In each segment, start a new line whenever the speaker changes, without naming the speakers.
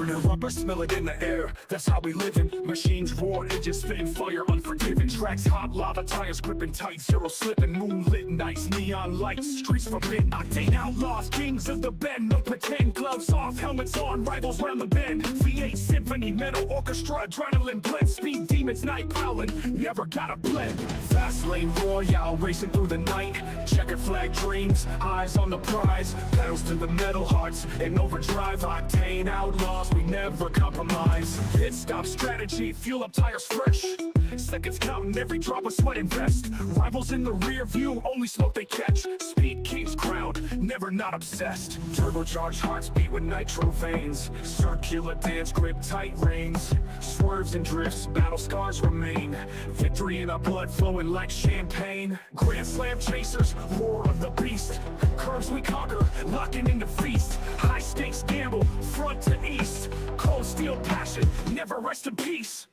Burning rubber, smell it in the air. That's how we livin'. Machines roar, engines spitting fire, unforgiving. Tracks hot, lava tires gripping tight, zero slipping. Moonlit nights, neon lights, streets forbidden. Octane Outlaws, kings of the bend. No pretend, gloves off, helmets on, rivals round the bend. V8 symphony, metal orchestra, adrenaline blend. Speed demons, night prowling, never gotta blend. Fast lane royale, racing through the night. Checkered flag dreams, eyes on the prize. Pedals to the metal hearts, in overdrive. Octane Outlaws, we never compromise. Pit stop strategy, fuel up tires fresh. Seconds counting every drop of sweat invest. Rivals in the rear view, only smoke they catch. Speed king's crown, never not obsessed. Turbocharged hearts beat with nitro veins. Circular dance, grip tight reins. Swerves and drifts, battle scars remain. Victory in our blood flowing like champagne. Grand slam chasers, roar of the beast. Curves we conquer, locking in the feast. High stakes gamble, front to east. Cold steel passion, never rest in peace.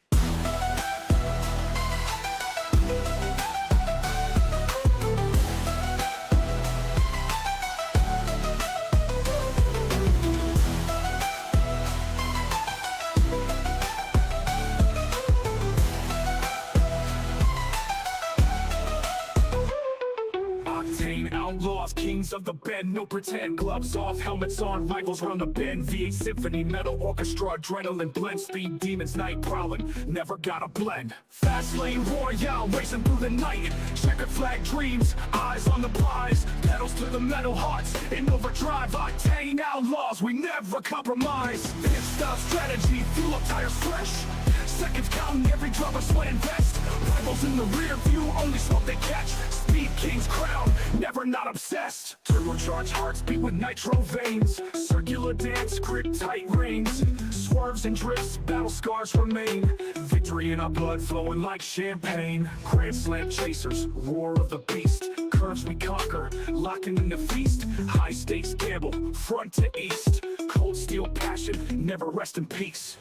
Octane Outlaws, kings of the bend, no pretend. Gloves off, helmets on, rivals round the bend. V8 symphony, metal orchestra, adrenaline blend. Speed demons, night prowling, never gotta blend. Fast lane royale, racing through the night. Checkered flag dreams, eyes on the prize. Pedals to the metal hearts, in overdrive. Octane Outlaws, we never compromise. Pit stop strategy, fuel up tires fresh. Seconds counting every drop of sweat and vest. Rivals in the rear view, only smoke they catch. Speed king's crown, never not obsessed. Turbocharged hearts beat with nitro veins. Circular dance, grip tight reins. Swerves and drifts, battle scars remain. Victory in our blood flowing like champagne. Grand slam chasers, roar of the beast. Curves we conquer, locking in the feast. High stakes gamble, front to east. Cold steel passion, never rest in peace.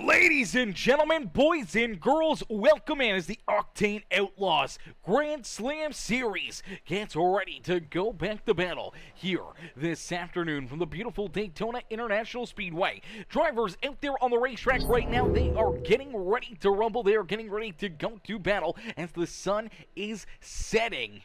Ladies and gentlemen, boys and girls, welcome in as the Octane Outlaws Grand Slam Series gets ready to go back to battle here this afternoon from the beautiful Daytona International Speedway. Drivers out there on the racetrack right now, they are getting ready to rumble. They are getting ready to go to battle as the sun is setting.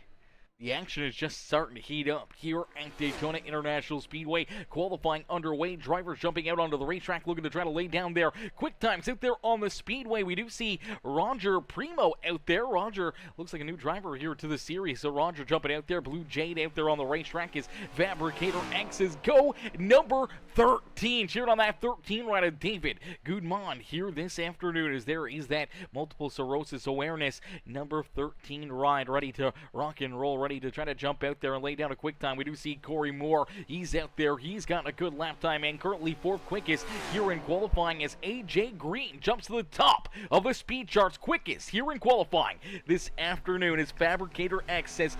The action is just starting to heat up here at Daytona International Speedway. Qualifying underway. Drivers jumping out onto the racetrack looking to try to lay down their quick times out there on the speedway. We do see Roger Primo out there. Roger looks like a new driver here to the series. So Roger jumping out there. Blue Jade out there on the racetrack is Fabricator X's go number 13. Cheering on that 13 right of David Gudman here this afternoon as there is that multiple sclerosis awareness number 13 ride ready to rock and roll, ready to try to jump out there and lay down a quick time. We do see Corey Moore. He's out there. He's gotten a good lap time and currently fourth quickest here in qualifying as AJ Green jumps to the top of the speed charts quickest here in qualifying this afternoon as Fabricator X says,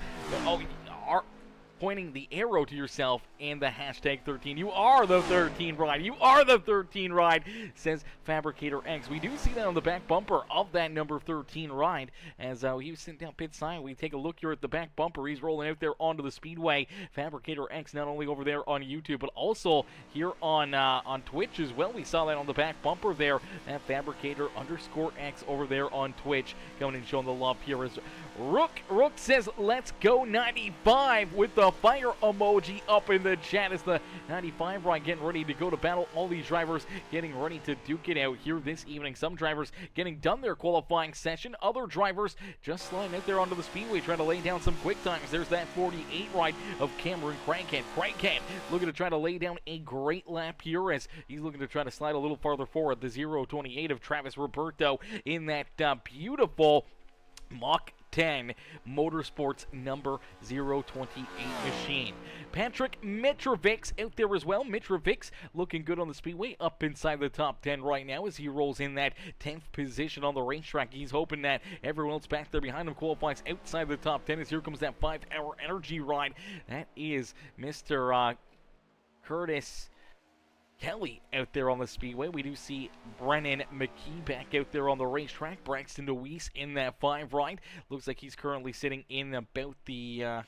pointing the arrow to yourself and the hashtag 13. You are the 13 ride. You are the 13 ride, says Fabricator X. We do see that on the back bumper of that number 13 ride as he was sitting down pit side. We take a look here at the back bumper. He's rolling out there onto the speedway. Fabricator X not only over there on YouTube, but also here on Twitch as well. We saw that on the back bumper there. That Fabricator _X over there on Twitch coming and showing the love here as Rook says, let's go 95 with the fire emoji up in the chat as the 95 ride getting ready to go to battle. All these drivers getting ready to duke it out here this evening. Some drivers getting done their qualifying session. Other drivers just sliding out there onto the speedway trying to lay down some quick times. There's that 48 ride of Cameron Crankhead. Crankhead looking to try to lay down a great lap here as he's looking to try to slide a little farther forward. The 028 of Travis Roberto in that beautiful Mach 10 Motorsports number 028 machine. Patrick Mitrovic out there as well. Mitrovic looking good on the speedway, up inside the top 10 right now as he rolls in that 10th position on the racetrack. He's hoping that everyone else back there behind him qualifies outside the top 10 as here comes that 5-hour energy ride. That is Mr. Curtis Kelly out there on the speedway. We do see Brennan McKee back out there on the racetrack. Braxton DeWeese in that 5 ride. Looks like he's currently sitting in about the...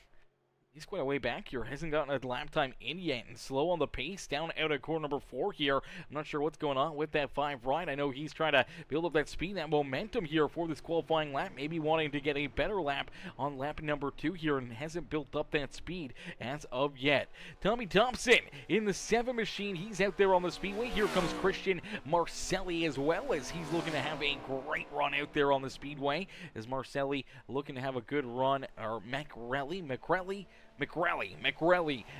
He's quite a way back here. Hasn't gotten a lap time in yet. And slow on the pace down out of corner number 4 here. I'm not sure what's going on with that 5 ride. I know he's trying to build up that speed, that momentum here for this qualifying lap. Maybe wanting to get a better lap on lap number 2 here, and hasn't built up that speed as of yet. Tommy Thompson in the 7 machine. He's out there on the speedway. Here comes Christian Marcelli as well, as he's looking to have a great run out there on the speedway. As Marcelli looking to have a good run, or McRelly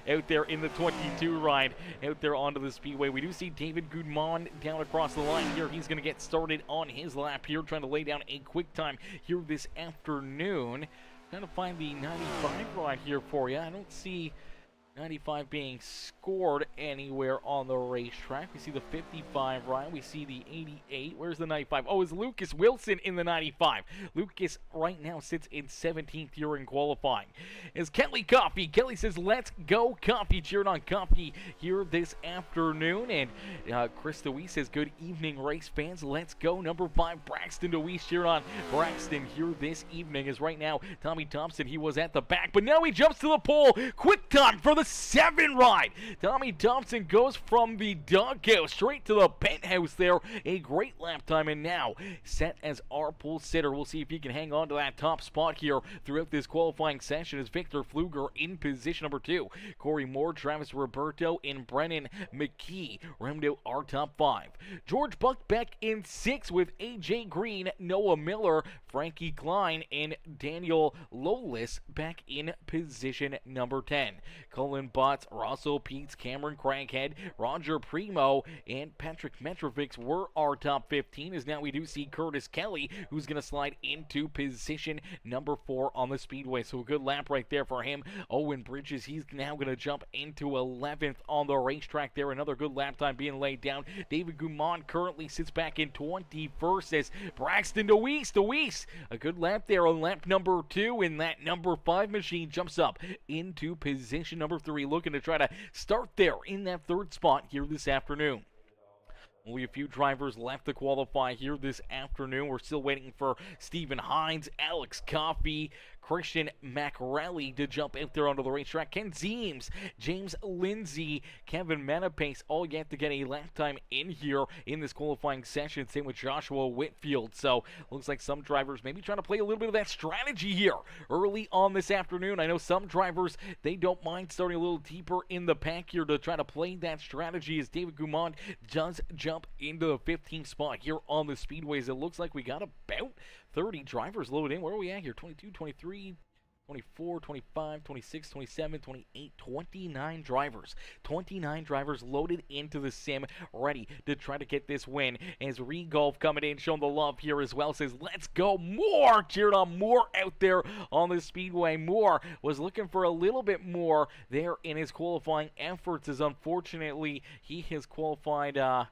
out there in the 22 ride out there onto the speedway. We do see David Gudmon down across the line here. He's going to get started on his lap here, trying to lay down a quick time here this afternoon. Trying to find the 95 ride here for you. I don't see 95 being scored anywhere on the racetrack. We see the 55 ride. We see the 88. Where's the 95? Oh, it's Lucas Wilson in the 95. Lucas right now sits in 17th here in qualifying. Is Kelly Coffey. Kelly says, let's go Coffey. Cheering on Coffey here this afternoon. And Chris DeWeese says, good evening, race fans. Let's go. Number 5, Braxton DeWeese. Cheering on Braxton here this evening. As right now, Tommy Thompson, he was at the back, but now he jumps to the pole. Quick time for the 7 ride. Tommy Thompson goes from the doghouse straight to the penthouse there. A great lap time, and now set as our pole sitter. We'll see if he can hang on to that top spot here throughout this qualifying session, as Victor Pfluger in position number 2. Corey Moore, Travis Roberto, and Brennan McKee round out our top 5. George Buckbeck in 6 with AJ Green, Noah Miller, Frankie Klein, and Daniel Lolis back in position number 10. Colin Butts, Russell Peets, Cameron Craighead, Roger Primo, and Patrick Metrovics were our top 15, as now we do see Curtis Kelly, who's going to slide into position number 4 on the speedway. So a good lap right there for him. Owen Bridges, he's now going to jump into 11th on the racetrack there. Another good lap time being laid down. David Gumon currently sits back in 21st as Braxton DeWeese, a good lap there on lap number 2, and that number 5 machine jumps up into position number 3, looking to try to start there in that 3rd spot here this afternoon. Only a few drivers left to qualify here this afternoon. We're still waiting for Stephen Hines, Alex Coffey, Christian McRelly to jump out there onto the racetrack. Ken Zeems, James Lindsay, Kevin Manapace, all yet to get a lap time in here in this qualifying session. Same with Joshua Whitfield. So looks like some drivers maybe trying to play a little bit of that strategy here early on this afternoon. I know some drivers, they don't mind starting a little deeper in the pack here to try to play that strategy, as David Gumon does jump into the 15th spot here on the speedways. It looks like we got about 30 drivers loaded in. Where are we at here? 22, 23, 24, 25, 26, 27, 28, 29 drivers. 29 drivers loaded into the sim, ready to try to get this win. As Regolf coming in, showing the love here as well, says, let's go. Moore, cheered on Moore out there on the speedway. Moore was looking for a little bit more there in his qualifying efforts, as unfortunately he has qualified a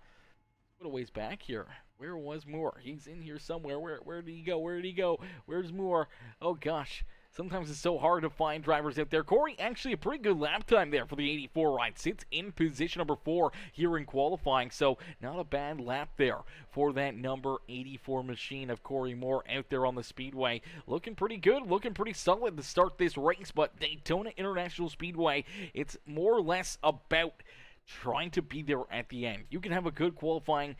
ways back here. Where was Moore? He's in here somewhere. Where did he go? Where did he go? Where's Moore? Oh gosh, sometimes it's so hard to find drivers out there. Corey, actually a pretty good lap time there for the 84 ride. Sits in position number 4 here in qualifying, so not a bad lap there for that number 84 machine of Corey Moore out there on the speedway. Looking pretty good, looking pretty solid to start this race, but Daytona International Speedway, it's more or less about trying to be there at the end. You can have a good qualifying,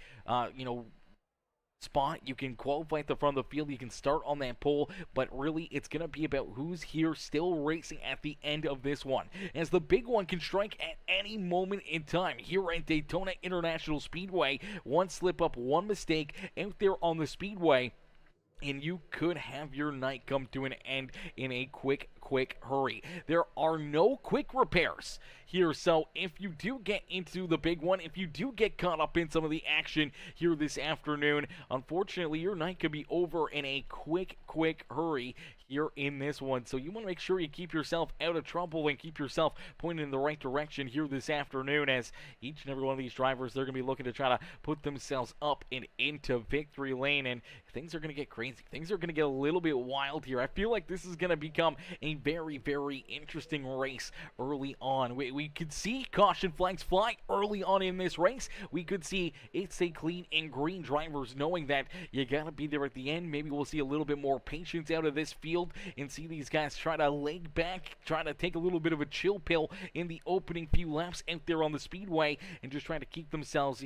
spot. You can qualify at the front of the field. You can start on that pole, but really it's going to be about who's here still racing at the end of this one, as the big one can strike at any moment in time here at Daytona International Speedway. One slip up, one mistake out there on the speedway, and you could have your night come to an end in a quick hurry. There are no quick repairs here, so if you do get into the big one, if you do get caught up in some of the action here this afternoon, unfortunately your night could be over in a quick hurry here in this one. So you want to make sure you keep yourself out of trouble and keep yourself pointed in the right direction here this afternoon, as each and every one of these drivers, they're going to be looking to try to put themselves up and into victory lane, and things are going to get crazy. Things are going to get a little bit wild here. I feel like this is going to become a very, very interesting race early on. We could see caution flags fly early on in this race. We could see it stay clean and green, drivers knowing that you got to be there at the end. Maybe we'll see a little bit more patience out of this field and see these guys try to leg back, try to take a little bit of a chill pill in the opening few laps out there on the speedway, and just trying to keep themselves,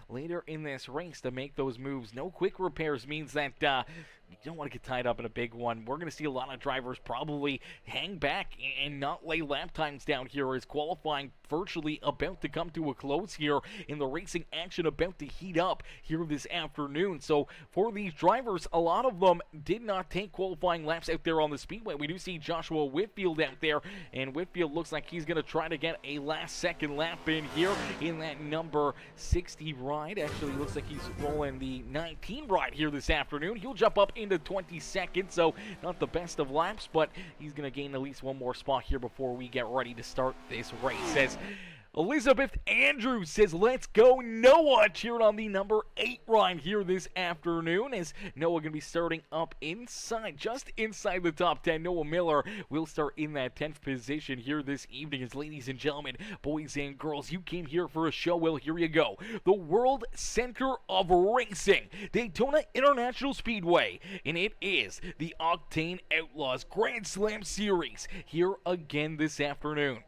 later in this race to make those moves. No quick repairs means that you don't want to get tied up in a big one. We're going to see a lot of drivers probably hang back and not lay lap times down here, as qualifying virtually about to come to a close here, in the racing action about to heat up here this afternoon. So for these drivers, a lot of them did not take qualifying laps out there on the speedway. We do see Joshua Whitfield out there, and Whitfield looks like he's going to try to get a last second lap in here in that number 60 ride. Actually, looks like he's rolling the 19 ride here this afternoon. He'll jump up into 22nd, so not the best of laps, but he's going to gain at least one more spot here before we get ready to start this race. As Elizabeth Andrews says, let's go Noah, cheering on the number 8 ride here this afternoon, as Noah going to be starting up inside, just inside the top 10. Noah Miller will start in that 10th position here this evening. As ladies and gentlemen, boys and girls, you came here for a show. Well, here you go. The World Center of Racing, Daytona International Speedway, and it is the Octane Outlaws Grand Slam Series here again this afternoon.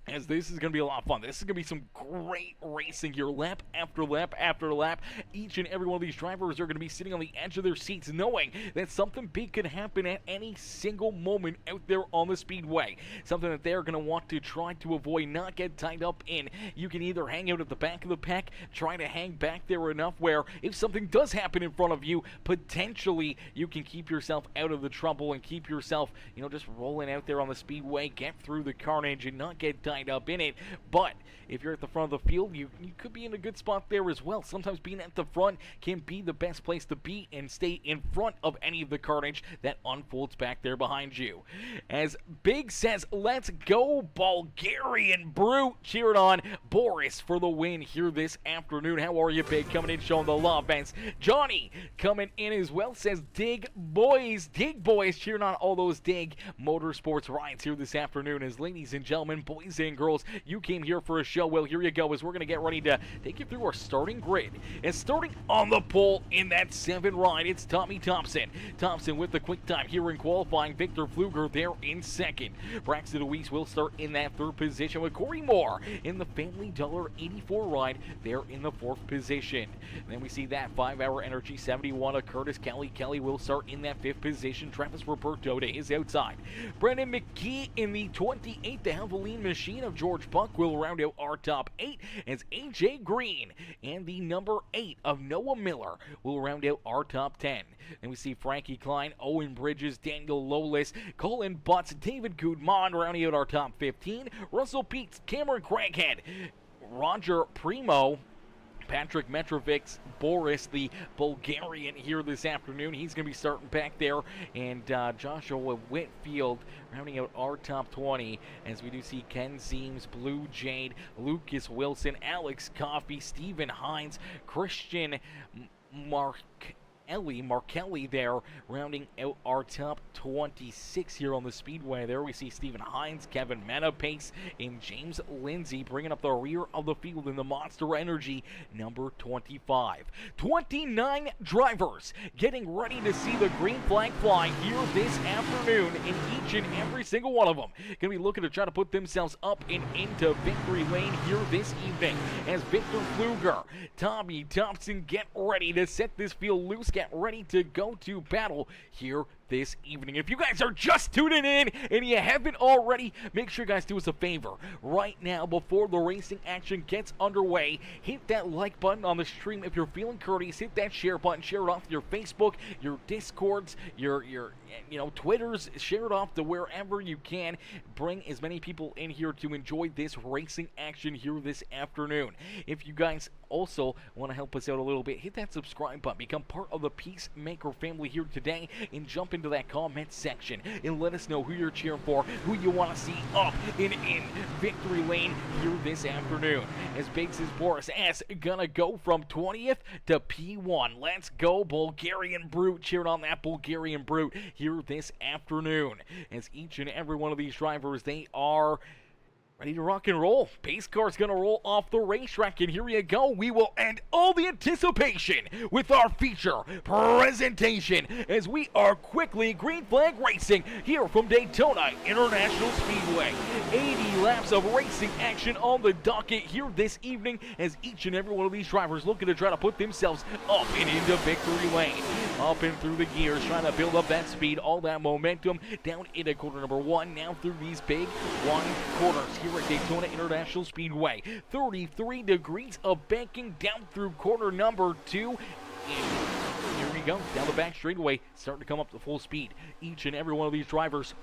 As this is going to be a lot of fun. This is going to be some great racing here, lap after lap after lap. Each and every one of these drivers are going to be sitting on the edge of their seats knowing that something big could happen at any single moment out there on the speedway. Something that they're going to want to try to avoid, not get tied up in. You can either hang out at the back of the pack, try to hang back there enough where if something does happen in front of you, potentially you can keep yourself out of the trouble and keep yourself, just rolling out there on the speedway, get through the carnage and not get tied up in it. But if you're at the front of the field, you could be in a good spot there as well. Sometimes being at the front can be the best place to be and stay in front of any of the carnage that unfolds back there behind you. As Big says, let's go Bulgarian Brute, cheering on Boris for the win here this afternoon. How are you, Big? Coming in, showing the love. And Johnny coming in as well, says dig boys, cheering on all those dig motorsports rides here this afternoon. As ladies and gentlemen, boys and girls, you came here for a show. Well, here you go, as we're going to get ready to take you through our starting grid. And starting on the pole in that 7 ride, it's Tommy Thompson. Thompson with the quick time here in qualifying. Victor Pfluger there in second. Braxton Deweese will start in that 3rd position, with Corey Moore in the Family Dollar 84 ride there in the 4th position. And then we see that 5-hour Energy 71 of Curtis Kelly. Kelly will start in that 5th position. Travis Roberto to his outside. Brendan McKee in the 28th, the Havoline Machine of George Buck will round out our top 8, as AJ Green and the number 8 of Noah Miller will round out our top 10. Then we see Frankie Klein, Owen Bridges, Daniel Lowless, Colin Butts, David Gudmon rounding out our top 15. Russell Peets, Cameron Craighead, Roger Primo, Patrick Metrovic, Boris, the Bulgarian, here this afternoon. He's going to be starting back there. And Joshua Whitfield rounding out our top 20, as we do see Ken Zeems, Blue Jade, Lucas Wilson, Alex Coffey, Stephen Hines, Christian Markelli there, rounding out our top 26 here on the speedway. There we see Stephen Hines, Kevin Menapace, and James Lindsay bringing up the rear of the field in the Monster Energy number 25. 29 drivers getting ready to see the green flag fly here this afternoon, and each and every single one of them going to be looking to try to put themselves up and into victory lane here this evening, as Victor Pfluger, Tommy Thompson get ready to set this field loose, get ready to go to battle here this evening. If you guys are just tuning in and you haven't already, make sure you guys do us a favor right now before the racing action gets underway. Hit that like button on the stream if you're feeling courteous. Hit that share button, share it off to your Facebook, your Discords, your Twitters. Share it off to wherever you can. Bring as many people in here to enjoy this racing action here this afternoon. If you guys also want to help us out a little bit, hit that subscribe button, become part of the Peacemaker family here today, and jump into that comment section and let us know who you're cheering for, who you want to see up and in victory lane here this afternoon. As Biggs' Boris S gonna go from 20th to P1. Let's go, Bulgarian Brute, cheering on that Bulgarian Brute here this afternoon. As each and every one of these drivers, they are ready to rock and roll. Pace car's gonna roll off the racetrack, and here you go. We will end all the anticipation with our feature presentation as we are quickly green flag racing here from Daytona International Speedway. 80 laps of racing action on the docket here this evening as each and every one of these drivers looking to try to put themselves up and into victory lane. Up and through the gears, trying to build up that speed, all that momentum down into quarter number 1, now through these big wide corners here at Daytona International Speedway. 33 degrees of banking down through corner number 2. And here we go, down the back straightaway, starting to come up to full speed. Each and every one of these drivers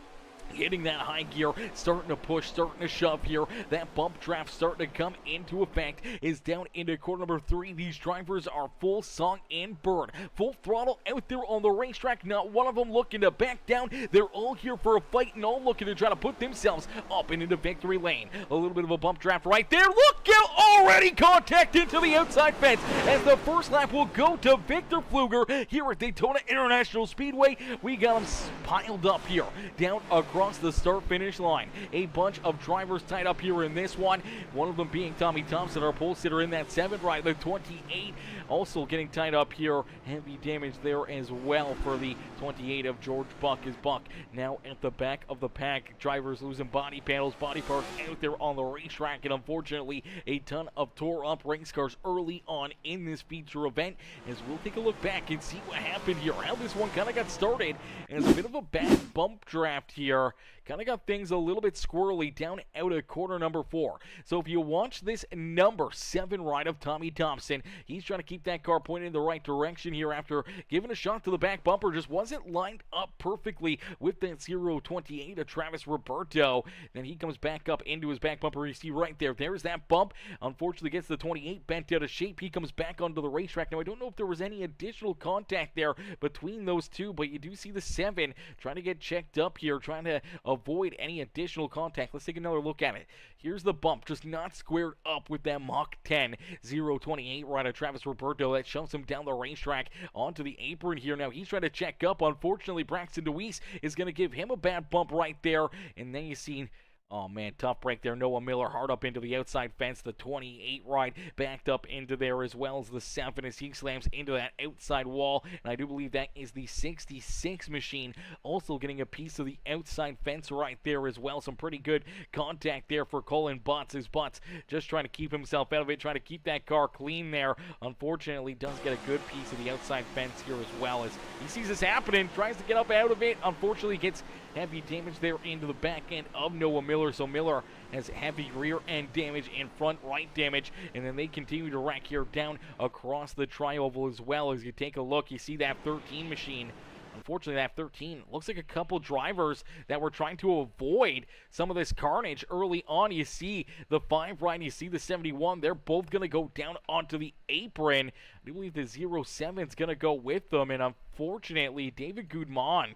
hitting that high gear, starting to push, starting to shove here. That bump draft starting to come into effect is down into quarter number 3. These drivers are full song and bird. Full throttle out there on the racetrack. Not one of them looking to back down. They're all here for a fight and all looking to try to put themselves up and into victory lane. A little bit of a bump draft right there. Look out! Already contact into the outside fence as the first lap will go to Victor Pfluger here at Daytona International Speedway. We got them piled up here down across the start-finish line. A bunch of drivers tied up here in this one. One of them being Tommy Thompson, our pole sitter in that 7th ride, the 28. Also getting tied up here. Heavy damage there as well for the 28 of George Buck. Is Buck now at the back of the pack. Drivers losing body panels, body parts out there on the racetrack, and unfortunately a ton of tore up race cars early on in this feature event. As we'll take a look back and see what happened here, how this one kind of got started, and it's a bit of a bad bump draft here. Kind of got things a little bit squirrely down out of quarter number 4. So if you watch this number 7 ride of Tommy Thompson, he's trying to keep that car pointed in the right direction here after giving a shot to the back bumper. Just wasn't lined up perfectly with that 028 of Travis Roberto. Then he comes back up into his back bumper. You see right there, there's that bump. Unfortunately gets the 28 bent out of shape. He comes back onto the racetrack. Now I don't know if there was any additional contact there between those two, but you do see the 7 trying to get checked up here, trying to avoid any additional contact. Let's take another look at it. Here's the bump, just not squared up with that Mach 10 028 right of Travis Roberto that shoves him down the racetrack onto the apron here. Now he's trying to check up. Unfortunately, Braxton DeWeese is going to give him a bad bump right there. And then you see, oh man, tough break there. Noah Miller hard up into the outside fence. The 28 ride backed up into there as well as the 7 as he slams into that outside wall. And I do believe that is the 66 machine also getting a piece of the outside fence right there as well. Some pretty good contact there for Colin Butts. His Butts just trying to keep himself out of it, trying to keep that car clean there. Unfortunately, does get a good piece of the outside fence here as well as he sees this happening, tries to get up out of it. Unfortunately, gets heavy damage there into the back end of Noah Miller. So Miller has heavy rear end damage and front right damage, and then they continue to rack here down across the tri-oval as well. As you take a look, you see that 13 machine. Unfortunately, that 13 looks like a couple drivers that were trying to avoid some of this carnage early on. You see the 5 ride, you see the 71. They're both going to go down onto the apron. I do believe the 07 is going to go with them, and unfortunately, David Gudman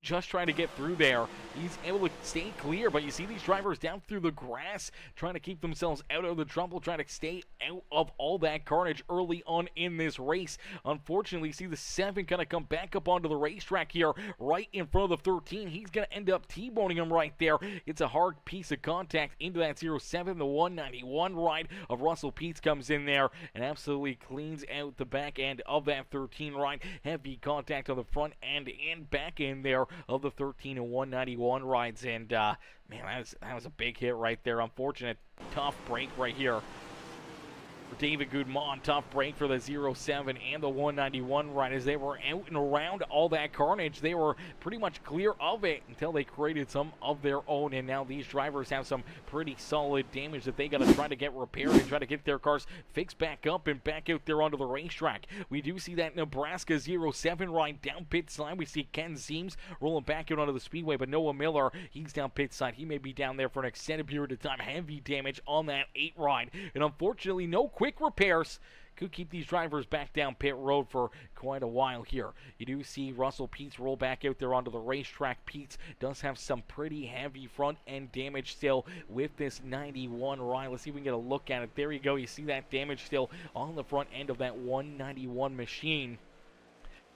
just trying to get through there. He's able to stay clear, but you see these drivers down through the grass trying to keep themselves out of the trouble, trying to stay out of all that carnage early on in this race. Unfortunately, you see the 7 kind of come back up onto the racetrack here right in front of the 13. He's going to end up T-boning him right there. It's a hard piece of contact into that 07. The 191 ride of Russell Peets comes in there and absolutely cleans out the back end of that 13 ride. Heavy contact on the front end and back end there of the 13 and 191 rides, and man, that was a big hit right there. Unfortunate, tough break right here for David Gudman. Tough break for the 07 and the 191 ride as they were out and around all that carnage. They were pretty much clear of it until they created some of their own, and now these drivers have some pretty solid damage that they got to try to get repaired and try to get their cars fixed back up and back out there onto the racetrack. We do see that Nebraska 07 ride down pit side. We see Ken Zeems rolling back out onto the speedway, but Noah Miller, he's down pit side. He may be down there for an extended period of time. Heavy damage on that 8 ride, and unfortunately no quick repairs could keep these drivers back down pit road for quite a while here. You do see Russell Peets roll back out there onto the racetrack. Peets does have some pretty heavy front end damage still with this 91 ride. Let's see if we can get a look at it. There you go. You see that damage still on the front end of that 191 machine.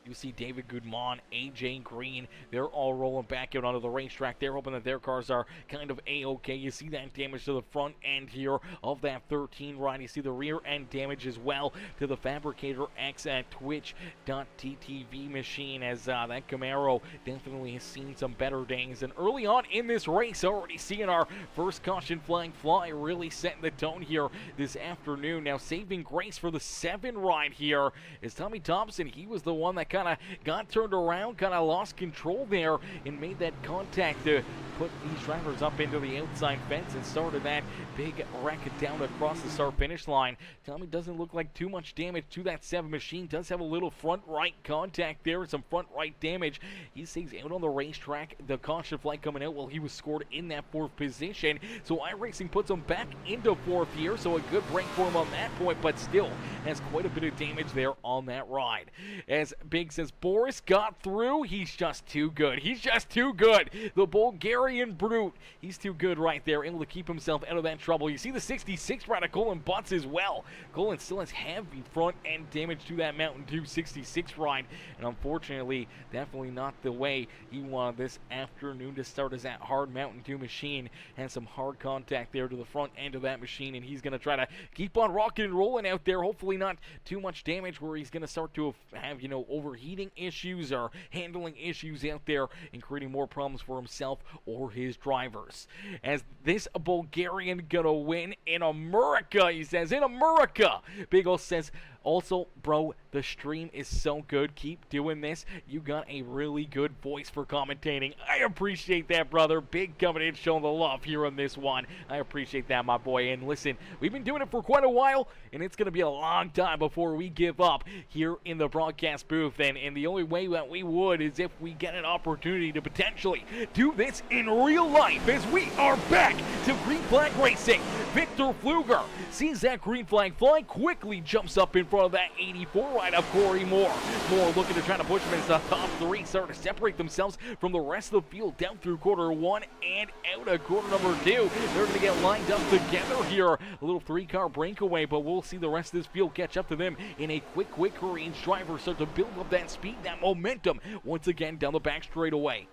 You see David Goodman, AJ Green, they're all rolling back out onto the racetrack. They're hoping that their cars are kind of A-okay. You see that damage to the front end here of that 13 ride. You see the rear end damage as well to the Fabricator X at Twitch.tv machine, as that Camaro definitely has seen some better days. And early on in this race, already seeing our first caution flag fly, really setting the tone here this afternoon. Now saving grace for the 7 ride here is Tommy Thompson. He was the one that kind of got turned around, kind of lost control there, and made that contact to put these drivers up into the outside fence and started that big wreck down across the start finish line. Tommy doesn't look like too much damage to that 7 machine. Does have a little front right contact there, some front right damage. He stays out on the racetrack. The caution flag coming out while he was scored in that 4th position. So iRacing puts him back into 4th here, so a good break for him on that point, but still has quite a bit of damage there on that ride. As Big says, Boris got through. He's just too good. He's just too good. The Bulgarian brute. He's too good right there, able to keep himself out of that trouble. You see the 66 ride of Colin Butts as well. Colin still has heavy front end damage to that Mountain Dew 66 ride, and unfortunately, definitely not the way he wanted this afternoon to start, as that hard Mountain Dew machine has some hard contact there to the front end of that machine, and he's going to try to keep on rocking and rolling out there. Hopefully not too much damage where he's going to start to have, you know, overheating issues or handling issues out there and creating more problems for himself or his drivers. As this Bulgarian gonna win in America, he says, in America. Big O says, also, bro, the stream is so good. Keep doing this. You got a really good voice for commentating. I appreciate that, brother. Big coming in, showing the love here on this one. I appreciate that, my boy. And listen, we've been doing it for quite a while, and it's going to be a long time before we give up here in the broadcast booth. And the only way that we would is if we get an opportunity to potentially do this in real life, as we are back to Green Flag Racing. Victor Pfluger sees that green flag fly, quickly jumps up in front of that 84 ride of Corey Moore. Moore looking to try to push him into the top 3, starting to separate themselves from the rest of the field down through quarter 1 and out of quarter number 2. They're going to get lined up together here. A little 3-car breakaway, but we'll see the rest of this field catch up to them in a quick range. Drivers start to build up that speed, that momentum once again down the back straightaway.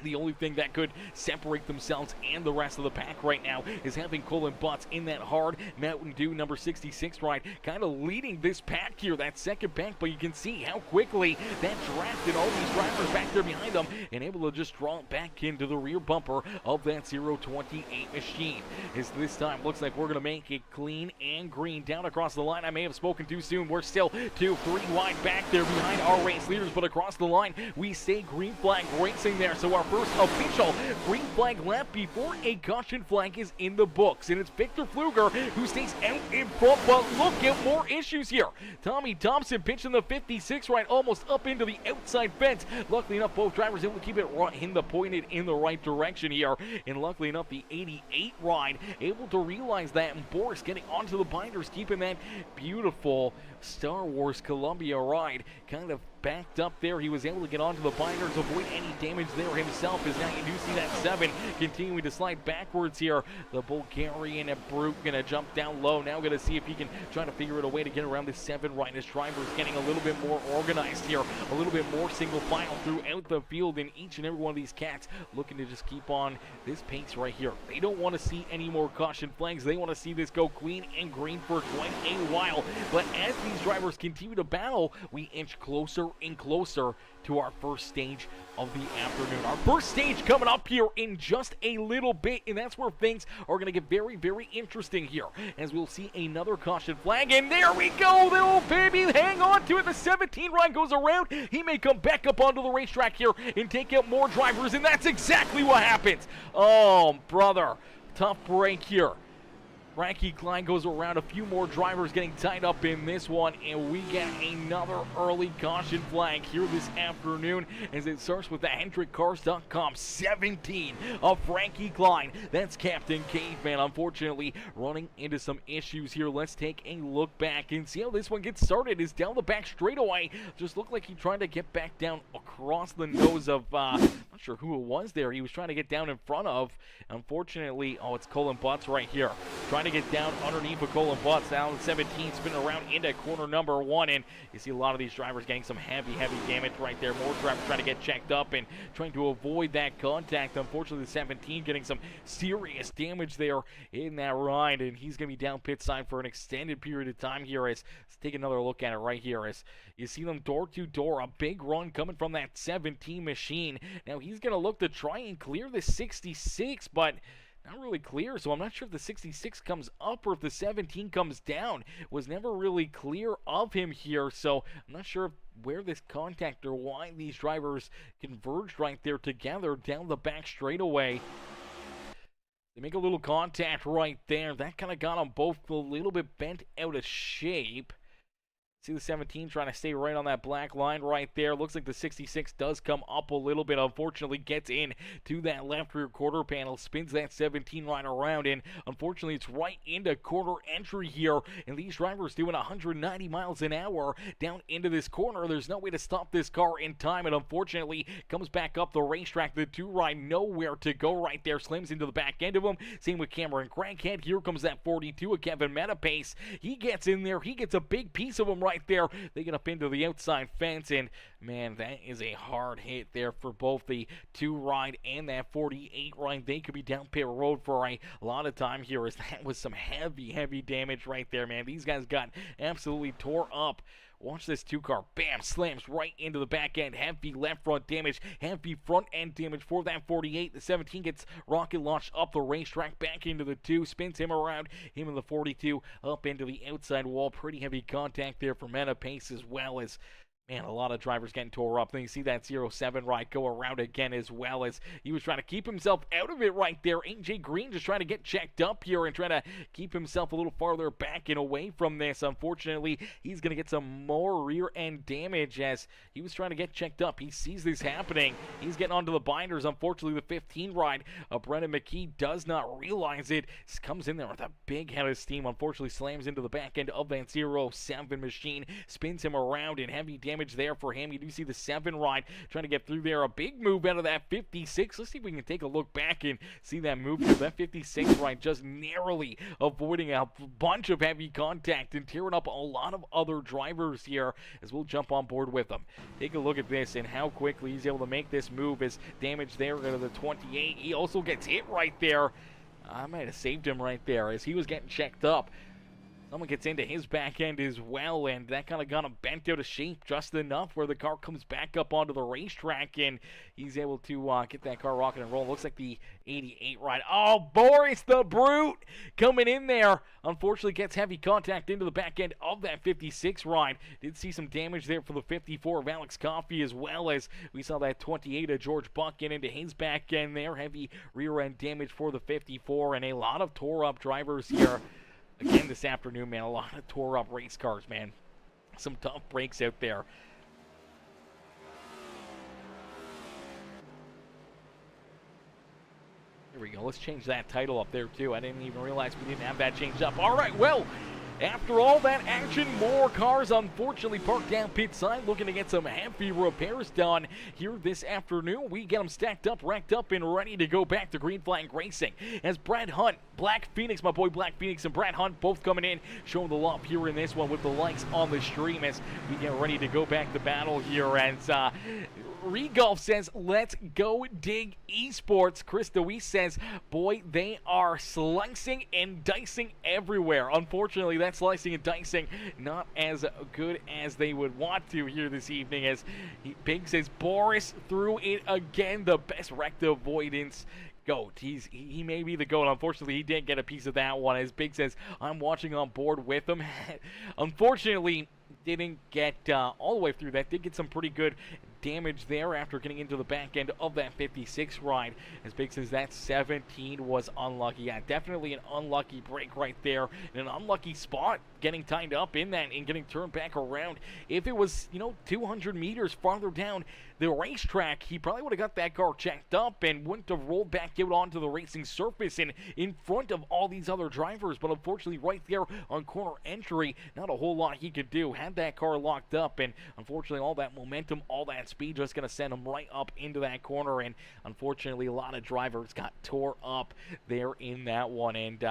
The only thing that could separate themselves and the rest of the pack right now is having Colin Butts in that hard Mountain Dew number 66 ride, kind of leading this pack here, that second pack, but you can see how quickly that drafted all these drivers back there behind them and able to just draw it back into the rear bumper of that 028 machine. As this time looks like we're going to make it clean and green down across the line. I may have spoken too soon. We're still 2-3 wide back there behind our race leaders, but across the line we stay Green Flag Racing there. So our first official green flag lap before a caution flag is in the books, and it's Victor Pfluger who stays out in front, but look at more issues here. Tommy Thompson pitching the 56 right almost up into the outside fence. Luckily enough, both drivers able to keep it pointed in the right direction here, and luckily enough, the 88 ride able to realize that, and Boris getting onto the binders, keeping that beautiful Star Wars Columbia ride kind of backed up there. He was able to get onto the binders, avoid any damage there himself, as now you do see that 7 continuing to slide backwards here. The Bulgarian brute gonna jump down low. Now gonna see if he can try to figure out a way to get around this 7 right. His driver's getting a little bit more organized here, a little bit more single file throughout the field, in each and every one of these cats looking to just keep on this pace right here. They don't want to see any more caution flags. They want to see this go clean and green for quite a while. But as these drivers continue to battle, we inch closer and closer to our first stage of the afternoon. Our first stage coming up here in just a little bit, and that's where things are going to get very interesting here, as we'll see another caution flag, and there we go, little baby, hang on to it. The 17 ride goes around. He may come back up onto the racetrack here and take out more drivers, and that's exactly what happens. Oh, brother, tough break here. Frankie Klein goes around, a few more drivers getting tied up in this one, and we get another early caution flag here this afternoon as it starts with the HendrickCars.com 17 of Frankie Klein. That's Captain Caveman, unfortunately running into some issues here. Let's take a look back and see how this one gets started. Is down the back straightaway. Just looked like he tried to get back down across the nose of, not sure who it was there. He was trying to get down in front of. Unfortunately, oh, it's Colin Butts right here. Trying to get down underneath of Colin Butts. Now 17 spinning around into corner number 1, and you see a lot of these drivers getting some heavy damage right there. More drivers trying to get checked up and trying to avoid that contact. Unfortunately, the 17 getting some serious damage there in that ride, and he's going to be down pit side for an extended period of time here. As let's take another look at it right here as you see them door to door. A big run coming from that 17 machine. Now he's going to look to try and clear the 66, but not really clear, so I'm not sure if the 66 comes up or if the 17 comes down. Was never really clear of him here, so I'm not sure where this contact or why these drivers converged right there together down the back straightaway. They make a little contact right there. That kind of got them both a little bit bent out of shape. See the 17 trying to stay right on that black line right there. Looks like the 66 does come up a little bit. Unfortunately, gets in to that left rear quarter panel. Spins that 17 right around. And unfortunately, it's right into quarter entry here. And these drivers doing 190 miles an hour down into this corner. There's no way to stop this car in time. And unfortunately, comes back up the racetrack. The 2 right nowhere to go right there. Slams into the back end of him. Same with Cameron Crankhead. Here comes that 42 of Kevin Metapace. He gets in there. He gets a big piece of him right there. They get up into the outside fence, and man, that is a hard hit there for both the 2 ride and that 48 ride. They could be down pit road for a lot of time here, as that was some heavy damage right there, man. These guys got absolutely tore up. Watch this 2 car, bam, slams right into the back end. Heavy left front damage, heavy front end damage for that 48. The 17 gets rocket launched up the racetrack, back into the 2, spins him around, him in the 42, up into the outside wall. Pretty heavy contact there for Metapace, as well as, man, a lot of drivers getting tore up. Then you see that 07 ride go around again, as well as he was trying to keep himself out of it right there. AJ Green just trying to get checked up here and try to keep himself a little farther back and away from this. Unfortunately, he's going to get some more rear end damage as he was trying to get checked up. He sees this happening. He's getting onto the binders. Unfortunately, the 15 ride of Brendan McKee does not realize it. Comes in there with a big head of steam. Unfortunately, slams into the back end of that 07 machine. Spins him around, and heavy damage there for him. You do see the 7 ride trying to get through there. A big move out of that 56. Let's see if we can take a look back and see that move here. That 56 ride just narrowly avoiding a bunch of heavy contact and tearing up a lot of other drivers here, as we'll jump on board with them. Take a look at this and how quickly he's able to make this move. Is damage there to the 28. He also gets hit right there. I might have saved him right there as he was getting checked up. Someone gets into his back end as well, and that kind of got him bent out of shape just enough where the car comes back up onto the racetrack, and he's able to get that car rocking and rolling. Looks like the 88 ride. Oh, Boris the Brute coming in there. Unfortunately, gets heavy contact into the back end of that 56 ride. Did see some damage there for the 54 of Alex Coffey, as well as we saw that 28 of George Buck get into his back end there. Heavy rear end damage for the 54, and a lot of tore up drivers here. Again this afternoon, man, a lot of tore up race cars, man. Some tough breaks out there. Here we go. Let's change that title up there, too. I didn't even realize we didn't have that changed up. All right, well, after all that action, more cars unfortunately parked down pit side, looking to get some heavy repairs done here this afternoon. We get them stacked up, racked up, and ready to go back to Green Flag Racing. As Brad Hunt, Black Phoenix, my boy Black Phoenix, and Brad Hunt both coming in, showing the love here in this one with the likes on the stream as we get ready to go back to battle here. And Regolf says, let's go dig esports. Chris DeWeese says, boy, they are slicing and dicing everywhere. Unfortunately, that slicing and dicing not as good as they would want to here this evening, as Big says, Boris threw it again. The best wrecked avoidance. GOAT. He may be the GOAT. Unfortunately, he didn't get a piece of that one. As Big says, I'm watching on board with him. Unfortunately, didn't get all the way through that. Did get some pretty good damage there after getting into the back end of that 56 ride. As big as that 17 was unlucky. Yeah, definitely an unlucky break right there. And an unlucky spot getting tied up in that and getting turned back around. If it was, 200 meters farther down the racetrack, he probably would have got that car checked up and wouldn't have rolled back out onto the racing surface and in front of all these other drivers. But unfortunately, right there on corner entry, not a whole lot he could do. Had that car locked up, and unfortunately, all that momentum, all that speed just going to send him right up into that corner. And unfortunately, a lot of drivers got tore up there in that one. And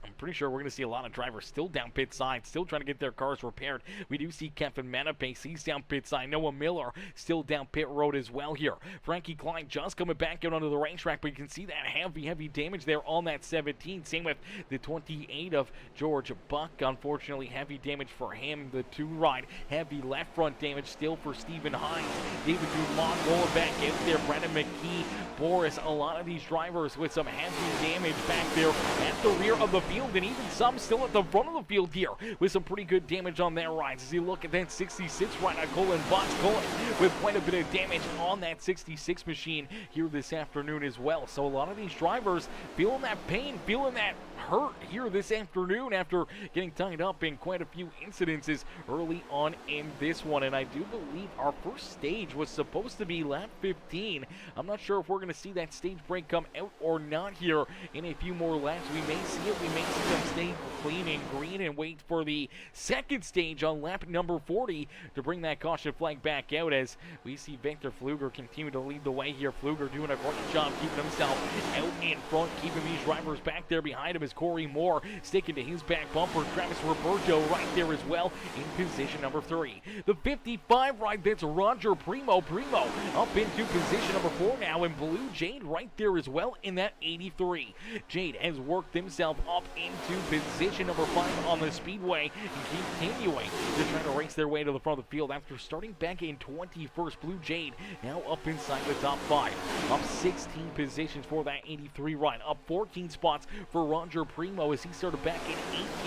I'm pretty sure we're going to see a lot of drivers still down pit side, still trying to get their cars repaired. We do see Kevin Menapace, he's down pit side. Noah Miller still down pit road as well here. Frankie Klein just coming back out onto the racetrack, but you can see that heavy damage there on that 17. Same with the 28 of George Buck. Unfortunately, heavy damage for him. The 2 ride, heavy left front damage still for Stephen Hines. David Dumont rolling back out there. Brendan McKee, Boris, a lot of these drivers with some heavy damage back there at the rear of the field, and even some still at the front of the field here with some pretty good damage on their rides. As you look at that 66 ride on Colin Botts, Colin with quite a bit of damage on that 66 machine here this afternoon as well. So a lot of these drivers feeling that pain, feeling that hurt here this afternoon after getting tied up in quite a few incidences early on in this one. And I do believe our first stage was supposed to be lap 15. I'm not sure if we're going to see that stage break come out or not here in a few more laps. We may see it. We may see them stay clean and green and wait for the second stage on lap number 40 to bring that caution flag back out, as we see Victor Pfluger continue to lead the way here. Pfluger doing a great job keeping himself out in front, keeping these drivers back there behind him, as Corey Moore sticking to his back bumper. Travis Roberto right there as well in position number 3. The 55 ride, that's Roger Primo. Primo up into position number 4 now, and Blue Jade right there as well in that 83. Jade has worked himself up into position number 5 on the Speedway and continuing to try to race their way to the front of the field after starting back in 21st. Blue Jade now up inside the top 5, up 16 positions for that 83 ride, up 14 spots for Roger Primo as he started back in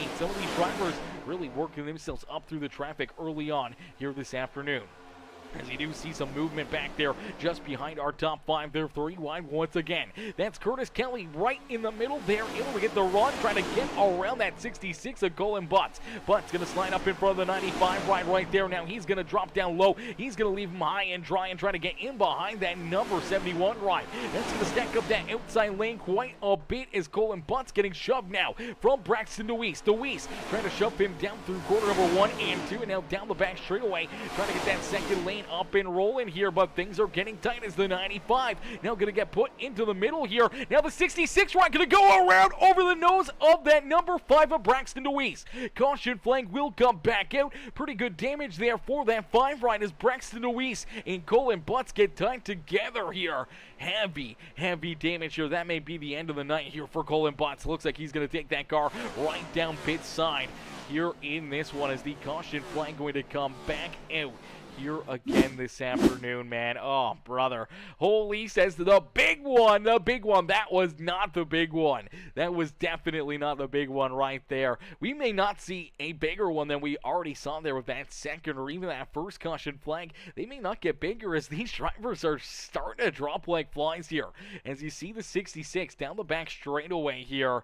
18th. Some of these drivers really working themselves up through the traffic early on here this afternoon. As you do see some movement back there just behind our top 5. They're 3 wide once again. That's Curtis Kelly right in the middle there, able to get the run, trying to get around that 66 of Colin Butts. Butts going to slide up in front of the 95 ride right there. Now he's going to drop down low. He's going to leave him high and dry and try to get in behind that number 71 ride. That's going to stack up that outside lane quite a bit as Colin Butts getting shoved now from Braxton DeWeese. DeWeese trying to shove him down through quarter number 1 and 2, and now down the back straightaway, trying to get that second lane up and rolling here, but things are getting tight as the 95 now going to get put into the middle here. Now the 66 ride going to go around over the nose of that number 5 of Braxton DeWeese. Caution flag will come back out. Pretty good damage there for that 5 ride as Braxton DeWeese and Colin Butts get tied together here. Heavy damage here. That may be the end of the night here for Colin Butts. Looks like he's going to take that car right down pit side here in this one, as the caution flag going to come back out here again this afternoon, man. Oh, brother. Holy says the big one. That was not the big one. That was definitely not the big one right there. We may not see a bigger one than we already saw there with that second or even that first caution flag. They may not get bigger as these drivers are starting to drop like flies here. As you see the 66 down the back straightaway here,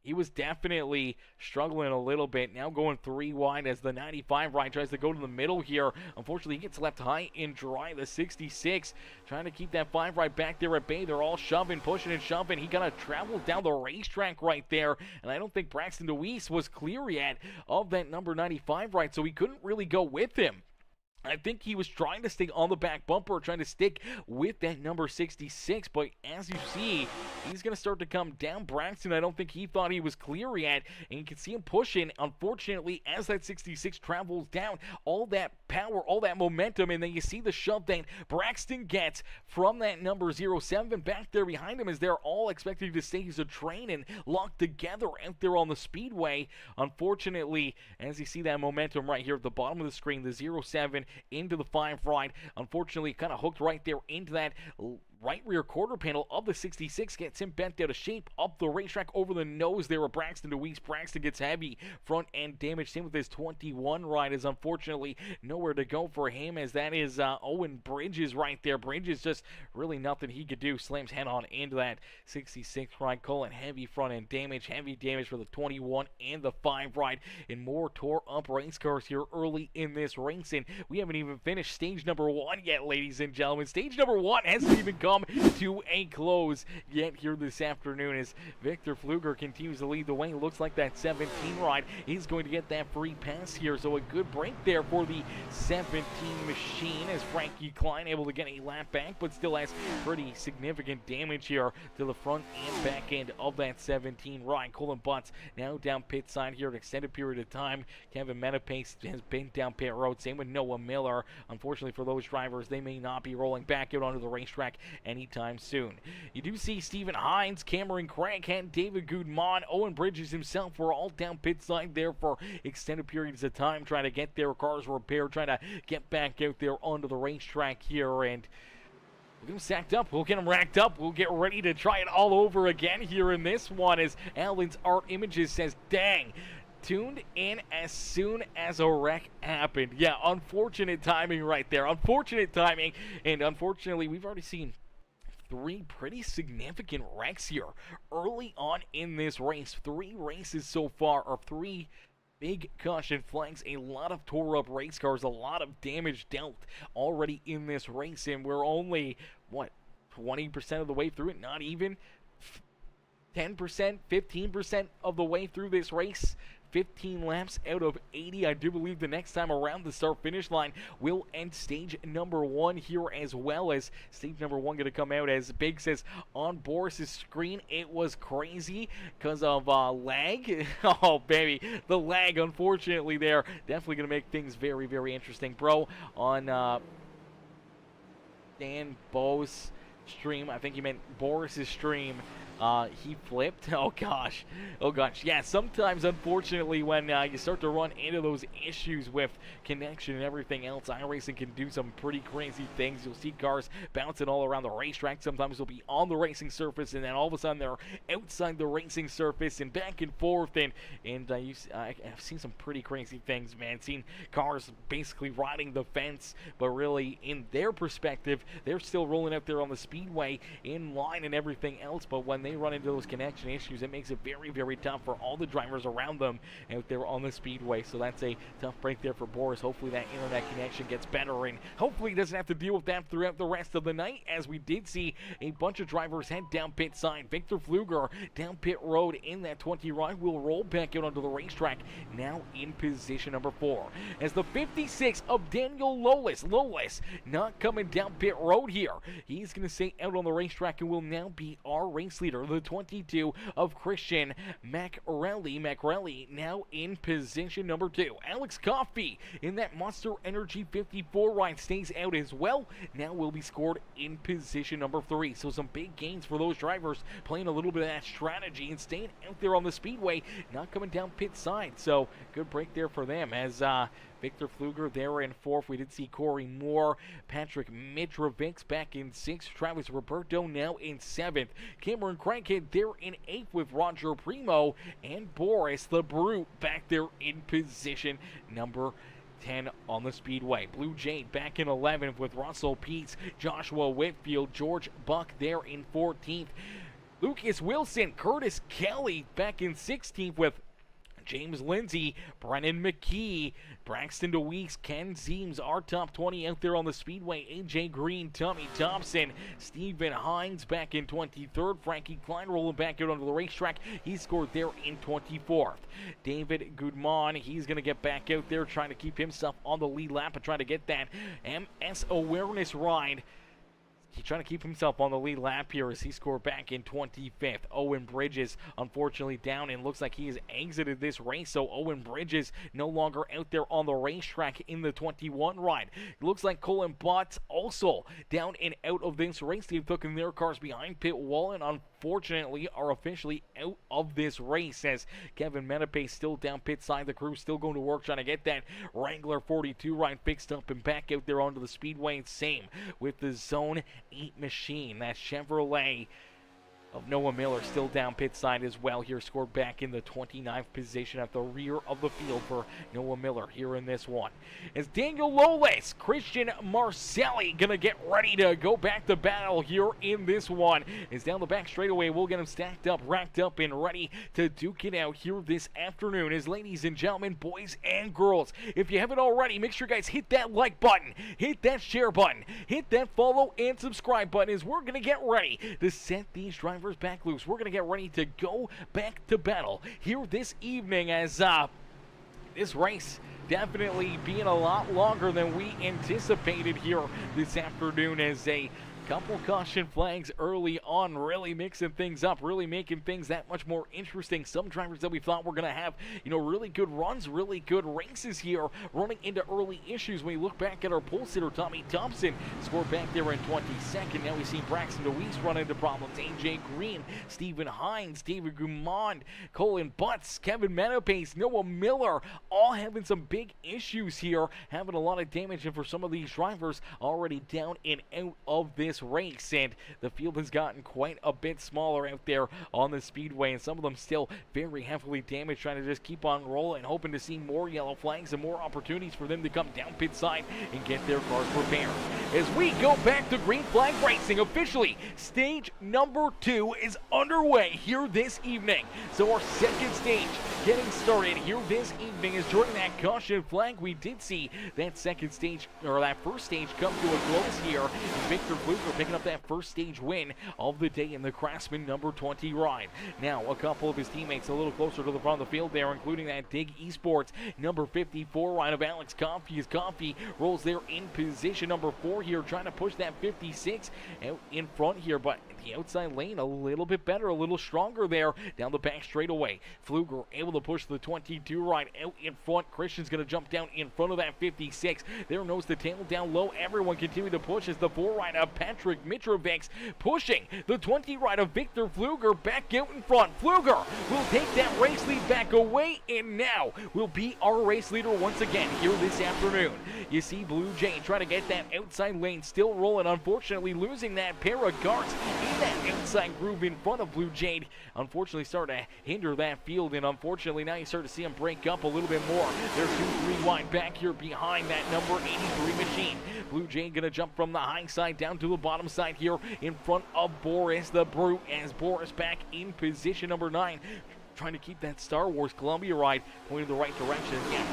he was definitely struggling a little bit. Now going 3 wide as the 95 ride tries to go to the middle here. Unfortunately, he gets left high and dry. The 66 trying to keep that 5 ride back there at bay. They're all shoving, pushing, and shoving. He kind of traveled down the racetrack right there, and I don't think Braxton DeWeese was clear yet of that number 95 ride, so he couldn't really go with him. I think he was trying to stay on the back bumper, trying to stick with that number 66, but as you see, he's going to start to come down Braxton. I don't think he thought he was clear yet, and you can see him pushing. Unfortunately, as that 66 travels down, all that power, all that momentum, and then you see the shove that Braxton gets from that number 07 back there behind him, as they're all expected to stay as a train and locked together out there on the Speedway. Unfortunately, as you see that momentum right here at the bottom of the screen, the 07 into the 5 ride, unfortunately kind of hooked right there into that right rear quarter panel of the 66 gets him bent out of shape up the racetrack over the nose there of Braxton DeWeese. Braxton gets heavy front end damage. Same with his 21 ride is unfortunately nowhere to go for him, as that is Owen Bridges right there. Bridges just really nothing he could do. Slams head on into that 66 ride. Cullen heavy front end damage. Heavy damage for the 21 and the 5 ride. And more tore up race cars here early in this race. And we haven't even finished stage number 1 yet, ladies and gentlemen. Stage number 1 hasn't even come to a close yet here this afternoon, as Victor Pfluger continues to lead the way. Looks like that 17 ride is going to get that free pass here, so a good break there for the 17 machine, as Frankie Klein able to get a lap back, but still has pretty significant damage here to the front and back end of that 17 ride. Colin Butts now down pit side here an extended period of time. Kevin Menapace has been down pit road, same with Noah Miller. Unfortunately for those drivers, they may not be rolling back out onto the racetrack anytime soon. You do see Stephen Hines, Cameron Craighead, David Gudmon, Owen Bridges himself were all down pit side there for extended periods of time, trying to get their cars repaired, trying to get back out there onto the racetrack here. And we'll get them stacked up, we'll get them racked up, we'll get ready to try it all over again here in this one, as Alan's Art Images says, dang, tuned in as soon as a wreck happened. Yeah, unfortunate timing right there. Unfortunate timing, and unfortunately we've already seen 3 pretty significant wrecks here early on in this race. 3 races so far, or 3 big caution flags, a lot of tore up race cars, a lot of damage dealt already in this race, and we're only, what, 20% of the way through it? Not even 10%, 15% of the way through this race. 15 laps out of 80. I do believe the next time around the start-finish line will end stage number 1 here, as well as stage number 1 going to come out, as Big says on Boris's screen. It was crazy because of lag. Oh, baby, the lag, unfortunately, there. Definitely going to make things very, very interesting. Bro, on Dan Bo's stream, I think he meant Boris's stream, he flipped. Oh gosh. Yeah, sometimes unfortunately when you start to run into those issues with connection and everything else, iRacing can do some pretty crazy things. You'll see cars bouncing all around the racetrack. Sometimes they'll be on the racing surface, and then all of a sudden they're outside the racing surface and back and forth. And I've seen some pretty crazy things, man. Seen cars basically riding the fence, but really in their perspective, they're still rolling out there on the speedway in line and everything else. But when they run into those connection issues, it makes it very, very tough for all the drivers around them out there on the speedway. So that's a tough break there for Boris. Hopefully that internet connection gets better, and hopefully he doesn't have to deal with that throughout the rest of the night, as we did see a bunch of drivers head down pit side. Victor Pfluger down pit road in that 20 ride will roll back out onto the racetrack, now in position number 4. As the 56 of Daniel Lolis not coming down pit road here. He's going to stay out on the racetrack and will now be our race leader. The 22 of Christian Macrelli now in position number 2. Alex Coffey in that Monster Energy 54 ride stays out as well. Now will be scored in position number 3. So some big gains for those drivers, playing a little bit of that strategy and staying out there on the speedway, not coming down pit side. So good break there for them, as Victor Pfluger there in 4th. We did see Corey Moore, Patrick Mitrovic back in 6th. Travis Roberto now in 7th. Cameron Craighead there in 8th with Roger Primo, and Boris the Brute back there in position number 10 on the speedway. Blue Jade back in 11th with Russell Peets, Joshua Whitfield, George Buck there in 14th. Lucas Wilson, Curtis Kelly back in 16th with James Lindsay, Brennan McKee, Braxton DeWeese, Ken Zeems, our top 20 out there on the speedway. AJ Green, Tommy Thompson, Stephen Hines back in 23rd. Frankie Klein rolling back out onto the racetrack. He scored there in 24th. David Gudmon, he's going to get back out there trying to keep himself on the lead lap and trying to get that MS awareness ride. He's trying to keep himself on the lead lap here as he scored back in 25th. Owen Bridges, unfortunately, down, and looks like he has exited this race. So Owen Bridges no longer out there on the racetrack in the 21 ride. It looks like Colin Butts also down and out of this race. They've taken their cars behind pit wall, and unfortunately are officially out of this race, as Kevin Menapace still down pit side. The crew still going to work trying to get that Wrangler 42 ride fixed up and back out there onto the speedway. Same with the Zone 8 machine. That Chevrolet of Noah Miller still down pit side as well here, scored back in the 29th position at the rear of the field for Noah Miller here in this one. As Daniel Loles, Christian Marcelli gonna get ready to go back to battle here in this one. Is down the back straightaway, we'll get him stacked up, racked up, and ready to duke it out here this afternoon. As ladies and gentlemen, boys and girls, if you haven't already, make sure you guys hit that like button, hit that share button, hit that follow and subscribe button, as we're gonna get ready to set these drivers back loose. We're going to get ready to go back to battle here this evening, as this race definitely being a lot longer than we anticipated here this afternoon, as a couple caution flags early on, really mixing things up, really making things that much more interesting. Some drivers that we thought were going to have, really good runs, really good races here, running into early issues. When we look back at our pole sitter, Tommy Thompson scored back there in 22nd. Now we see Braxton DeWeese run into problems. AJ Green, Stephen Hines, David Gumond, Colin Butts, Kevin Menapace, Noah Miller, all having some big issues here, having a lot of damage, and for some of these drivers already down and out of this race, and the field has gotten quite a bit smaller out there on the speedway, and some of them still very heavily damaged, trying to just keep on rolling, hoping to see more yellow flags and more opportunities for them to come down pit side and get their cars repaired. As we go back to green flag racing, officially stage number 2 is underway here this evening. So our second stage getting started here this evening, is during that caution flag we did see that second stage, or that first stage, come to a close here. Victor Fluker picking up that first stage win of the day in the Craftsman number 20 ride. Now a couple of his teammates a little closer to the front of the field there, including that Dig Esports number 54 ride of Alex Coffey, as Coffey rolls there in position number 4 here, trying to push that 56 out in front here, but the outside lane a little bit better, a little stronger there down the back straightaway. Fluger able to push the 22 ride out in front. Christian's going to jump down in front of that 56. There knows the tail down low. Everyone continue to push as the 4 ride of Patrick Mitrovic pushing the 20 ride of Victor Fluger back out in front. Fluger will take that race lead back away, and now will be our race leader once again here this afternoon. You see Blue Jay trying to get that outside lane, still rolling, unfortunately losing that pair of guards in that outside groove in front of Blue Jade. Unfortunately started to hinder that field, and unfortunately now you start to see him break up a little bit more. They're 2-3 wide back here behind that number 83 machine. Blue Jade gonna jump from the high side down to the bottom side here in front of Boris the Brute, as Boris back in position number 9, trying to keep that Star Wars Columbia ride pointing the right direction. Yeah,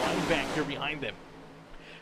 line back here behind them.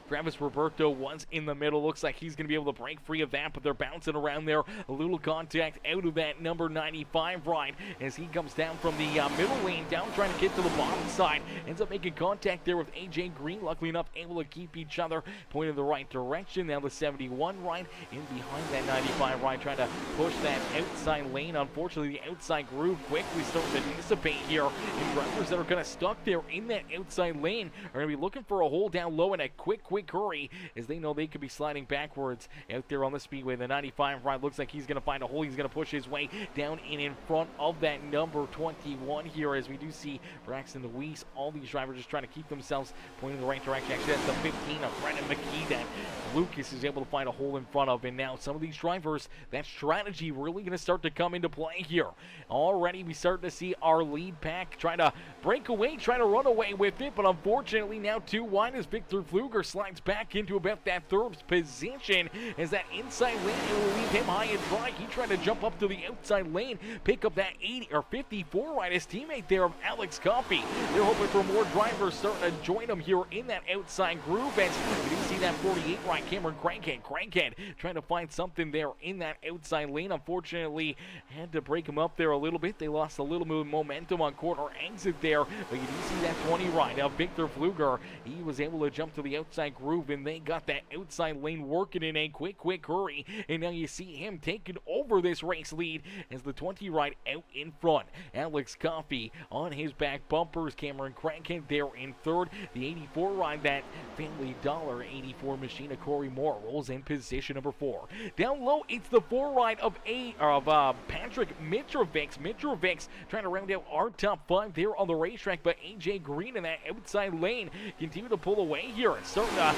Travis Roberto was in the middle. Looks like he's going to be able to break free of that, but they're bouncing around there. A little contact out of that number 95 ride as he comes down from the middle lane, down trying to get to the bottom side. Ends up making contact there with AJ Green. Luckily enough, able to keep each other pointed in the right direction. Now the 71 ride in behind that 95 ride, trying to push that outside lane. Unfortunately, the outside groove quickly starting to dissipate here. And drivers that are kind of stuck there in that outside lane are going to be looking for a hole down low in a quick hurry, as they know they could be sliding backwards out there on the speedway. The 95 ride looks like he's going to find a hole. He's going to push his way down in front of that number 21 here, as we do see Braxton DeWeese. All these drivers just trying to keep themselves pointing in the right direction. Actually, that's the 15 of Brendan McKee that Lucas is able to find a hole in front of. And now some of these drivers, that strategy really going to start to come into play here. Already we start to see our lead pack trying to break away, trying to run away with it, but unfortunately now 2 wide as Victor Fluger slides back into about that 3rd position, as that inside lane will leave him high and dry. He tried to jump up to the outside lane, pick up that 80 or 54 ride. His teammate there of Alex Coffey. They're hoping for more drivers starting to join them here in that outside groove. As we do see that 48 ride, Cameron Crankhead trying to find something there in that outside lane. Unfortunately, had to break him up there a little bit. They lost a little bit of momentum on corner exit there, but you do see that 20 ride. Now Victor Fluger, he was able to jump to the outside that groove, and they got that outside lane working in a quick hurry. And now you see him taking over this race lead as the 20 ride out in front. Alex Coffey on his back bumpers. Cameron Crankhead there in third. The 84 ride, that Family Dollar 84 Machina Corey Moore rolls in position number 4. Down low, it's the 4 ride of Patrick Mitrovic. Mitrovic trying to round out our top 5 there on the racetrack, but AJ Green in that outside lane continue to pull away here and starting to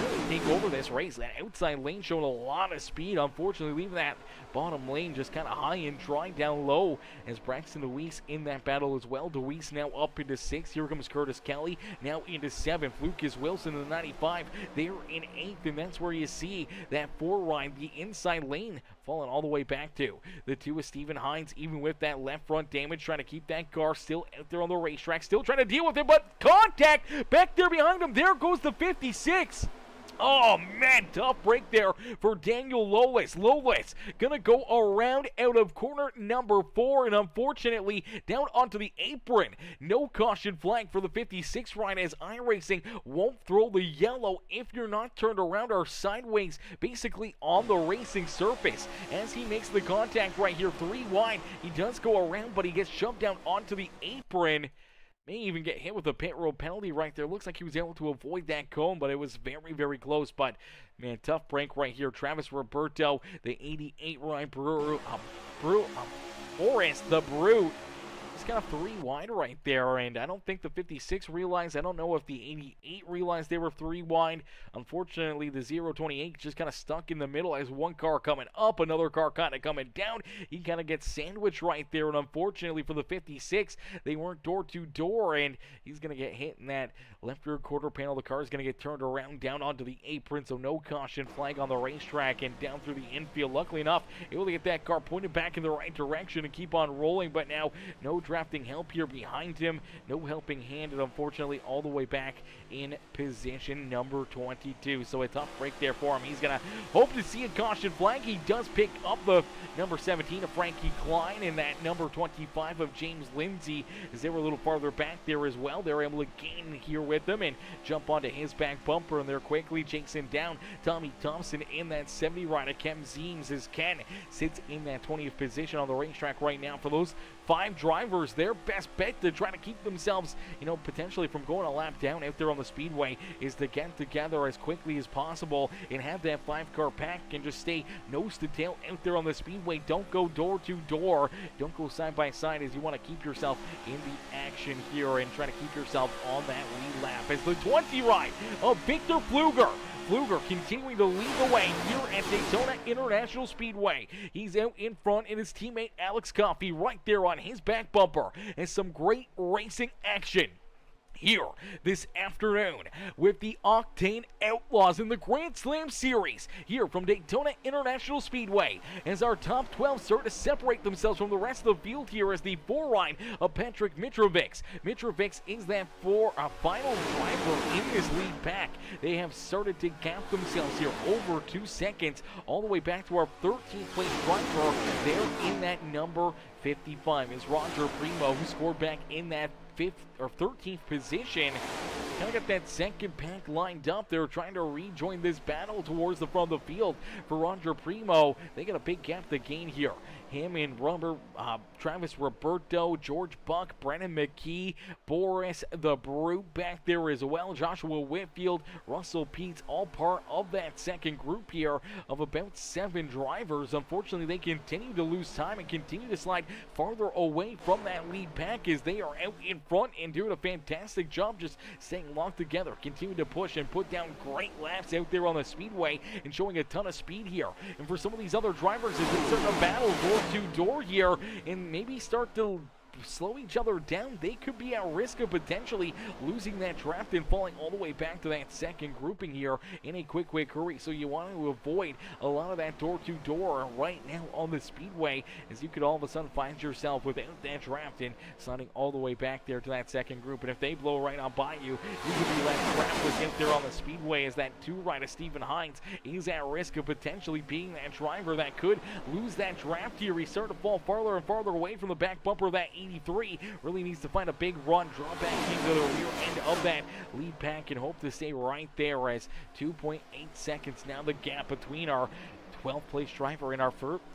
really take over this race. That outside lane showing a lot of speed, unfortunately leaving that bottom lane just kind of high and dry down low as Braxton DeWeese in that battle as well. DeWeese now up into 6th. Here comes Curtis Kelly now into 7th. Lucas Wilson in the 95 there in 8th, and that's where you see that 4 ride, the inside lane, falling all the way back to the 2 of Stephen Hines, even with that left front damage, trying to keep that car still out there on the racetrack, still trying to deal with it, but contact back there behind him. There goes the 56. Oh, man, tough break there for Daniel Lolis. Lolis going to go around out of corner number 4, and unfortunately down onto the apron. No caution flag for the 56 ride as iRacing won't throw the yellow if you're not turned around or sideways, basically on the racing surface. As he makes the contact right here, 3 wide, he does go around, but he gets shoved down onto the apron. May even get hit with a pit road penalty right there. Looks like he was able to avoid that cone, but it was very close. But, man, tough break right here. Travis Roberto, the 88 ride Forrest, the Brute. He's got a 3 wide right there, and I don't think the 56 realized. I don't know if the 88 realized they were 3 wide. Unfortunately, the 028 just kind of stuck in the middle as one car coming up, another car kind of coming down. He kind of gets sandwiched right there, and unfortunately for the 56, they weren't door to door, and he's going to get hit in that left rear quarter panel. The car is going to get turned around down onto the apron, so no caution flag on the racetrack, and down through the infield. Luckily enough, able to get that car pointed back in the right direction and keep on rolling, but now no drafting help here behind him. No helping hand, and unfortunately all the way back in position number 22. So a tough break there for him. He's going to hope to see a caution flag. He does pick up the number 17 of Frankie Klein and that number 25 of James Lindsay as they were a little farther back there as well. They're able to gain here with them and jump onto his back bumper, and they're quickly chasing down Tommy Thompson in that 70 rider. Kem Zeems as Ken sits in that 20th position on the racetrack right now. For those 5 drivers, their best bet to try to keep themselves, potentially from going a lap down out there on the speedway is to get together as quickly as possible and have that 5-car pack and just stay nose to tail out there on the speedway. Don't go door to door. Don't go side by side, as you want to keep yourself in the action here and try to keep yourself on that lead lap. As the 20 ride of Victor Pfluger continuing to lead the way here at Daytona International Speedway. He's out in front, and his teammate Alex Coffey right there on his back bumper. And some great racing action here this afternoon with the Octane Outlaws in the Grand Slam Series here from Daytona International Speedway, as our top 12 start to separate themselves from the rest of the field here as the 4 ride of Patrick Mitrovic. Mitrovic is that final driver in this lead pack. They have started to gap themselves here over 2 seconds all the way back to our 13th place driver there in that number 55 is Roger Primo, who scored back in that 5th or 13th position. Kind of got that second pack lined up. They're trying to rejoin this battle towards the front of the field for Roger Primo. They got a big gap to gain here. Him and Travis Roberto, George Buck, Brennan McKee, Boris the Brute back there as well. Joshua Whitfield, Russell Peets, all part of that second group here of about 7 drivers. Unfortunately, they continue to lose time and continue to slide farther away from that lead pack as they are out in front and doing a fantastic job just staying locked together, continue to push and put down great laps out there on the speedway and showing a ton of speed here. And for some of these other drivers, as they start to battle door to door here and maybe start to slow each other down, they could be at risk of potentially losing that draft and falling all the way back to that second grouping here in a quick hurry. So you want to avoid a lot of that door-to-door right now on the speedway, as you could all of a sudden find yourself without that draft and sliding all the way back there to that second group. And if they blow right on by you, you could be left trapped out there on the speedway, as that 2 rider Stephen Hines is at risk of potentially being that driver that could lose that draft here. He's starting to fall farther and farther away from the back bumper of that 83 really needs to find a big run, draw back into the rear end of that lead pack and hope to stay right there, as 2.8 seconds now the gap between our 12th place driver and our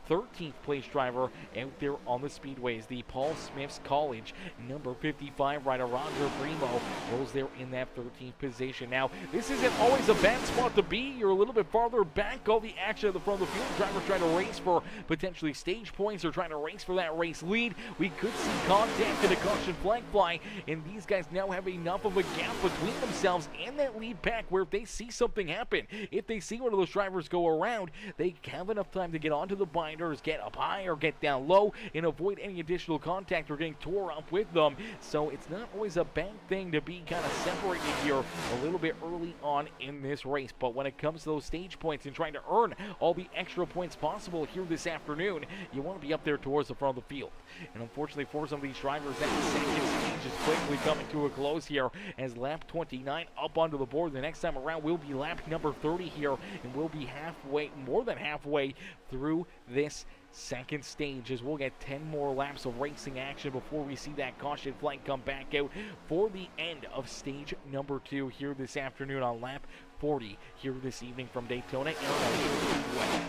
13th place driver out there on the speedways. The Paul Smith's College number 55 rider Roger Primo rolls there in that 13th position. Now, this isn't always a bad spot to be. You're a little bit farther back. All the action at the front of the field. Drivers trying to race for potentially stage points or trying to race for that race lead. We could see contact and a caution flag fly, and these guys now have enough of a gap between themselves and that lead pack where if they see something happen, if they see one of those drivers go around, they have enough time to get onto the binders, get up high or get down low, and avoid any additional contact or getting tore up with them. So it's not always a bad thing to be kind of separated here a little bit early on in this race. But when it comes to those stage points and trying to earn all the extra points possible here this afternoon, you want to be up there towards the front of the field. And unfortunately for some of these drivers, that second stage is quickly coming to a close here as lap 29 up onto the board. The next time around will be lap number 30 here, and we'll be halfway, more than halfway through this second stage, as we'll get 10 more laps of racing action before we see that caution flag come back out for the end of stage number 2 here this afternoon on lap 40 here this evening from Daytona International Speedway.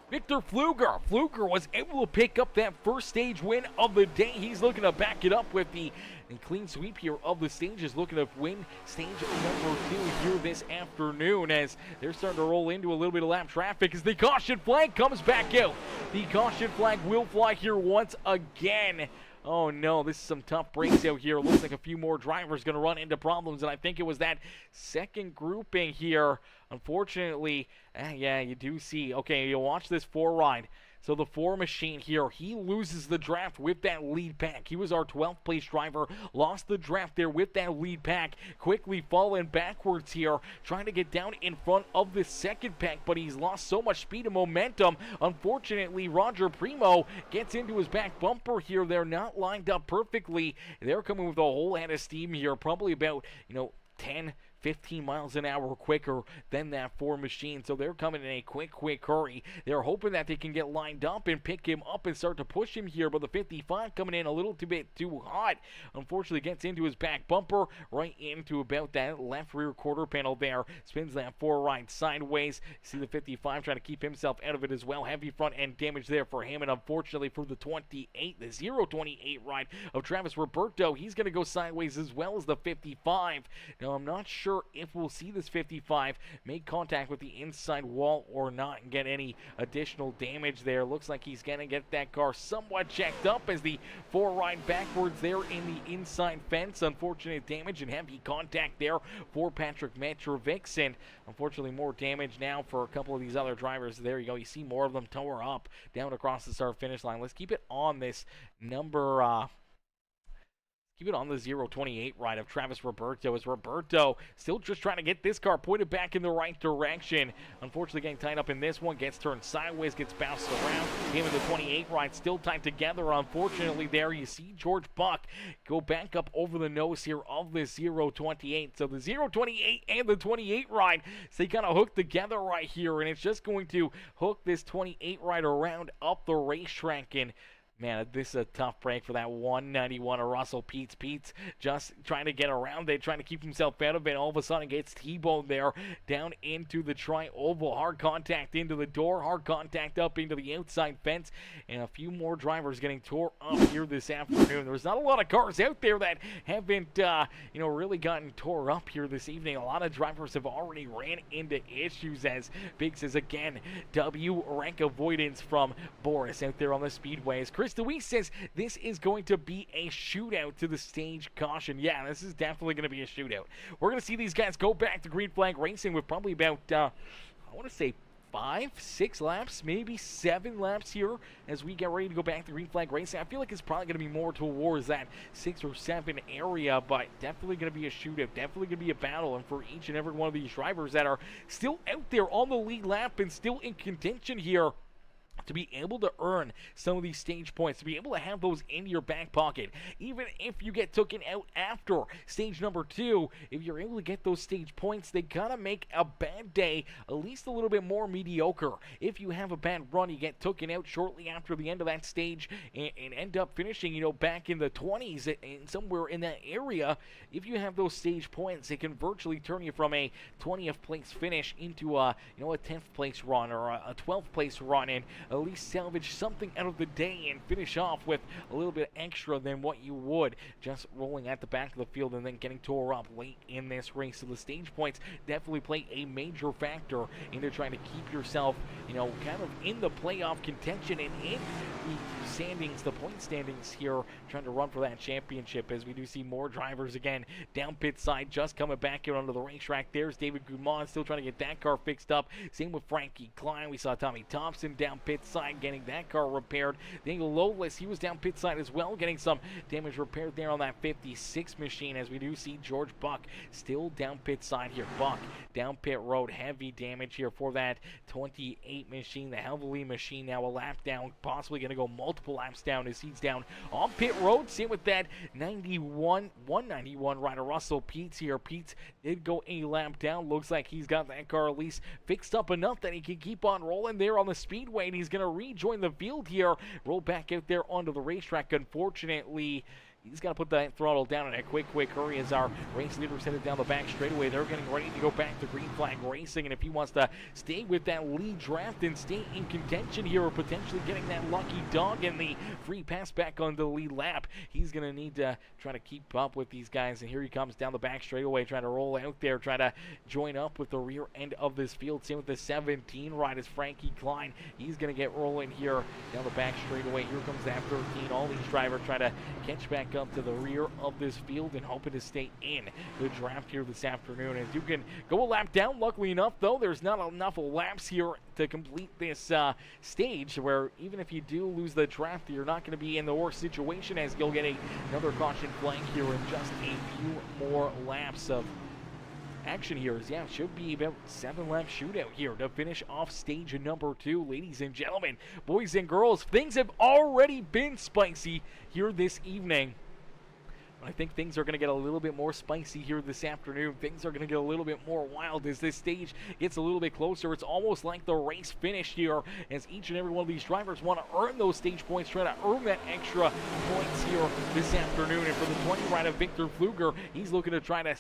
Victor Pfluger. Pfluger was able to pick up that first stage win of the day. He's looking to back it up with the clean sweep here of the stages, looking to win stage number 2 here this afternoon, as they're starting to roll into a little bit of lap traffic as the caution flag comes back out. The caution flag will fly here once again. Oh no, this is some tough breaks out here. Looks like a few more drivers going to run into problems, and I think it was that second grouping here. Unfortunately, yeah, you do see. Okay, you watch this 4 ride. So the 4 machine here, he loses the draft with that lead pack. He was our 12th place driver, lost the draft there with that lead pack, quickly falling backwards here, trying to get down in front of the second pack, but he's lost so much speed and momentum. Unfortunately, Roger Primo gets into his back bumper here. They're not lined up perfectly. They're coming with a whole head of steam here, probably about, 10, 15 miles an hour quicker than that 4 machine. So they're coming in a quick hurry. They're hoping that they can get lined up and pick him up and start to push him here, but the 55 coming in a little bit too hot. Unfortunately gets into his back bumper, right into about that left rear quarter panel there. Spins that 4 ride sideways. See the 55 trying to keep himself out of it as well. Heavy front end damage there for him, and unfortunately for the 28, the 028 ride of Travis Roberto, he's going to go sideways as well as the 55. Now I'm not sure if we'll see this 55 make contact with the inside wall or not and get any additional damage there. Looks like he's going to get that car somewhat checked up as the 4 ride backwards there in the inside fence. Unfortunate damage and heavy contact there for Patrick Metrovic, and unfortunately more damage now for a couple of these other drivers. There you go. You see more of them tore up down across the start finish line. Let's keep it on this number keep it on the 028 ride of Travis Roberto, as Roberto still just trying to get this car pointed back in the right direction. Unfortunately getting tied up in this one, gets turned sideways, gets bounced around. Him and the 28 ride still tied together. Unfortunately there you see George Buck go back up over the nose here of the 028. So the 028 and the 28 ride, so they kind of hook together right here, and it's just going to hook this 28 ride around up the racetrack. And man, this is a tough break for that 191 of Russell Peets. Peets just trying to get around it, trying to keep himself out of it. All of a sudden gets T-boned there down into the tri-oval. Hard contact into the door, hard contact up into the outside fence, and a few more drivers getting tore up here this afternoon. There's not a lot of cars out there that haven't, really gotten tore up here this evening. A lot of drivers have already ran into issues, as Big says again, W rank avoidance from Boris out there on the speedways. Chris DeWeese says this is going to be a shootout to the stage caution. Yeah, this is definitely going to be a shootout. We're going to see these guys go back to green flag racing with probably about, I want to say 5, 6 laps, maybe 7 laps here as we get ready to go back to green flag racing. I feel like it's probably going to be more towards that 6 or 7 area, but definitely going to be a shootout, definitely going to be a battle. And for each and every one of these drivers that are still out there on the lead lap and still in contention here to be able to earn some of these stage points, to be able to have those in your back pocket. Even if you get taken out after stage number 2, if you're able to get those stage points, they gotta make a bad day at least a little bit more mediocre. If you have a bad run, you get taken out shortly after the end of that stage and end up finishing, back in the 20s and somewhere in that area. If you have those stage points, it can virtually turn you from a 20th place finish into a 10th place run or a 12th place run, and at least salvage something out of the day and finish off with a little bit extra than what you would just rolling at the back of the field and then getting tore up late in this race. So the stage points definitely play a major factor into trying to keep yourself, kind of in the playoff contention and in the standings, the point standings here, trying to run for that championship, as we do see more drivers again down pit side, just coming back out onto the racetrack. There's David Guzman still trying to get that car fixed up. Same with Frankie Klein. We saw Tommy Thompson down pit side getting that car repaired. Daniel Lowless, he was down pit side as well, getting some damage repaired there on that 56 machine, as we do see George Buck still down pit side here. Buck down pit road, heavy damage here for that 28 machine. The Heavily machine now a lap down, possibly going to go multiple laps down as he's down on pit road. Same with that 191 rider Russell Peets here. Peets did go a lap down. Looks like he's got that car at least fixed up enough that he can keep on rolling there on the speedway, and he's going to rejoin the field here, roll back out there onto the racetrack. Unfortunately, he's got to put that throttle down in a quick hurry as our race leaders headed down the back straightaway. They're getting ready to go back to green flag racing, and if he wants to stay with that lead draft and stay in contention here, or potentially getting that lucky dog in the free pass back on the lead lap, he's going to need to try to keep up with these guys. And here he comes down the back straightaway, trying to roll out there, try to join up with the rear end of this field. Same with the 17 ride as Frankie Klein. He's going to get rolling here down the back straightaway. Here comes that 13. All these drivers try to catch back up to the rear of this field and hoping to stay in the draft here this afternoon. As you can go a lap down, luckily enough though, there's not enough laps here to complete this stage, where even if you do lose the draft, you're not going to be in the worst situation, as you'll get another caution flag here in just a few more laps of action here. It should be about 7-lap shootout here to finish off stage number 2. Ladies and gentlemen, boys and girls, things have already been spicy here this evening. I think things are going to get a little bit more spicy here this afternoon. Things are going to get a little bit more wild as this stage gets a little bit closer. It's almost like the race finish here, as each and every one of these drivers want to earn those stage points, try to earn that extra points here this afternoon. And for the 20 ride of Victor Pfluger, he's looking to try to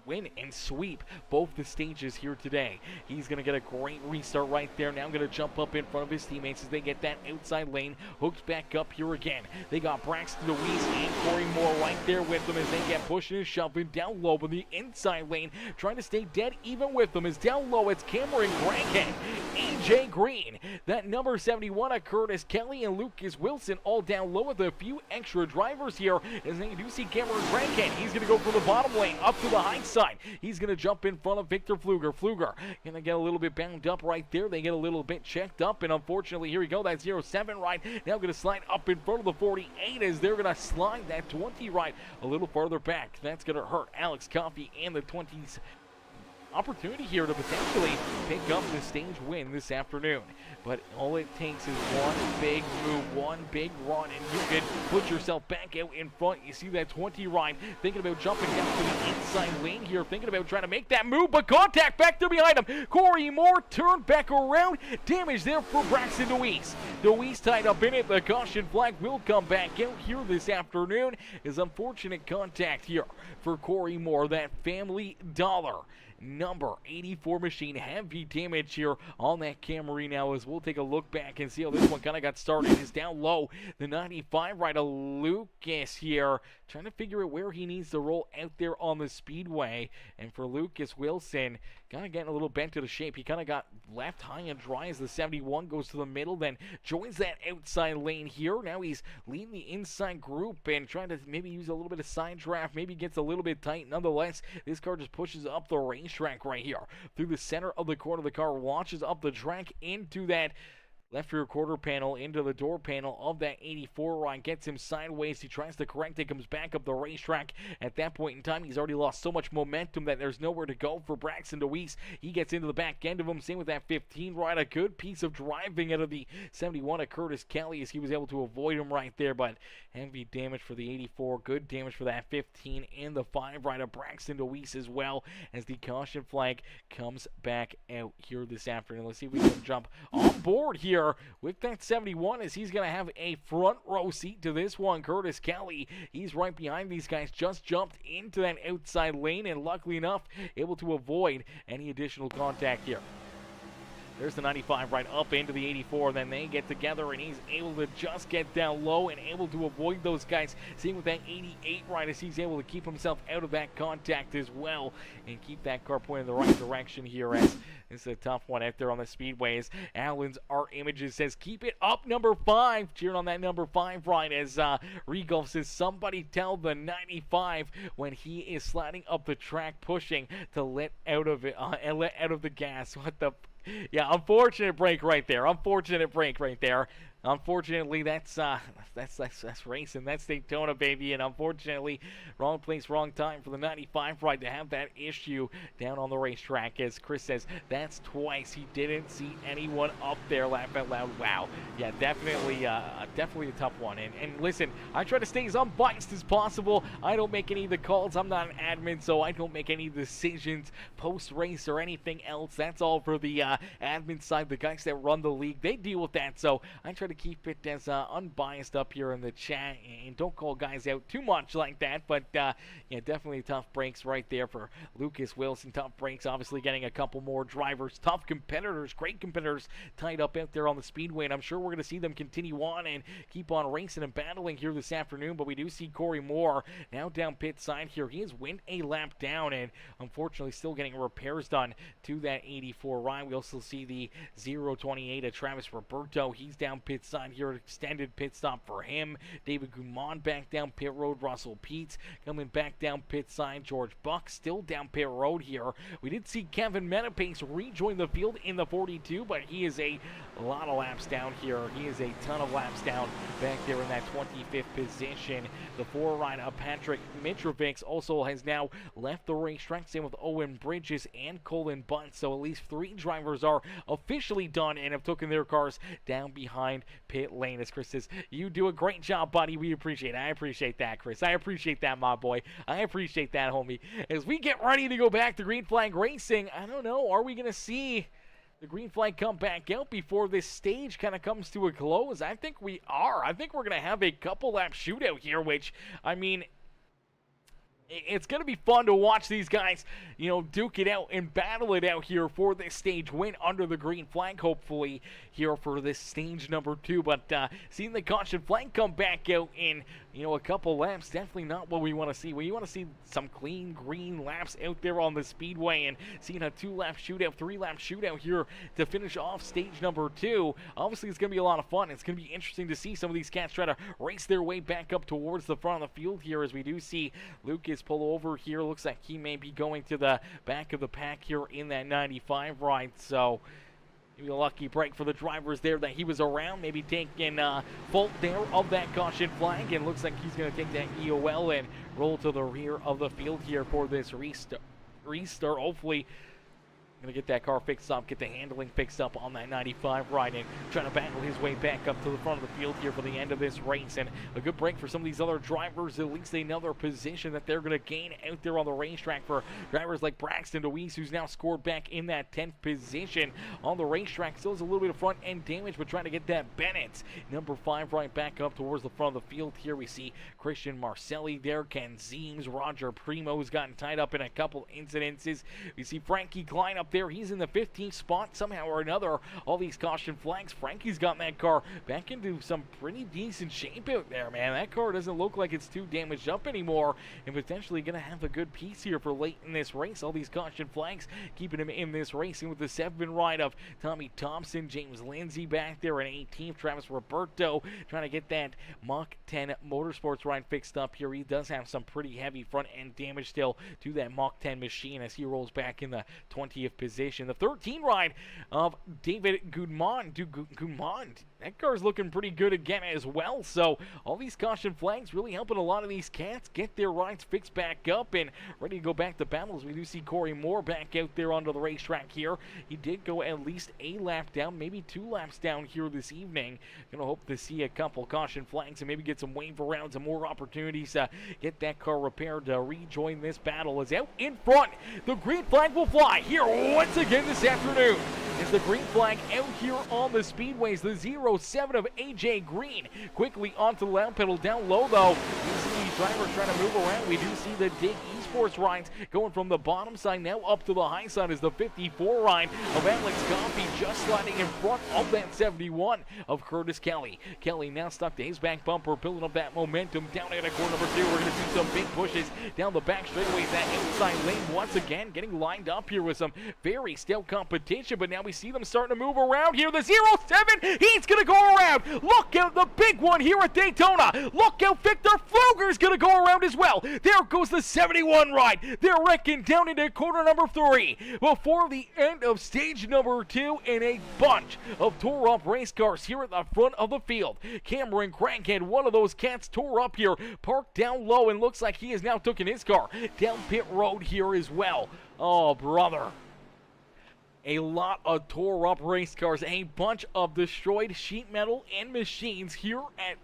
win and sweep both the stages here today. He's going to get a great restart right there. Now going to jump up in front of his teammates as they get that outside lane hooked back up here again. They got Braxton Deweese and Corey Moore right there with them as they get pushing and shoving down low in the inside lane, trying to stay dead even with them. As down low, it's Cameron Crankhead, AJ Green, that number 71 of Curtis Kelly and Lucas Wilson all down low with a few extra drivers here. As they do see Cameron Crankhead, he's going to go from the bottom lane up to the high side. He's going to jump in front of Victor Pfluger. Pfluger going to get a little bit bound up right there. They get a little bit checked up, and unfortunately, here we go. That 07 ride now going to slide up in front of the 48 as they're going to slide that 20 ride a little farther back. That's going to hurt Alex Coffey and the 20s. Opportunity here to potentially pick up the stage win this afternoon. But all it takes is one big move, one big run, and you can put yourself back out in front. You see that 20 ride thinking about jumping down to the inside lane here, thinking about trying to make that move, but contact back there behind him. Corey Moore turned back around. Damage there for Braxton Deweese. Deweese tied up in it. The caution flag will come back out here this afternoon. Is unfortunate contact here for Corey Moore, that family dollar number 84 machine. Heavy damage here on that Camry now, as we'll take a look back and see how this one kind of got started. Is down low, the 95 rider Lucas here, trying to figure out where he needs to roll out there on the speedway. And for Lucas Wilson, kind of getting a little bent to the shape. He kind of got left high and dry as the 71 goes to the middle, then joins that outside lane here. Now he's leading the inside group and trying to maybe use a little bit of side draft, maybe gets a little bit tight. Nonetheless, this car just pushes up the racetrack right here through the center of the corner. The car launches up the track into that left rear quarter panel into the door panel of that 84 ride, gets him sideways. He tries to correct it, comes back up the racetrack. At that point in time, he's already lost so much momentum that there's nowhere to go for Braxton DeWeese. He gets into the back end of him. Same with that 15 ride. A good piece of driving out of the 71 of Curtis Kelly as he was able to avoid him right there, but heavy damage for the 84. Good damage for that 15 and the 5 ride of Braxton DeWeese as well as the caution flag comes back out here this afternoon. Let's see if we can jump on board here with that 71 as he's going to have a front row seat to this one. Curtis Kelly, he's right behind these guys, just jumped into that outside lane and luckily enough able to avoid any additional contact here. There's the 95 right up into the 84. Then they get together, and he's able to just get down low and able to avoid those guys. Seeing with that 88 right as he's able to keep himself out of that contact as well and keep that car pointing in the right direction here as this is a tough one out there on the speedways. Allen's Art Images says, keep it up, number 5. Cheering on that number 5 right as Regal says, somebody tell the 95 when he is sliding up the track, pushing to let out of it and let out of the gas. What the... Yeah, unfortunate break right there. Unfortunately, that's racing. That's Daytona, baby. And unfortunately, wrong place, wrong time for the 95 ride to have that issue down on the racetrack. As Chris says, that's twice. He didn't see anyone up there. Laugh out loud. Wow. Yeah, definitely a tough one. And listen, I try to stay as unbiased as possible. I don't make any of the calls. I'm not an admin, so I don't make any decisions post-race or anything else. That's all for the admin side, the guys that run the league. They deal with that, so I try to keep it as unbiased up here in the chat and don't call guys out too much like that. But yeah, definitely tough breaks right there for Lucas Wilson. Tough breaks, obviously getting a couple more drivers, tough competitors, great competitors tied up out there on the speedway, and I'm sure we're going to see them continue on and keep on racing and battling here this afternoon. But we do see Corey Moore now down pit side here. He has went a lap down and unfortunately still getting repairs done to that 84 ride. We also see the 028 of Travis Roberto. He's down pit side here, extended pit stop for him. David Gumon back down pit road. Russell Peets coming back down pit side. George Buck still down pit road here. We did see Kevin Menapace rejoin the field in the 42, but he is a lot of laps down here. He is a ton of laps down back there in that 25th position. The 4 ride of Patrick Mitrovic also has now left the racetrack. Same with Owen Bridges and Colin Bunt. So at least 3 drivers are officially done and have taken their cars down behind pit lane. As Chris says, you do a great job, buddy. We appreciate it. I appreciate that, Chris. I appreciate that, my boy. I appreciate that, homie. As we get ready to go back to green flag racing, I don't know, are we going to see the green flag come back out before this stage kind of comes to a close? I think we are. I think we're going to have a couple lap shootout here, which, I mean, it's going to be fun to watch these guys, duke it out and battle it out here for this stage win under the green flag, hopefully, here for this stage number 2. But seeing the caution flag come back out in, a couple laps, definitely not what we want to see. We want to see some clean green laps out there on the speedway and seeing a 2-lap shootout, 3-lap shootout here to finish off stage number 2. Obviously, it's going to be a lot of fun. It's going to be interesting to see some of these cats try to race their way back up towards the front of the field here as we do see Lucas pull over here. Looks like he may be going to the back of the pack here in that 95 ride. So maybe a lucky break for the drivers there that he was around, maybe taking fault there of that caution flag, and looks like he's going to take that EOL and roll to the rear of the field here for this restart. Hopefully going to get that car fixed up, get the handling fixed up on that 95 ride, and trying to battle his way back up to the front of the field here for the end of this race. And a good break for some of these other drivers, at least another position that they're going to gain out there on the racetrack for drivers like Braxton DeWeese, who's now scored back in that 10th position on the racetrack. Still has a little bit of front end damage, but trying to get that Bennett number 5 right back up towards the front of the field here. We see Christian Marcelli there, Ken Zeems, Roger Primo's gotten tied up in a couple incidences. We see Frankie Klein up there. He's in the 15th spot somehow or another. All these caution flags. Frankie's gotten that car back into some pretty decent shape out there, man. That car doesn't look like it's too damaged up anymore, and potentially going to have a good piece here for late in this race. All these caution flags keeping him in this racing with the 7 ride of Tommy Thompson, James Lindsay back there in 18th. Travis Roberto trying to get that Mach 10 Motorsports ride fixed up here. He does have some pretty heavy front end damage still to that Mach 10 machine as he rolls back in the 20th position. The 13 ride of David Gudmond. That car's looking pretty good again as well. So all these caution flags really helping a lot of these cats get their rides fixed back up and ready to go back to battles. We do see Corey Moore back out there onto the racetrack here. He did go at least a lap down, maybe 2 laps down here this evening. Gonna hope to see a couple caution flags and maybe get some waiver rounds and more opportunities to get that car repaired to rejoin this battle. Is out in front. The green flag will fly here once again this afternoon. Is the green flag out here on the speedways. The 07 of AJ Green quickly onto the loud pedal. Down low though, we see drivers trying to move around. We do see the Dig Esports rides going from the bottom side now up to the high side as the 54 ride of Alex Gompey just sliding in front of that 71 of Curtis Kelly. Kelly now stuck to his back bumper, building up that momentum down at corner number 2. We're going to see some big pushes down the back straightaways. That inside lane once again getting lined up here with some very stout competition, but now we see them starting to move around here. The 07, he's going to go around. Look out, the big one here at Daytona. Look out, Victor Pfluger's going to go around as well. There goes the 71 ride. They're wrecking down into corner number 3 before the end of stage number 2, and a bunch of tore up race cars here at the front of the field. Cameron Crankhead, one of those cats, tore up here, parked down low, and looks like he has now taken his car down pit road here as well. Oh, brother. A lot of tore up race cars, a bunch of destroyed sheet metal and machines here at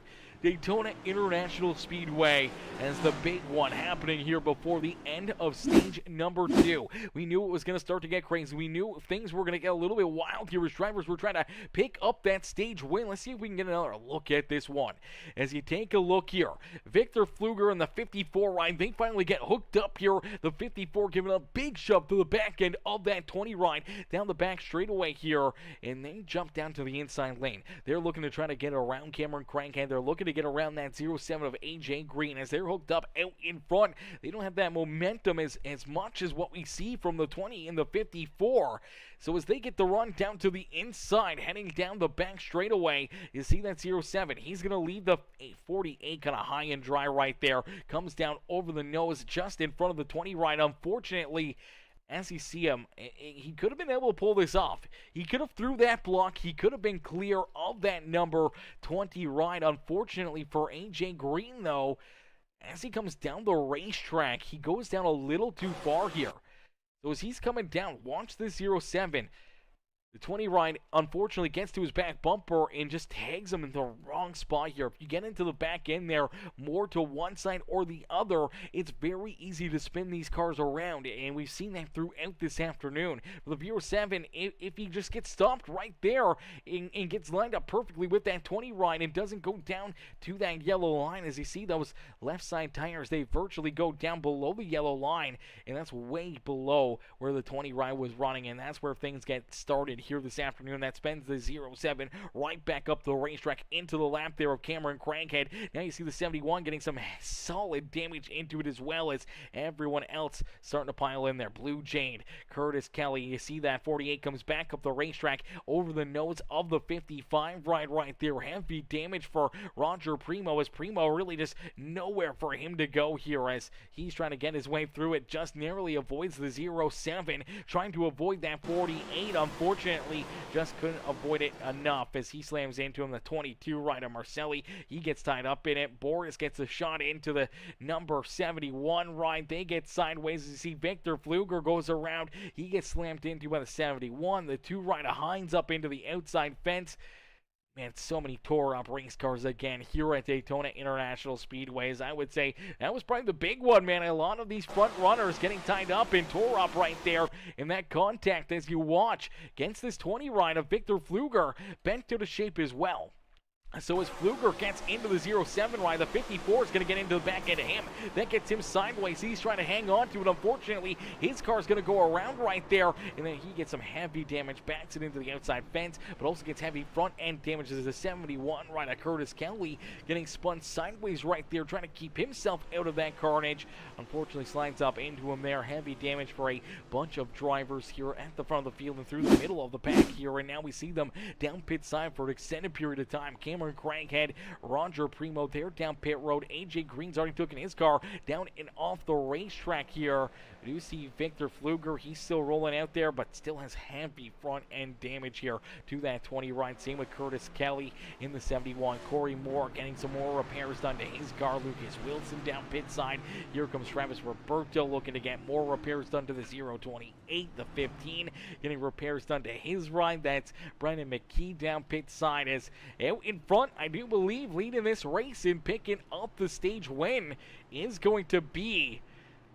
Daytona International Speedway as the big one happening here before the end of stage number 2. We knew it was going to start to get crazy. We knew things were going to get a little bit wild here as drivers were trying to pick up that stage win. Let's see if we can get another look at this one. As you take a look here, Victor Pfluger and the 54 ride, they finally get hooked up here. The 54 giving a big shove to the back end of that 20 ride down the back straightaway here, and they jump down to the inside lane. They're looking to try to get around Cameron Crankhead. They're looking to get around that 07 of AJ Green as they're hooked up out in front. They don't have that momentum as much as what we see from the 20 and the 54. So as they get the run down to the inside, heading down the back straightaway, you see that 07. He's going to leave the 48 kind of high and dry right there. Comes down over the nose just in front of the 20 ride. Unfortunately, as you see him, he could have been able to pull this off. He could have threw that block. He could have been clear of that number 20 ride. Unfortunately for AJ Green, though, as he comes down the racetrack, he goes down a little too far here. So as he's coming down, watch this 07. The 20 ride unfortunately gets to his back bumper and just tags him in the wrong spot here. If you get into the back end there, more to one side or the other, it's very easy to spin these cars around, and we've seen that throughout this afternoon. The 07, if he just gets stopped right there and gets lined up perfectly with that 20 ride and doesn't go down to that yellow line, as you see those left side tires, they virtually go down below the yellow line, and that's way below where the 20 ride was running, and that's where things get started here this afternoon. That spends the 07 right back up the racetrack into the lap there of Cameron Crankhead. Now you see the 71 getting some solid damage into it as well as everyone else starting to pile in there. Blue Jade, Curtis Kelly, you see that 48 comes back up the racetrack over the nose of the 55 ride right there. Heavy damage for Roger Primo as Primo really just nowhere for him to go here as he's trying to get his way through it. Just narrowly avoids the 07, trying to avoid that 48. Unfortunately, just couldn't avoid it enough as he slams into him. The 22 rider Marcelli, he gets tied up in it. Boris gets a shot into the number 71 ride. They get sideways as you see Victor Pfluger goes around. He gets slammed into by the 71. The 2 rider Hines up into the outside fence. Man, so many tore up race cars again here at Daytona International Speedways. I would say that was probably the big one, man. A lot of these front runners getting tied up and tore up right there in that contact as you watch against this 20 ride of Victor Pfluger, bent to the shape as well. So as Pfluger gets into the 07 ride, the 54 is going to get into the back end of him. That gets him sideways. He's trying to hang on to it. Unfortunately, his car is going to go around right there, and then he gets some heavy damage, backs it into the outside fence, but also gets heavy front end damage as the 71 rider Curtis Kelly getting spun sideways right there, trying to keep himself out of that carnage. Unfortunately, slides up into him there. Heavy damage for a bunch of drivers here at the front of the field and through the middle of the pack here, and now we see them down pit side for an extended period of time. Cameron Cameron Craighead, Roger Primo there down pit road. AJ Green's already taken his car down and off the racetrack here. We do see Victor Fluger. He's still rolling out there, but still has heavy front end damage here to that 20 ride. Same with Curtis Kelly in the 71. Corey Moore getting some more repairs done to his car. Lucas Wilson down pit side. Here comes Travis Roberto looking to get more repairs done to the 028. The 15 getting repairs done to his ride. That's Brendan McKee down pit side. As out in front, I do believe leading this race and picking up the stage win is going to be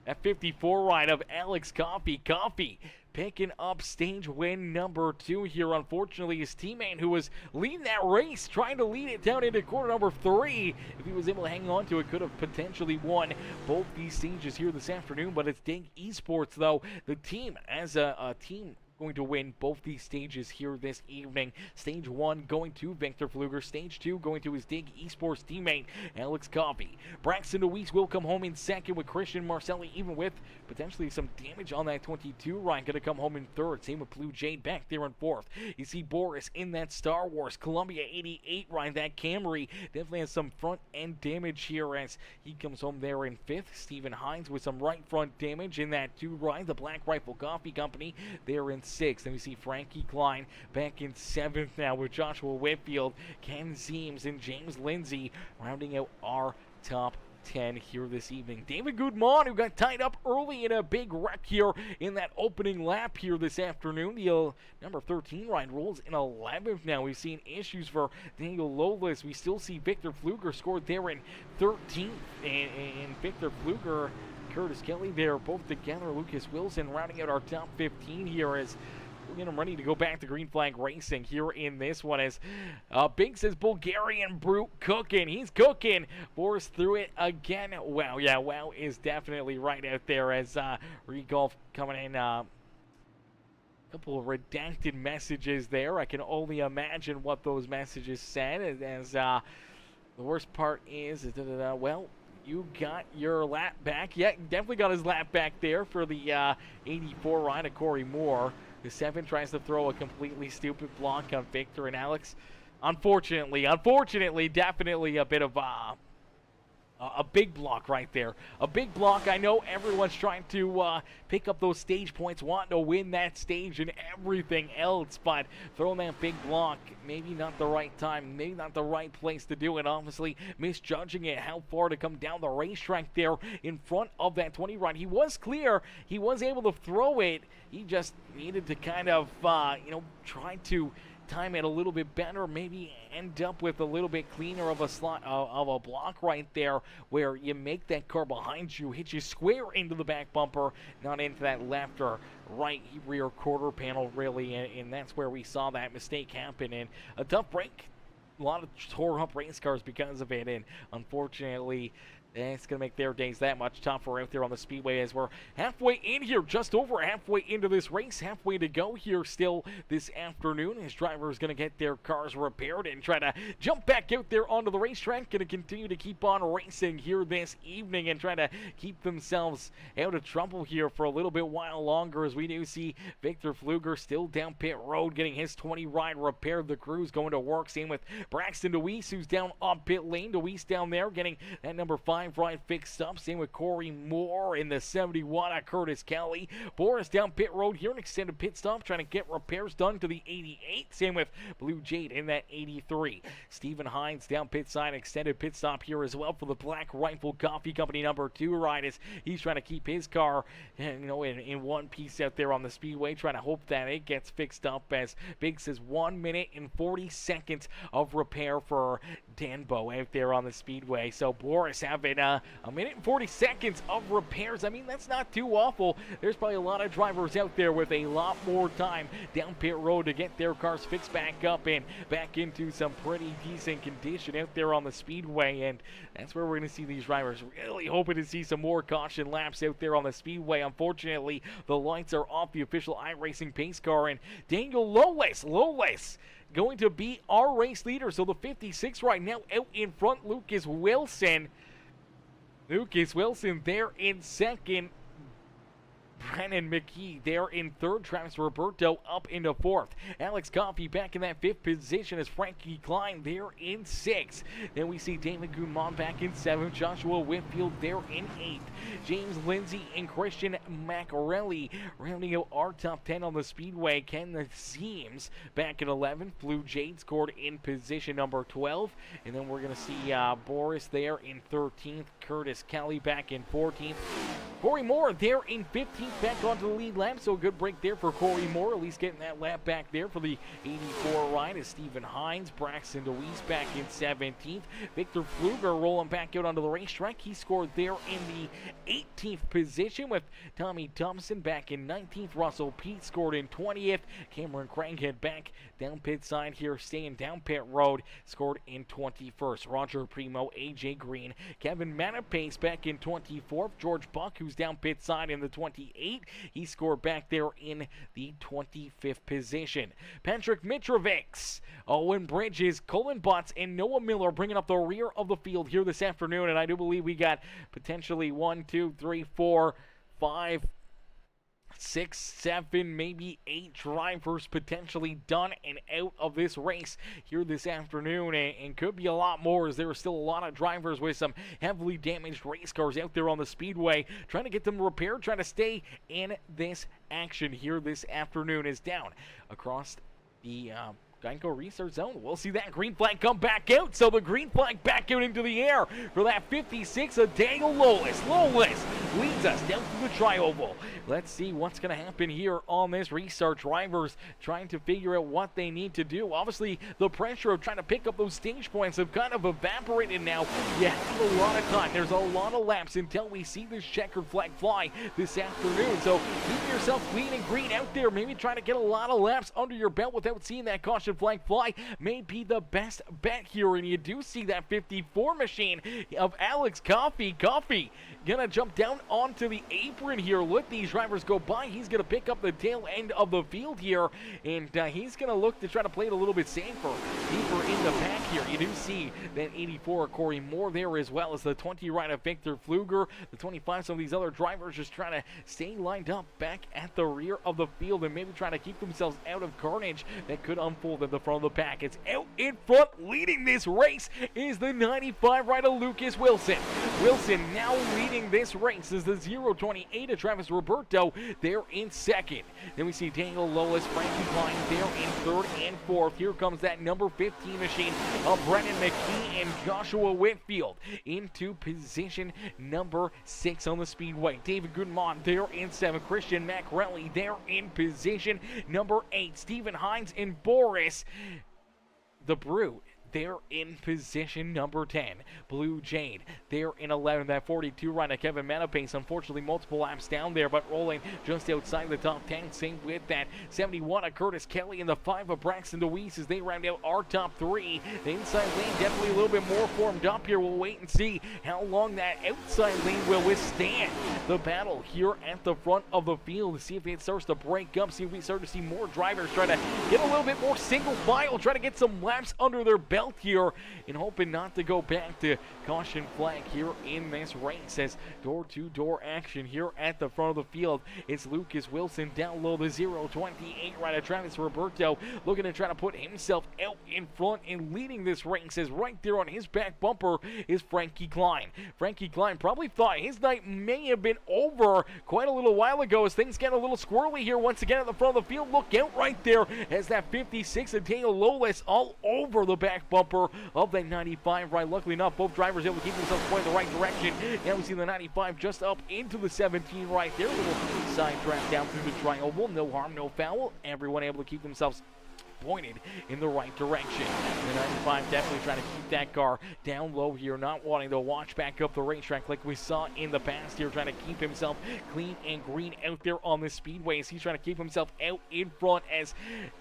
that 54 ride of Alex Coffey. Coffey picking up stage win number 2 here. Unfortunately, his teammate who was leading that race, trying to lead it down into corner number 3. If he was able to hang on to it, could have potentially won both these stages here this afternoon. But it's Dig Esports, though, the team as a team going to win both these stages here this evening. Stage 1 going to Victor Fluger. Stage 2 going to his Dig Esports teammate, Alex Coffey. Braxton DeWeese will come home in second with Christian Marcelli, even with potentially some damage on that 22 ride. Going to come home in third. Same with Blue Jade back there in fourth. You see Boris in that Star Wars Columbia 88 ride. That Camry definitely has some front end damage here as he comes home there in fifth. Stephen Hines with some right front damage in that 2 ride. The Black Rifle Coffee Company there in 6th. Then we see Frankie Klein back in 7th now with Joshua Whitfield, Ken Zeems, and James Lindsay rounding out our top 10 here this evening. David Goodman, who got tied up early in a big wreck here in that opening lap here this afternoon. The number 13 ride rolls in 11th now. We've seen issues for Daniel Lowless. We still see Victor Fluger scored there in 13th, and Victor Fluger, Curtis Kelly there both together. Lucas Wilson rounding out our top 15 here as we're getting ready to go back to green flag racing here in this one as Big says Bulgarian Brute cooking. He's cooking. Boris through it again. Wow, yeah, wow is definitely right out there as Regolf coming in. Couple of redacted messages there. I can only imagine what those messages said as the worst part is well, you got your lap back. Yeah, definitely got his lap back there for the 84 ride of Corey Moore. The 7 tries to throw a completely stupid block on Victor and Alex. Unfortunately, definitely a bit of a big block right there. A big block. I know everyone's trying to pick up those stage points, wanting to win that stage and everything else, but throwing that big block, maybe not the right time, maybe not the right place to do it. Honestly, misjudging it, how far to come down the racetrack there in front of that 20 ride. He was clear. He was able to throw it. He just needed to kind of, try to time it a little bit better, maybe end up with a little bit cleaner of a slot of a block right there where you make that car behind you hit you square into the back bumper, not into that left or right rear quarter panel really, and that's where we saw that mistake happen. And a tough break, a lot of tore up race cars because of it, and unfortunately it's going to make their days that much tougher out there on the Speedway as we're halfway in here, just over halfway into this race, halfway to go here still this afternoon. His driver is going to get their cars repaired and try to jump back out there onto the racetrack. Going to continue to keep on racing here this evening and try to keep themselves out of trouble here for a little bit while longer, as we do see Victor Fluger still down pit road getting his 20 ride repaired. The crew's going to work. Same with Braxton DeWeese, who's down on pit lane. DeWeese down there getting that number 5 ride fixed up. Same with Corey Moore in the 71 at Curtis Kelly. Boris down pit road here, an extended pit stop, trying to get repairs done to the 88. Same with Blue Jade in that 83. Stephen Hines down pit side, extended pit stop here as well for the Black Rifle Coffee Company number 2 ride as he's trying to keep his car, in one piece out there on the Speedway, trying to hope that it gets fixed up as Big says 1 minute and 40 seconds of repair for Danbo out there on the Speedway. So Boris having a minute and 40 seconds of repairs. I mean, that's not too awful. There's probably a lot of drivers out there with a lot more time down pit road to get their cars fixed back up and back into some pretty decent condition out there on the Speedway, and that's where we're going to see these drivers. Really hoping to see some more caution laps out there on the Speedway. Unfortunately, the lights are off the official iRacing pace car, and Daniel Lowless going to be our race leader. So the 56 right now out in front, Lucas Wilson there in second. Brennan McKee there in third. Travis Roberto up into fourth. Alex Coffey back in that fifth position as Frankie Klein there in sixth. Then we see David Guzman back in seventh. Joshua Whitfield there in eighth. James Lindsay and Christian Macarelli rounding out our top 10 on the Speedway. Ken Seams back at 11th. Blue Jade scored in position number 12. And then we're going to see Boris there in 13th. Curtis Kelly back in 14th. Corey Moore there in 15th, back onto the lead lap, so a good break there for Corey Moore, at least getting that lap back there for the 84 ride as Stephen Hines. Braxton DeWeese back in 17th. Victor Pfluger rolling back out onto the racetrack. He scored there in the 18th position with Tommy Thompson back in 19th. Russell Pete scored in 20th. Cameron Craighead back down pit side here, staying down pit road, scored in 21st. Roger Primo, AJ Green, Kevin Manapace back in 24th. George Buck, who's down pit side in the 28. He scored back there in the 25th position. Patrick Mitrovic, Owen Bridges, Colin Butts, and Noah Miller bringing up the rear of the field here this afternoon. And I do believe we got potentially 1, 2, 3, 4, 5, 6, 7, maybe 8 drivers potentially done and out of this race here this afternoon, and could be a lot more as there are still a lot of drivers with some heavily damaged race cars out there on the Speedway, trying to get them repaired, trying to stay in this action here this afternoon. Is down across the Geico Research Zone. We'll see that green flag come back out. So the green flag back out into the air for that 56 of Daniel Lolis. Lolis leads us down to the tri-oval. Let's see what's going to happen here on this restart. Drivers trying to figure out what they need to do. Obviously, the pressure of trying to pick up those stage points have kind of evaporated now. You have a lot of time. There's a lot of laps until we see this checkered flag fly this afternoon. So keep yourself clean and green out there. Maybe trying to get a lot of laps under your belt without seeing that caution flag fly may be the best bet here. And you do see that 54 machine of Alex Coffey. Coffey gonna jump down onto the apron here. Let these drivers go by. He's gonna pick up the tail end of the field here, and he's gonna look to try to play it a little bit safer, deeper in the pack here. You do see that 84 Corey Moore there, as well as the 20 ride of Victor Pfluger, the 25. Some of these other drivers just trying to stay lined up back at the rear of the field and maybe trying to keep themselves out of carnage that could unfold at the front of the pack. It's out in front, leading this race is the 95 ride of Lucas Wilson. Wilson now leading this race is the 028 of Travis Roberto there in second. Then we see Daniel Lolis, Frankie Klein there in third and fourth. Here comes that number 15 machine of Brennan McKee and Joshua Whitfield into position number 6 on the Speedway. David Goodman there in 7. Christian Macarelli there in position number 8. Stephen Hines and Boris the Brew they're in position number 10. Blue Jade, they're in 11. That 42 ride of Kevin Manapace, unfortunately multiple laps down there, but rolling just outside the top 10. Same with that 71 of Curtis Kelly and the 5 of Braxton DeWeese as they round out our top 3. The inside lane definitely a little bit more formed up here. We'll wait and see how long that outside lane will withstand the battle here at the front of the field. See if it starts to break up. See if we start to see more drivers try to get a little bit more single file, try to get some laps under their belt here, and hoping not to go back to caution flag here in this race as door-to-door action here at the front of the field. It's Lucas Wilson down low, the 028 right of Travis Roberto, looking to try to put himself out in front and leading this race, as right there on his back bumper is Frankie Klein. Frankie Klein probably thought his night may have been over quite a little while ago as things get a little squirrely here once again at the front of the field. Look out right there as that 56 of Daniel Lolis all over the back bumper of that 95 right. Luckily enough, both drivers able to keep themselves going in the right direction. Now we see the 95 just up into the 17 right there. Little side track down through the tri-oval. No harm, no foul. Everyone able to keep themselves pointed in the right direction. The 95 definitely trying to keep that car down low here, not wanting to watch back up the racetrack like we saw in the past here, trying to keep himself clean and green out there on the speedway as he's trying to keep himself out in front as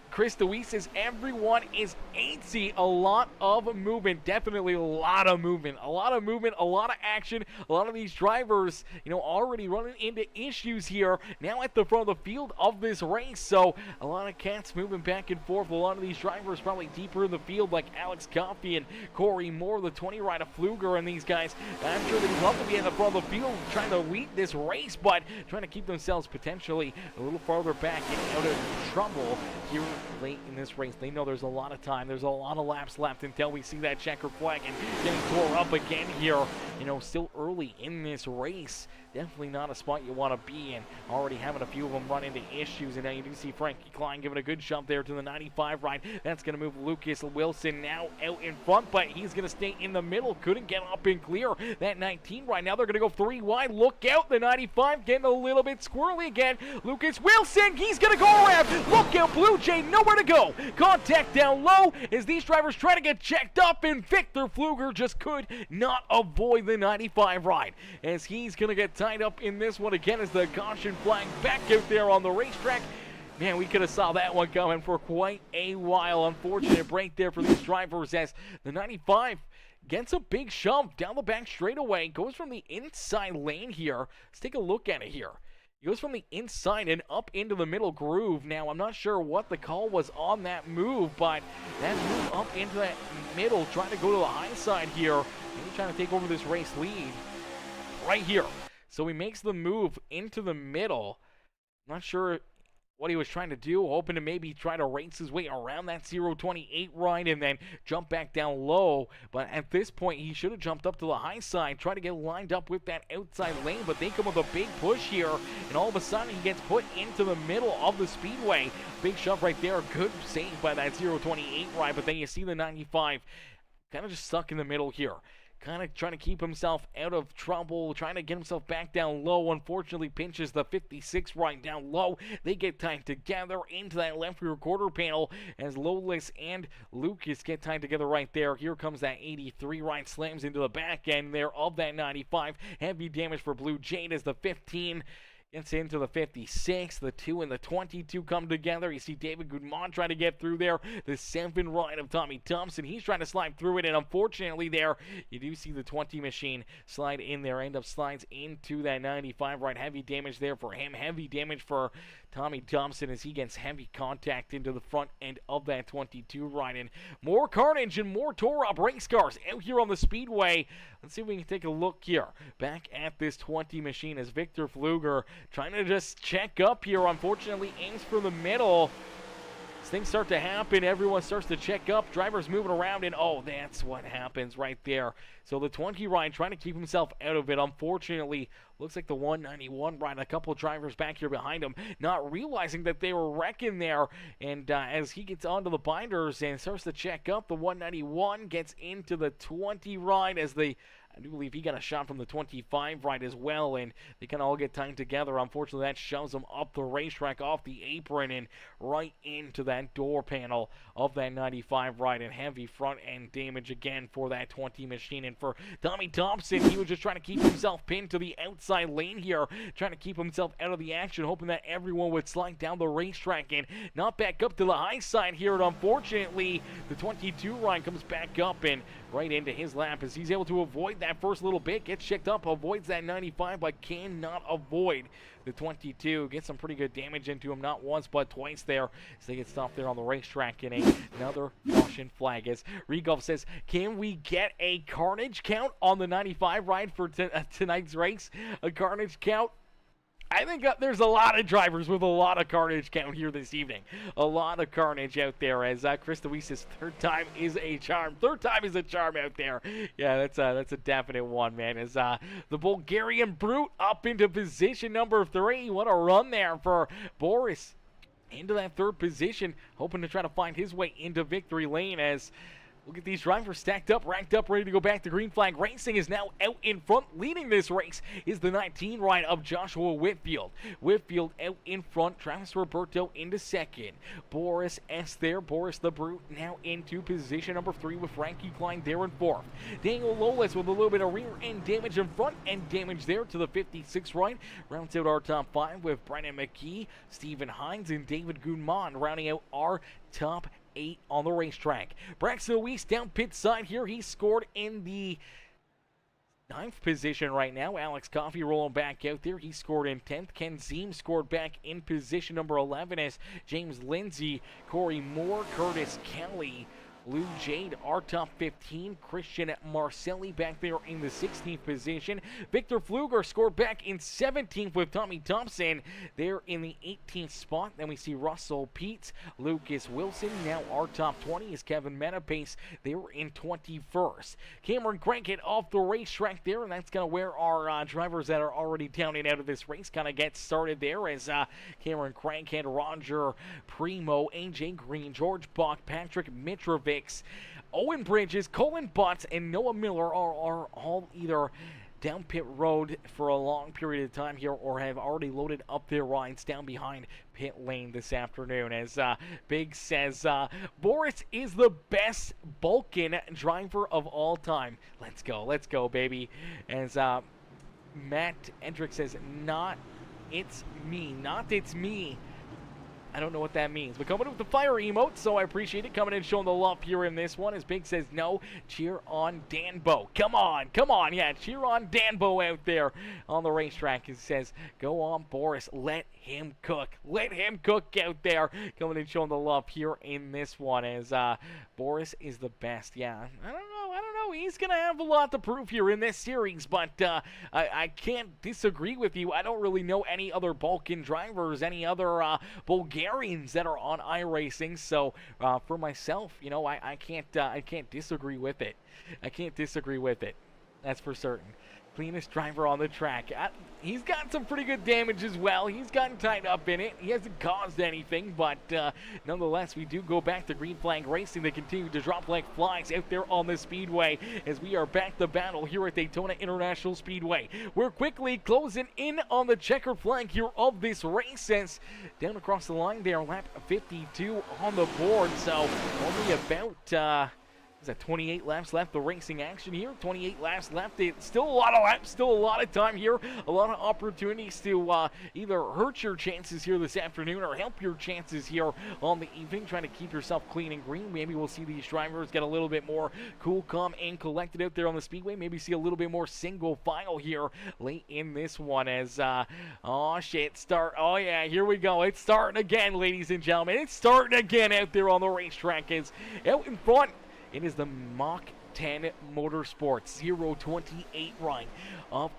Chris DeWeese says everyone is antsy. A lot of movement, definitely a lot of movement, a lot of action. A lot of these drivers, already running into issues here now at the front of the field of this race. So a lot of cats moving back and forth with a lot of these drivers probably deeper in the field, like Alex Coffey and Corey Moore, the 20 ride of Fluger, and these guys. I'm sure they'd love to be in the front of the field trying to lead this race, but trying to keep themselves potentially a little farther back and out of trouble here late in this race. They know there's a lot of time. There's a lot of laps left until we see that checkered flag and getting tore up again here. You know, still early in this race. Definitely not a spot you want to be in. Already having a few of them run into issues, and now you do see Frankie Klein giving a good jump there to the 95 ride. That's going to move Lucas Wilson now out in front, but he's going to stay in the middle. Couldn't get up and clear that 19 ride. Now they're going to go 3 wide. Look out, the 95 getting a little bit squirrely again. Lucas Wilson, he's going to go around. Look out, Blue Jay, nowhere to go. Contact down low as these drivers try to get checked up, and Victor Fluger just could not avoid the 95 ride as he's going to get tied up in this one again as the caution flag back out there on the racetrack. Man, we could have saw that one coming for quite a while. Unfortunate break there for these drivers as the 95 gets a big shove down the back straightaway. Goes from the inside lane here. Let's take a look at it here. He goes from the inside and up into the middle groove. Now, I'm not sure what the call was on that move, but that move up into that middle, trying to go to the high side here. Maybe trying to take over this race lead right here. So he makes the move into the middle. Not sure what he was trying to do, hoping to maybe try to race his way around that 028 ride and then jump back down low. But at this point, he should have jumped up to the high side, try to get lined up with that outside lane, but they come with a big push here, and all of a sudden he gets put into the middle of the speedway. Big shove right there, good save by that 028 ride, but then you see the 95 kind of just stuck in the middle here. Kind of trying to keep himself out of trouble, trying to get himself back down low. Unfortunately, pinches the 56 right down low. They get tied together into that left rear quarter panel as Lolis and Lucas get tied together right there. Here comes that 83 right, slams into the back end there of that 95. Heavy damage for Blue Jade as the 15 gets into the 56. The 2 and the 22 come together. You see David Goodman trying to get through there. The 7 ride of Tommy Thompson. He's trying to slide through it, and unfortunately there, you do see the 20 machine slide in there. End up slides into that 95 ride. Heavy damage there for him. Heavy damage for Tommy Thompson as he gets heavy contact into the front end of that 22 ride. And more carnage and more tore-up race cars out here on the Speedway. Let's see if we can take a look here. Back at this 20 machine as Victor Fluger trying to just check up here. Unfortunately, aims for the middle. As things start to happen, everyone starts to check up. Drivers moving around, and oh, that's what happens right there. So the 20 ride trying to keep himself out of it. Unfortunately, looks like the 191 ride, a couple of drivers back here behind him, not realizing that they were wrecking there. And as he gets onto the binders and starts to check up, the 191 gets into the 20 ride as I do believe he got a shot from the 25 ride as well, and they kind of all get tied together. Unfortunately, that shoves them up the racetrack, off the apron, and right into that door panel of that 95 ride, and heavy front end damage again for that 20 machine. And for Tommy Thompson, he was just trying to keep himself pinned to the outside lane here, trying to keep himself out of the action, hoping that everyone would slide down the racetrack and not back up to the high side here. And unfortunately, the 22 ride comes back up and right into his lap as he's able to avoid that first little bit, gets checked up, avoids that 95, but cannot avoid the 22. Gets some pretty good damage into him, not once but twice there, as they get stopped there on the racetrack in another caution flag. As Regolf says, can we get a carnage count on the 95 ride for tonight's race? A carnage count? I think there's a lot of drivers with a lot of carnage count here this evening. A lot of carnage out there, as Chris DeWeese says, third time is a charm. Third time is a charm out there. Yeah, that's a definite one, man. As the Bulgarian Brute up into position number 3. What a run there for Boris. Into that third position, hoping to try to find his way into victory lane as look at these drivers stacked up, ranked up, ready to go back. The green flag racing is now out in front. Leading this race is the 19 ride of Joshua Whitfield. Whitfield out in front. Travis Roberto into second. Boris S. there. Boris the Brute now into position number 3 with Frankie Klein there in fourth. Daniel Lolis with a little bit of rear end damage and front end damage there to the 56 ride. Rounds out our top 5 with Brennan McKee, Stephen Hines, and David Goodman rounding out our top 8 on the racetrack. Braxton Weiss down pit side here. He scored in the 9th position right now. Alex Coffey rolling back out there. He scored in 10th. Ken Ziem scored back in position number 11 as James Lindsay, Corey Moore, Curtis Kelly, Lou Jade are top 15. Christian Marcelli back there in the 16th position. Victor Pfluger scored back in 17th with Tommy Thompson there in the 18th spot. Then we see Russell Peets, Lucas Wilson. Now our top 20 is Kevin Metapace. They were in 21st. Cameron Crankhead off the racetrack there, and that's going to where our drivers that are already down and out of this race kind of get started there as Cameron Crankhead, Roger Primo, AJ Green, George Bach, Patrick Mitrovic, Owen Bridges, Colin Butts, and Noah Miller are all either down pit road for a long period of time here or have already loaded up their rides down behind pit lane this afternoon. As Big says, Boris is the best Balkan driver of all time. Let's go, baby. As Matt Endrick says, not it's me. I don't know what that means, but coming with the fire emote, so I appreciate it. Coming in showing the love here in this one, as Big says, no, cheer on Danbo. Come on, yeah, cheer on Danbo out there on the racetrack. He says, go on, Boris, let him cook out there. Coming in showing the love here in this one, as Boris is the best. Yeah, I don't know. He's going to have a lot to prove here in this series, but I can't disagree with you. I don't really know any other Balkan drivers, any other Bulgarians that are on iRacing, so for myself, I can't disagree with it. That's for certain. Cleanest driver on the track. He's got some pretty good damage as well. He's gotten tied up in it. He hasn't caused anything, but nonetheless, we do go back to green flag racing. They continue to drop like flies out there on the Speedway as we are back to battle here at Daytona International Speedway. We're quickly closing in on the checkered flag here of this race as down across the line there, lap 52 on the board. So only about... is that 28 laps left, the racing action here? 28 laps left. Still a lot of laps, still a lot of time here. A lot of opportunities to either hurt your chances here this afternoon or help your chances here on the evening. Trying to keep yourself clean and green. Maybe we'll see these drivers get a little bit more cool, calm, and collected out there on the Speedway. Maybe see a little bit more single file here late in this one as, oh shit, oh yeah, here we go. It's starting again, ladies and gentlemen. It's starting again out there on the racetrack as out in front. It is the Mach 10 Motorsports 028 ride of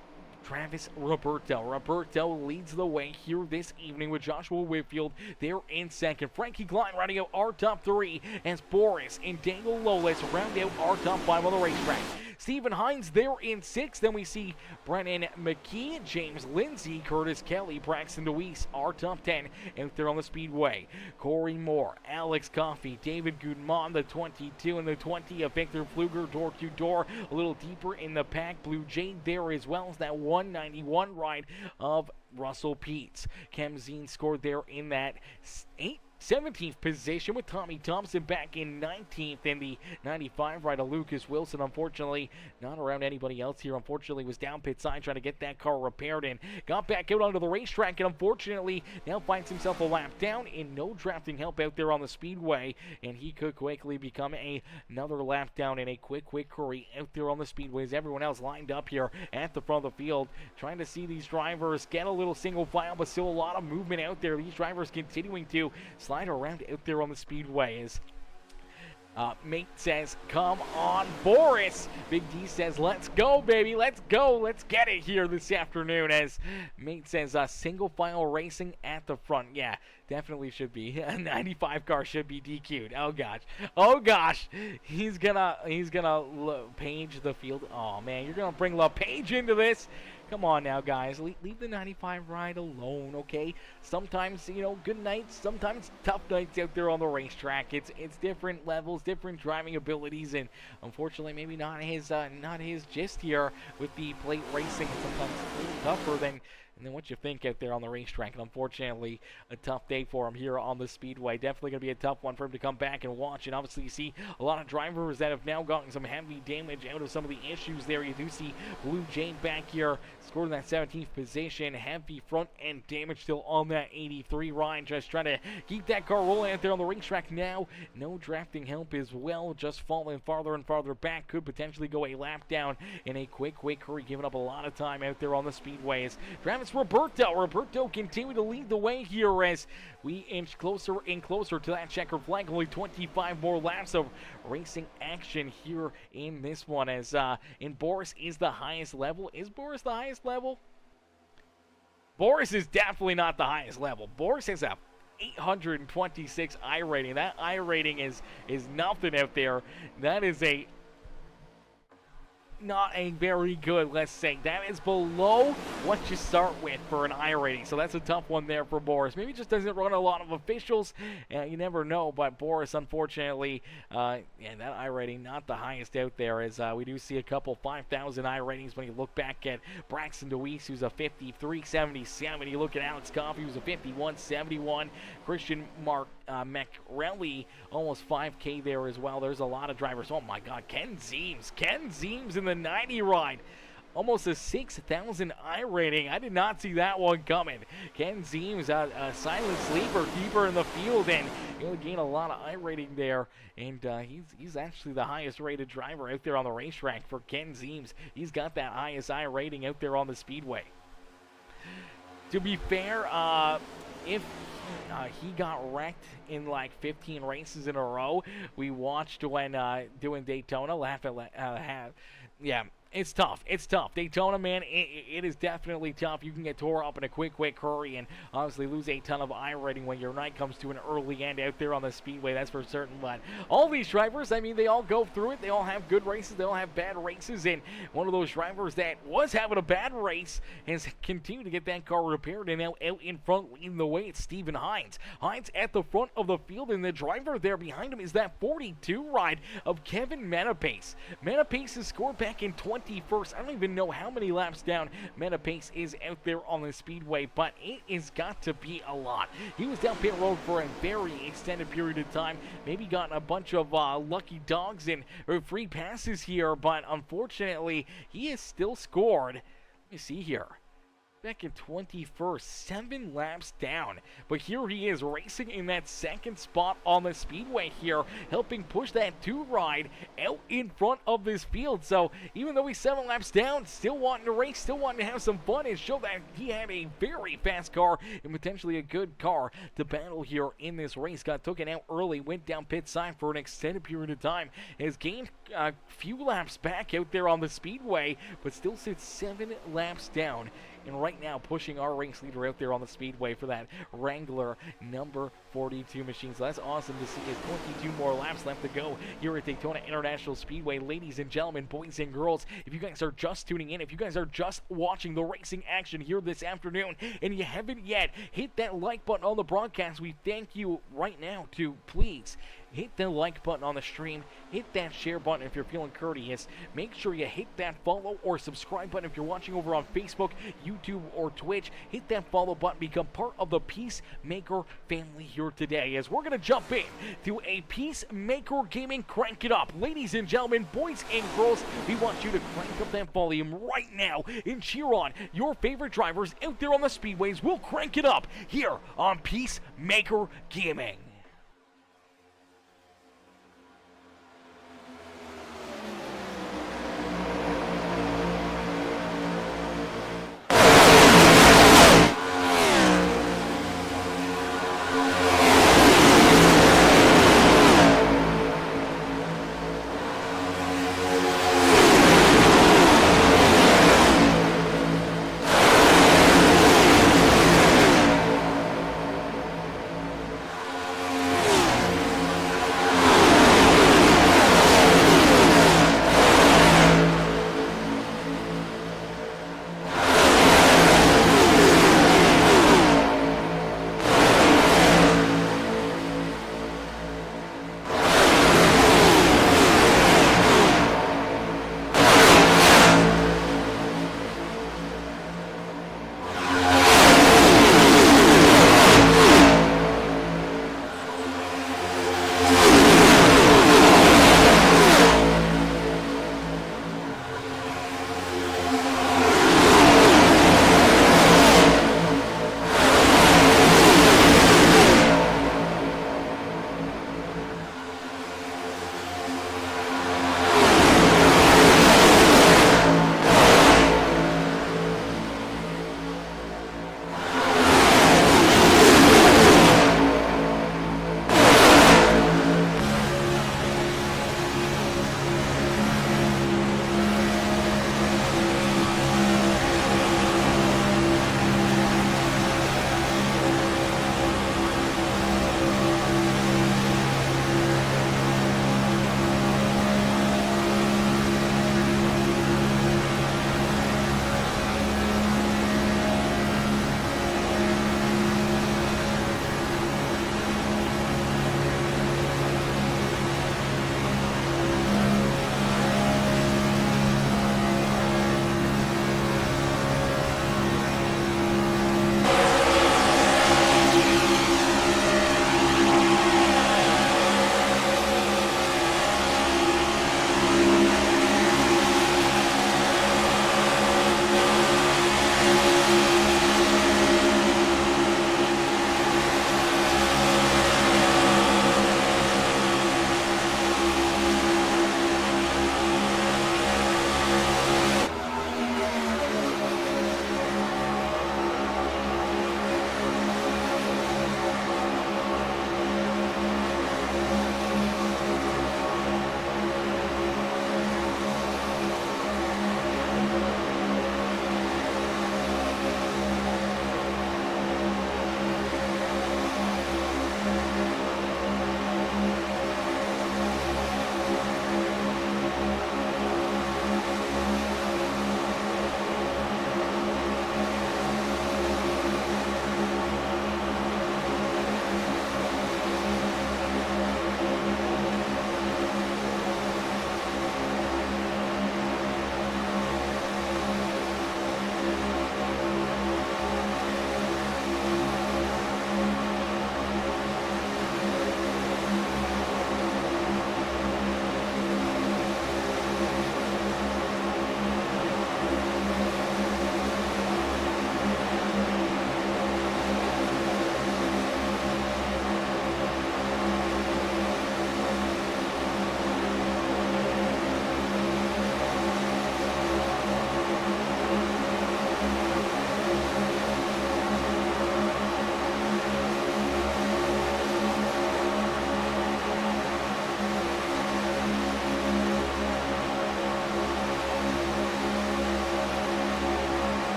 Travis Roberto. Roberto leads the way here this evening with Joshua Whitfield there in second. Frankie Klein rounding out our top 3 as Boris and Daniel Lolis round out our top 5 on the racetrack. Stephen Hines there in 6th. Then we see Brennan McKee, James Lindsay, Curtis Kelly, Braxton DeWeese, our top 10 out there on the Speedway. Corey Moore, Alex Coffey, David Gudmon, the 22 and the 20 of Victor Pfluger, door to door. A little deeper in the pack. Blue Jade there as well as that 191 ride of Russell Peets. Ken Ziem scored there in that 17th position with Tommy Thompson back in 19th, and the 95 ride of Lucas Wilson, unfortunately not around anybody else here. Unfortunately was down pit side trying to get that car repaired and got back out onto the racetrack, and unfortunately now finds himself a lap down and no drafting help out there on the Speedway, and he could quickly become another lap down in a quick hurry out there on the Speedway as everyone else lined up here at the front of the field trying to see these drivers get a little single file, but still a lot of movement out there. These drivers continuing to slide around out there on the Speedway as Mate says, come on, Boris. Big D says, let's go, baby. Let's go. Let's get it here this afternoon. As Mate says, single file racing at the front. Yeah, definitely should be. A 95 car should be DQ'd. Oh, gosh. Oh, gosh. He's gonna page the field. Oh, man, you're going to bring LePage into this. Come on now, guys. Leave the 95 ride alone, okay? Sometimes, good nights, sometimes tough nights out there on the racetrack. It's different levels, different driving abilities, and unfortunately, maybe not his gist here with the plate racing. Sometimes it's a little tougher than And then what you think out there on the racetrack. And unfortunately, a tough day for him here on the Speedway. Definitely going to be a tough one for him to come back and watch. And obviously, you see a lot of drivers that have now gotten some heavy damage out of some of the issues there. You do see Blue Jane back here, scored in that 17th position. Heavy front end damage still on that 83 ride. Just trying to keep that car rolling out there on the racetrack now. No drafting help as well. Just falling farther and farther back. Could potentially go a lap down in a quick hurry. Giving up a lot of time out there on the Speedways. Travis Roberto continue to lead the way here as we inch closer and closer to that checkered flag. Only 25 more laps of racing action here in this one as in Boris is the highest level. Is Boris the highest level? Boris is definitely not the highest level. Boris has a 826 I rating. That I rating is nothing out there. That is not a very good, let's say. That is below what you start with for an I rating. So that's a tough one there for Boris. Maybe just doesn't run a lot of officials. You never know. But Boris, unfortunately, that I rating not the highest out there as we do see a couple 5,000 I ratings when you look back at Braxton DeWeese, who's a 53.77. You look at Alex Coffey, who's a 51.71. Christian McRelly, almost 5K there as well. There's a lot of drivers. Oh my God, Ken Zeems in the 90 ride. Almost a 6,000 I rating. I did not see that one coming. Ken Zeems, a silent sleeper, deeper in the field, and he'll gain a lot of I rating there. And he's actually the highest rated driver out there on the racetrack for Ken Zeems. He's got that highest I rating out there on the Speedway. To be fair, if he got wrecked in like 15 races in a row. We watched when doing Daytona. Yeah, it's tough. It's tough. Daytona, man, it is definitely tough. You can get tore up in a quick hurry and obviously lose a ton of I rating when your night comes to an early end out there on the Speedway. That's for certain. But all these drivers, I mean, they all go through it. They all have good races. They all have bad races. And one of those drivers that was having a bad race has continued to get that car repaired and now out in front leading the way. It's Steven Hines. Hines at the front of the field, and the driver there behind him is that 42 ride of Kevin Menapace. Menapace has scored back in 21st. I don't even know how many laps down Menapace is out there on the Speedway, but it has got to be a lot. He was down pit road for a very extended period of time. Maybe gotten a bunch of lucky dogs and free passes here, but unfortunately, he has still scored. Let me see here. Back in 21st, 7 laps down. But here he is racing in that second spot on the Speedway here, helping push that 2 ride out in front of this field. So even though he's 7 laps down, still wanting to race, still wanting to have some fun and show that he had a very fast car and potentially a good car to battle here in this race. Got taken out early, went down pit side for an extended period of time, has gained a few laps back out there on the Speedway, but still sits 7 laps down. And right now pushing our race leader out there on the Speedway for that Wrangler number 42 machine. So that's awesome to see. 22 more laps left to go here at Daytona International Speedway. Ladies and gentlemen, boys and girls, if you guys are just tuning in, if you guys are just watching the racing action here this afternoon and you haven't yet hit that like button on the broadcast, we thank you right now to please hit the like button on the stream, hit that share button if you're feeling courteous, make sure you hit that follow or subscribe button if you're watching over on Facebook, YouTube, or Twitch. Hit that follow button, become part of the Peacemaker family here today as we're going to jump in to a Peacemaker Gaming Crank It Up. Ladies and gentlemen, boys and girls, we want you to crank up that volume right now and cheer on your favorite drivers out there on the Speedways. We'll crank it up here on Peacemaker Gaming.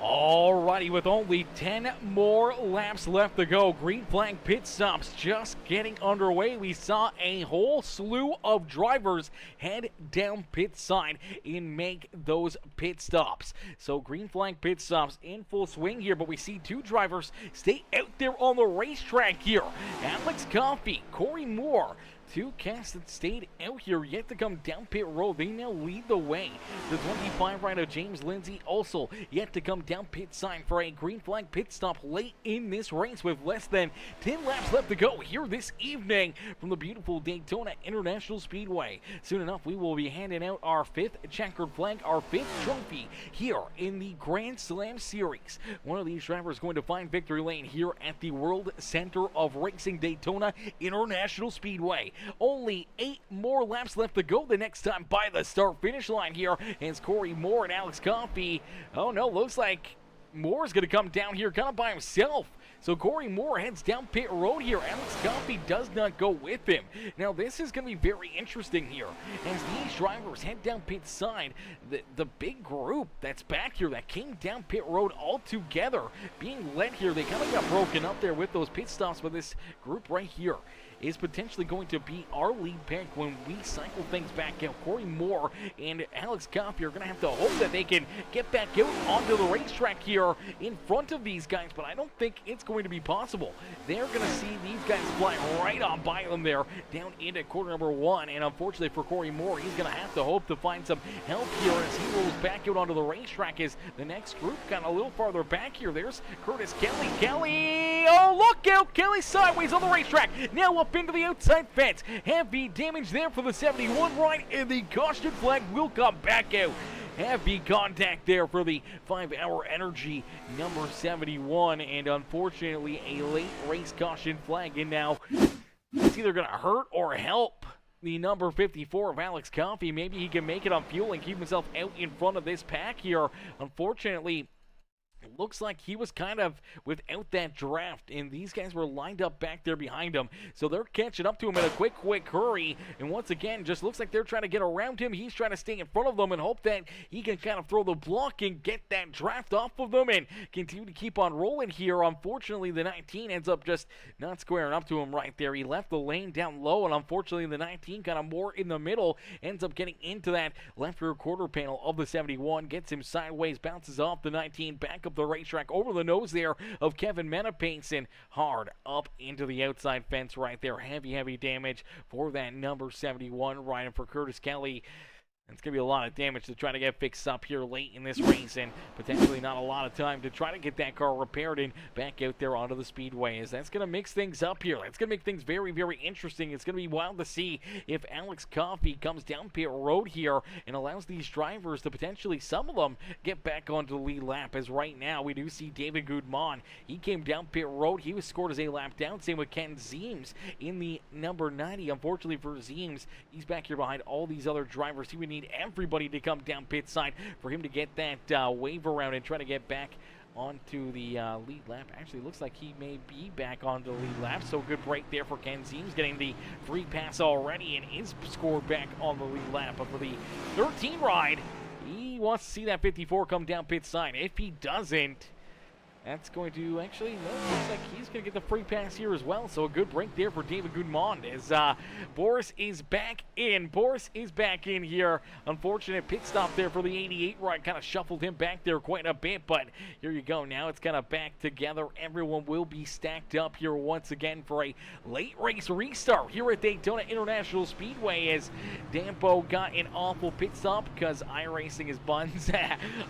Alrighty, with only 10 more laps left to go, green flag pit stops just getting underway. We saw a whole slew of drivers head down pit side and make those pit stops. So green flag pit stops in full swing here, but we see two drivers stay out there on the racetrack here. Alex Coffey, Corey Moore. Two cats that stayed out here yet to come down pit road. They now lead the way. The 25 rider James Lindsay also yet to come down pit side for a green flag pit stop late in this race with less than 10 laps left to go here this evening from the beautiful Daytona International Speedway. Soon enough, we will be handing out our 5th checkered flag, our 5th trophy here in the Grand Slam Series. One of these drivers going to find victory lane here at the World Center of Racing Daytona International Speedway. Only 8 more laps left to go the next time by the start-finish line here. As Corey Moore and Alex Coffey. Oh no, looks like Moore's going to come down here kind of by himself. So Corey Moore heads down pit road here. Alex Coffey does not go with him. Now this is going to be very interesting here. As these drivers head down pit side, the big group that's back here that came down pit road all together being led here, they kind of got broken up there with those pit stops, but this group right here is potentially going to be our lead pick when we cycle things back out. Corey Moore and Alex Coffey are going to have to hope that they can get back out onto the racetrack here in front of these guys, but I don't think it's going to be possible. They're going to see these guys fly right on by them there down into quarter number 1, and unfortunately for Corey Moore, he's going to have to hope to find some help here as he rolls back out onto the racetrack as the next group kind of a little farther back here. There's Curtis Kelly. Kelly, oh look out, Kelly sideways on the racetrack. Now up into the outside fence. Heavy damage there for the 71 ride, and the caution flag will come back out. Heavy contact there for the 5-hour energy number 71, and unfortunately a late race caution flag, and now it's either going to hurt or help the number 54 of Alex Coffey. Maybe he can make it on fuel and keep himself out in front of this pack here. Unfortunately, looks like he was kind of without that draft, and these guys were lined up back there behind him, so they're catching up to him in a quick hurry, and once again, just looks like they're trying to get around him. He's trying to stay in front of them and hope that he can kind of throw the block and get that draft off of them and continue to keep on rolling here. Unfortunately, the 19 ends up just not squaring up to him right there. He left the lane down low, and unfortunately, the 19 kind of more in the middle, ends up getting into that left rear quarter panel of the 71, gets him sideways, bounces off the 19, back up the racetrack over the nose there of Kevin Menapace and hard up into the outside fence right there. Heavy damage for that number 71 riding for Curtis Kelly. It's going to be a lot of damage to try to get fixed up here late in this race, and potentially not a lot of time to try to get that car repaired and back out there onto the speedway. As that's going to mix things up here. That's going to make things very interesting. It's going to be wild to see if Alex Coffey comes down pit road here and allows these drivers to potentially, some of them, get back onto the lead lap. As right now, we do see David Guzman. He came down pit road. He was scored as a lap down. Same with Ken Zeems in the number 90. Unfortunately for Zeems, he's back here behind all these other drivers. He would need everybody to come down pit side for him to get that wave around and try to get back onto the lead lap. Actually, looks like he may be back onto the lead lap, so good break there for Ken Zeems, getting the free pass already and is scored back on the lead lap. But for the 13 ride, he wants to see that 54 come down pit side. If he doesn't, that's going to actually, no, looks like he's going to get the free pass here as well. So a good break there for David Guzman as Boris is back in. Boris is back in here. Unfortunate pit stop there for the 88 ride. Kind of shuffled him back there quite a bit, but here you go. Now it's kind of back together. Everyone will be stacked up here once again for a late race restart here at Daytona International Speedway as Dampo got an awful pit stop because iRacing is buns.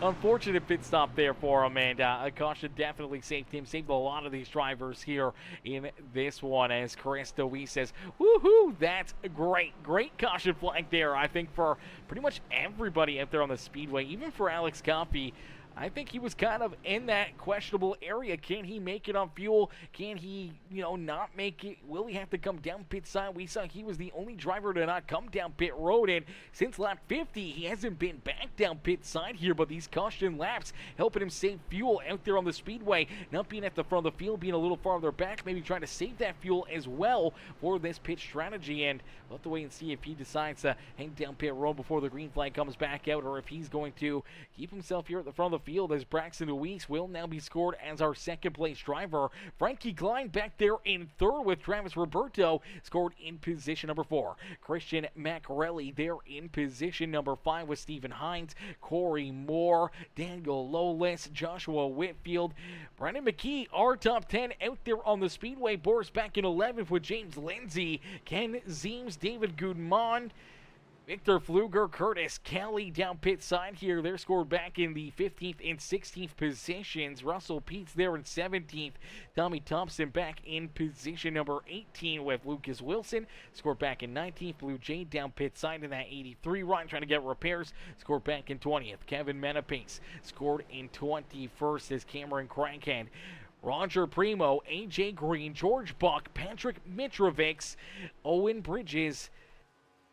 Unfortunate pit stop there for him, and a caution definitely saved him, saved a lot of these drivers here in this one, as Chris DeWee says, woohoo, that's great caution flag there, I think, for pretty much everybody out there on the speedway, even for Alex Coffey. I think he was kind of in that questionable area. Can he make it on fuel? Can he, not make it? Will he have to come down pit side? We saw he was the only driver to not come down pit road, and since lap 50, he hasn't been back down pit side here, but these caution laps helping him save fuel out there on the speedway, not being at the front of the field, being a little farther back, maybe trying to save that fuel as well for this pit strategy, and we'll have to wait and see if he decides to hang down pit road before the green flag comes back out, or if he's going to keep himself here at the front of the field as Braxton Luis will now be scored as our second place driver. Frankie Klein back there in third with Travis Roberto scored in position number 4. Christian Macarelli there in position number 5 with Stephen Hines, Corey Moore, Daniel Lowless, Joshua Whitfield, Brendan McKee, our top 10 out there on the Speedway. Boris back in 11th with James Lindsay, Ken Zeems, David Guzman, Victor Fluger, Curtis Kelly down pit side here. They're scored back in the 15th and 16th positions. Russell Peets there in 17th. Tommy Thompson back in position number 18 with Lucas Wilson. Scored back in 19th. Blue Jay down pit side in that 83 run, trying to get repairs. Scored back in 20th. Kevin Menapace scored in 21st as Cameron Crankhead. Roger Primo, AJ Green, George Buck, Patrick Mitrovic, Owen Bridges,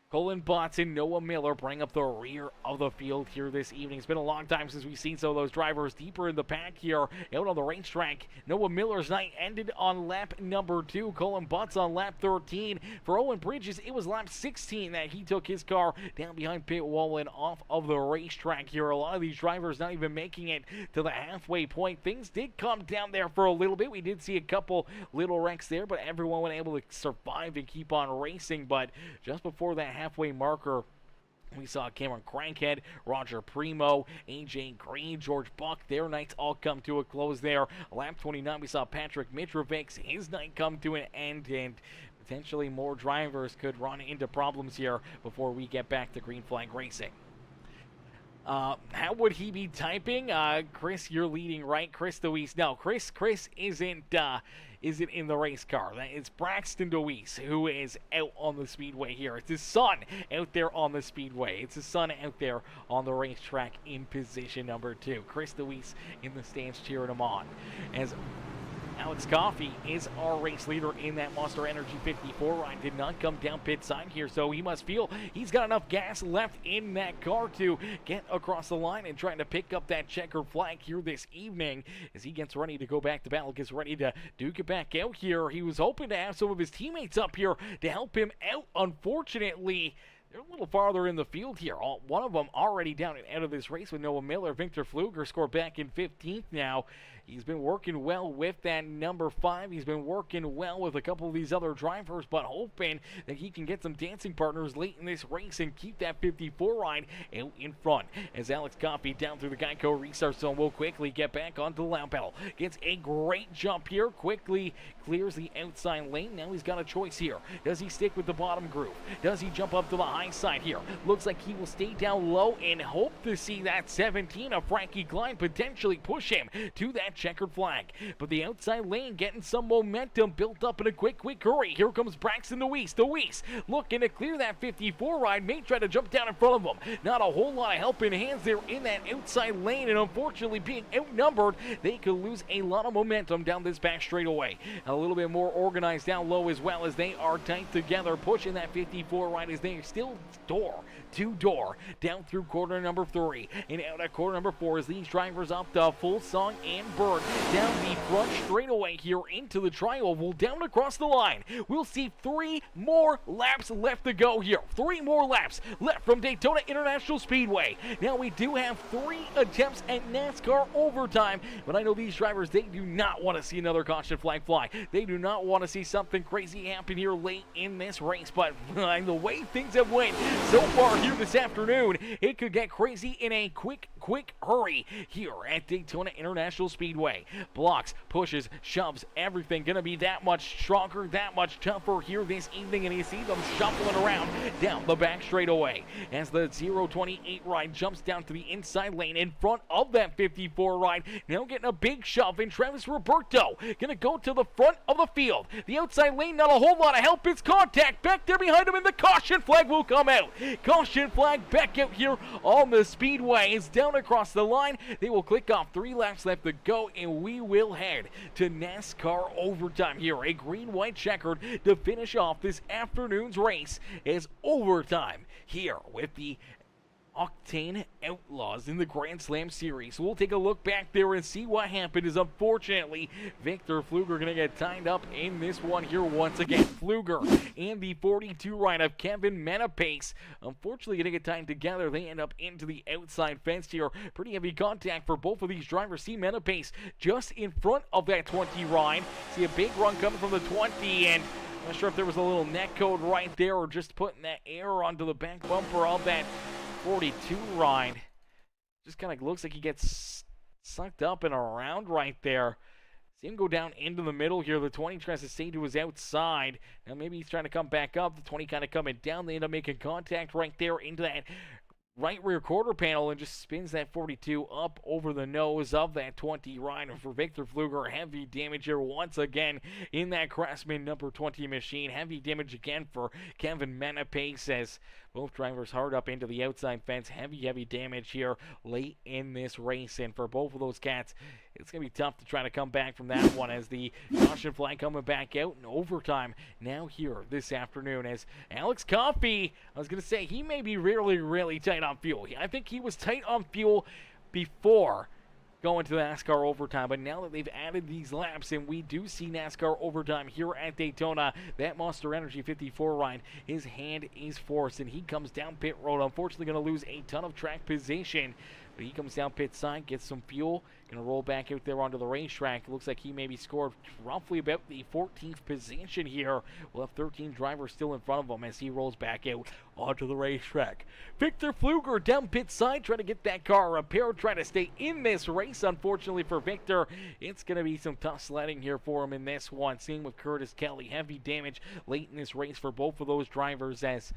Colin Botts and Noah Miller bring up the rear of the field here this evening. It's been a long time since we've seen some of those drivers deeper in the pack here out on the racetrack. Noah Miller's night ended on lap number 2. Colin Botts on lap 13. For Owen Bridges, it was lap 16 that he took his car down behind pit wall and off of the racetrack here. A lot of these drivers not even making it to the halfway point. Things did come down there for a little bit. We did see a couple little wrecks there, but everyone was able to survive and keep on racing. But just before that halfway marker, we saw Cameron Crankhead, Roger Primo, AJ Green, George Buck. Their nights all come to a close there. Lap 29, we saw Patrick Mitrovic. His night come to an end, and potentially more drivers could run into problems here before we get back to green flag racing. How would he be typing? Chris, you're leading, right? Chris DeWeese. No, Chris isn't in the race car. It's Braxton DeWeese who is out on the Speedway here. It's his son out there on the Speedway. It's his son out there on the racetrack in position number 2. Chris DeWeese in the stands cheering him on. As Alex Coffey is our race leader in that Monster Energy 54 ride. Did not come down pit side here, so he must feel he's got enough gas left in that car to get across the line and trying to pick up that checkered flag here this evening as he gets ready to go back to battle, gets ready to duke it back out here. He was hoping to have some of his teammates up here to help him out. Unfortunately, they're a little farther in the field here. One of them already down and out of this race with Noah Miller. Victor Fluger scored back in 15th now. He's been working well with that number 5. He's been working well with a couple of these other drivers, but hoping that he can get some dancing partners late in this race and keep that 54 ride out in front. As Alex Coffey down through the Geico restart zone will quickly get back onto the lap pedal. Gets a great jump here. Quickly clears the outside lane. Now he's got a choice here. Does he stick with the bottom groove? Does he jump up to the high side here? Looks like he will stay down low and hope to see that 17 of Frankie Klein potentially push him to that checkered flag. But the outside lane getting some momentum built up in a quick hurry. Here comes Braxton DeWeese. DeWeese looking to clear that 54 ride. May try to jump down in front of him. Not a whole lot of helping hands there in that outside lane, and unfortunately being outnumbered, they could lose a lot of momentum down this back straightaway. A little bit more organized down low as well, as they are tight together, pushing that 54 ride as they are still door to door down through corner number 3 and out at corner number 4 as these drivers up the full song and bird down the front straightaway here into the tri-oval down across the line. We'll see 3 more laps left to go here. 3 more laps left from Daytona International Speedway. Now we do have 3 attempts at NASCAR overtime, but I know these drivers, they do not want to see another caution flag fly. They do not want to see something crazy happen here late in this race, but the way things have went so far here this afternoon, it could get crazy in a quick hurry here at Daytona International Speedway. Blocks, pushes, shoves, everything gonna be that much stronger, that much tougher here this evening, and you see them shuffling around down the back straightaway as the 028 ride jumps down to the inside lane in front of that 54 ride. Now getting a big shove, and Travis Roberto gonna go to the front of the field. The outside lane, not a whole lot of help. It's contact back there behind him, and the caution flag will come out. Caution flag back out here on the Speedway. It's down across the line. They will click off. 3 laps left to go, and we will head to NASCAR overtime here. A green-white checkered to finish off this afternoon's race is overtime here with the Octane Outlaws in the Grand Slam Series. We'll take a look back there and see what happened. Is unfortunately Victor Pfluger going to get tied up in this one here once again. Pfluger and the 42 ride of Kevin Menapace unfortunately going to get tied together. They end up into the outside fence here. Pretty heavy contact for both of these drivers. See Menapace just in front of that 20 ride. See a big run coming from the 20, and I'm not sure if there was a little neck code right there or just putting that air onto the back bumper of that 42 ride. Just kind of looks like he gets sucked up and around right there. See him go down into the middle here. The 20 tries to stay to his outside. Now maybe he's trying to come back up. The 20 kind of coming down. They end up making contact right there into that right rear quarter panel and just spins that 42 up over the nose of that 20 ride. And for Victor Pfluger, heavy damage here once again in that Craftsman number 20 machine. Heavy damage again for Kevin Menapace as both drivers hard up into the outside fence. Heavy damage here late in this race. And for both of those cats, it's going to be tough to try to come back from that one as the caution flag coming back out in overtime now here this afternoon as Alex Coffey, I was going to say, he may be really tight on fuel. I think he was tight on fuel before going to NASCAR overtime, but now that they've added these laps and we do see NASCAR overtime here at Daytona, that Monster Energy 54 ride, his hand is forced and he comes down pit road. Unfortunately going to lose a ton of track position, but he comes down pit side, gets some fuel, going to roll back out there onto the racetrack. It looks like he maybe scored roughly about the 14th position here. We'll have 13 drivers still in front of him as he rolls back out onto the racetrack. Victor Pfluger down pit side, trying to get that car repaired, trying to stay in this race. Unfortunately for Victor, it's going to be some tough sledding here for him in this one. Same with Curtis Kelly. Heavy damage late in this race for both of those drivers as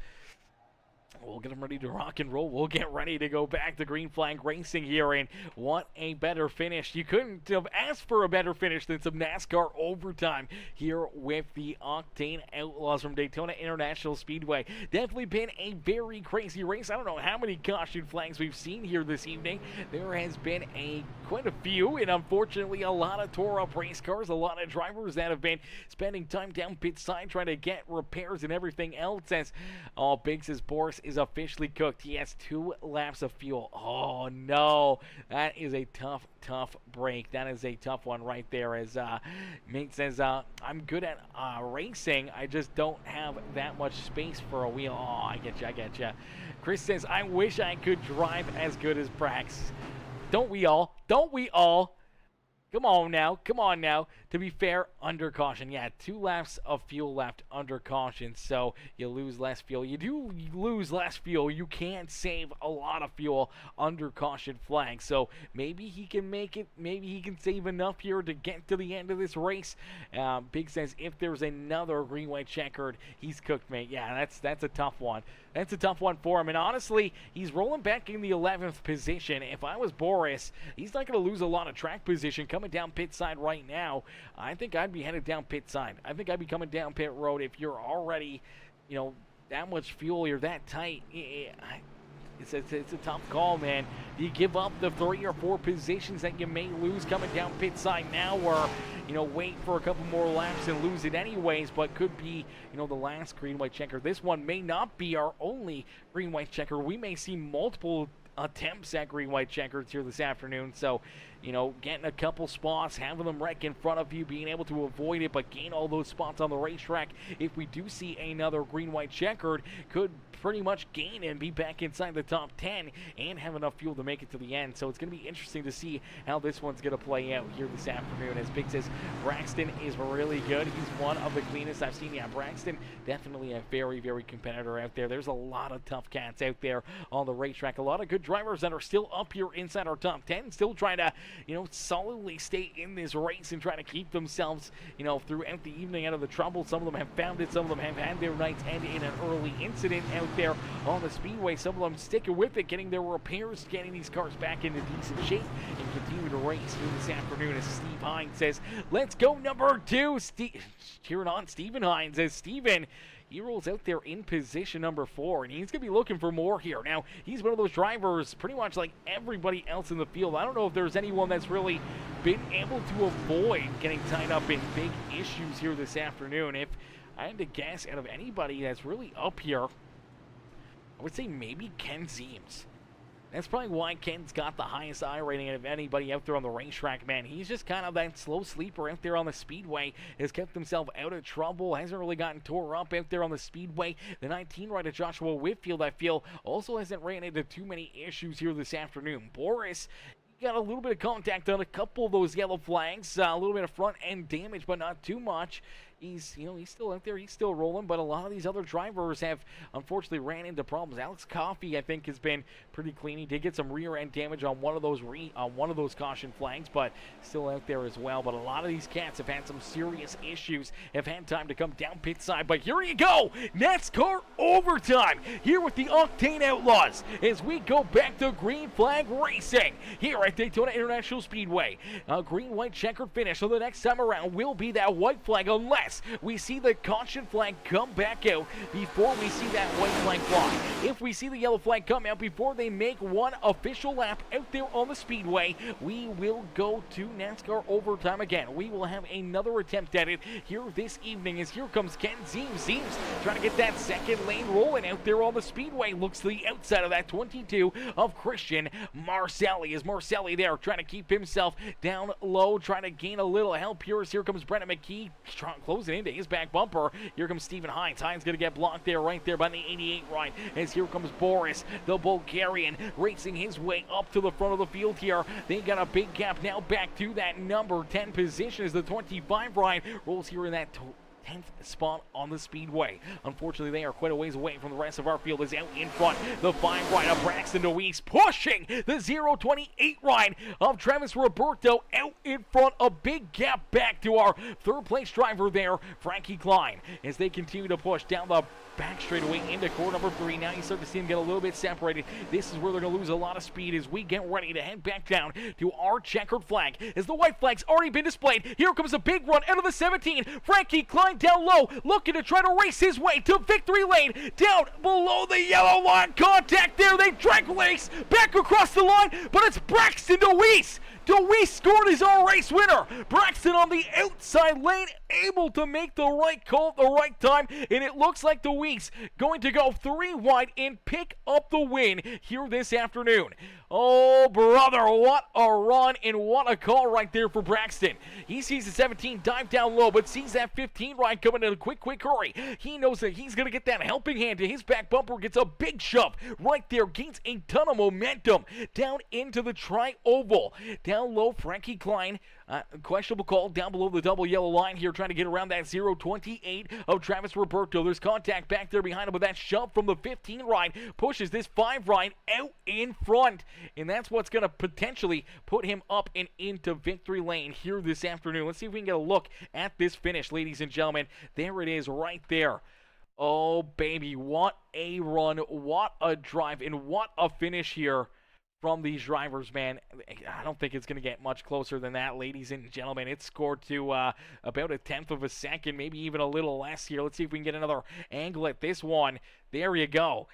we'll get them ready to rock and roll. We'll get ready to go back to green flag racing here, and what a better finish. You couldn't have asked for a better finish than some NASCAR overtime here with the Octane Outlaws from Daytona International Speedway. Definitely been a very crazy race. I don't know how many caution flags we've seen here this evening. There has been quite a few, and unfortunately a lot of tore up race cars, a lot of drivers that have been spending time down pit side trying to get repairs and everything else as Biggs' Boris is officially cooked. He has 2 laps of fuel. Oh no, that is a tough break. That is a tough one right there as Mate says, I'm good at racing, I just don't have that much space for a wheel. Oh, I get you. Chris says, I wish I could drive as good as Brax. Don't we all? Come on now. To be fair, under caution. Yeah, 2 laps of fuel left under caution, so you lose less fuel. You do lose less fuel. You can't save a lot of fuel under caution flag. So maybe he can make it. Maybe he can save enough here to get to the end of this race. Big says, if there's another green, white, checkered, he's cooked, mate. Yeah, that's a tough one. That's a tough one for him. And honestly, he's rolling back in the 11th position. If I was Boris, he's not going to lose a lot of track position coming down pit side right now. I think I'd be headed down pit side. I think I'd be coming down pit road if you're already, that much fuel, you're that tight. It's a tough call, man. Do you give up the 3 or 4 positions that you may lose coming down pit side now, or wait for a couple more laps and lose it anyways, but could be the last green white checker. This one may not be our only green white checker. We may see multiple attempts at green white checkers here this afternoon, so getting a couple spots, having them wreck in front of you, being able to avoid it but gain all those spots on the racetrack. If we do see another green white checkered, could pretty much gain and be back inside the top 10 and have enough fuel to make it to the end. So it's going to be interesting to see how this one's going to play out here this afternoon. As Big says, Braxton is really good. He's one of the cleanest I've seen. Yeah, Braxton, definitely a very competitor out there. There's a lot of tough cats out there on the racetrack. A lot of good drivers that are still up here inside our top 10, still trying to solidly stay in this race and try to keep themselves throughout the evening out of the trouble. Some of them have found it, some of them have had their nights end in an early incident out there on the speedway. Some of them sticking with it, getting their repairs, getting these cars back into decent shape, and continue to race here this afternoon. As Steve Hines says, let's go number 2. Cheering on Steven Hines as Steven, he rolls out there in position number 4, and he's going to be looking for more here. Now, he's one of those drivers, pretty much like everybody else in the field. I don't know if there's anyone that's really been able to avoid getting tied up in big issues here this afternoon. If I had to guess, out of anybody that's really up here, I would say maybe Ken Zeems. That's probably why Ken's got the highest I rating of anybody out there on the racetrack, man. He's just kind of that slow sleeper out there on the Speedway. Has kept himself out of trouble. Hasn't really gotten tore up out there on the Speedway. The 19 rider Joshua Whitfield, I feel, also hasn't ran into too many issues here this afternoon. Boris got a little bit of contact on a couple of those yellow flags, a little bit of front end damage, but not too much. He's still out there, he's still rolling, but a lot of these other drivers have unfortunately ran into problems. Alex Coffey, I think, has been pretty clean. He did get some rear end damage on one of those caution flags, but still out there as well. But a lot of these cats have had some serious issues, have had time to come down pit side. But here you go, NASCAR overtime here with the Octane Outlaws as we go back to green flag racing here at Daytona International Speedway. A green-white checkered finish, so the next time around will be that white flag, unless we see the caution flag come back out before we see that white flag fly. If we see the yellow flag come out before they make one official lap out there on the Speedway, we will go to NASCAR overtime again. We will have another attempt at it here this evening as here comes Ken Zeems. Zeems trying to get that second lane rolling out there on the Speedway. Looks to the outside of that 22 of Christian Marcelli. Is Marcelli there trying to keep himself down low, trying to gain a little help here as here comes Brennan McKee closing into his back bumper. Here comes Stephen Hines. Hines going to get blocked there, right there by the 88 ride. As here comes Boris, the Bulgarian, racing his way up to the front of the field here. They got a big gap now back to that number 10 position as the 25 ride rolls here in that 10th spot on the Speedway. Unfortunately, they are quite a ways away from the rest of our field. Is out in front. The 5 ride of Braxton DeWeese pushing the 028 ride of Travis Roberto out in front. A big gap back to our third place driver there, Frankie Klein, as they continue to push down the back straightaway into core number 3. Now you start to see them get a little bit separated. This is where they're going to lose a lot of speed as we get ready to head back down to our checkered flag. As the white flag's already been displayed, here comes a big run out of the 17. Frankie Klein down low, looking to try to race his way to victory lane. Down below the yellow line, contact there. They drag race back across the line, but it's Braxton DeWeese. DeWeese scored his own race winner. Braxton on the outside lane, able to make the right call at the right time, and it looks like DeWeese going to go 3 wide and pick up the win here this afternoon. Oh, brother, what a run and what a call right there for Braxton. He sees the 17 dive down low, but sees that 15 ride coming in a quick hurry. He knows that he's going to get that helping hand to his back bumper, gets a big shove right there, gains a ton of momentum down into the tri-oval. Down low, Frankie Klein, questionable call down below the double yellow line here, trying to get around that 028 of Travis Roberto. There's contact back there behind him, but that shove from the 15 ride pushes this 5 ride out in front, and that's what's going to potentially put him up and into victory lane here this afternoon. Let's see if we can get a look at this finish, ladies and gentlemen. There it is right there. Oh, baby, what a run, what a drive, and what a finish here from these drivers, man. I don't think it's going to get much closer than that, ladies and gentlemen. It's scored to about a 1/10 of a second, maybe even a little less here. Let's see if we can get another angle at this one. There you go.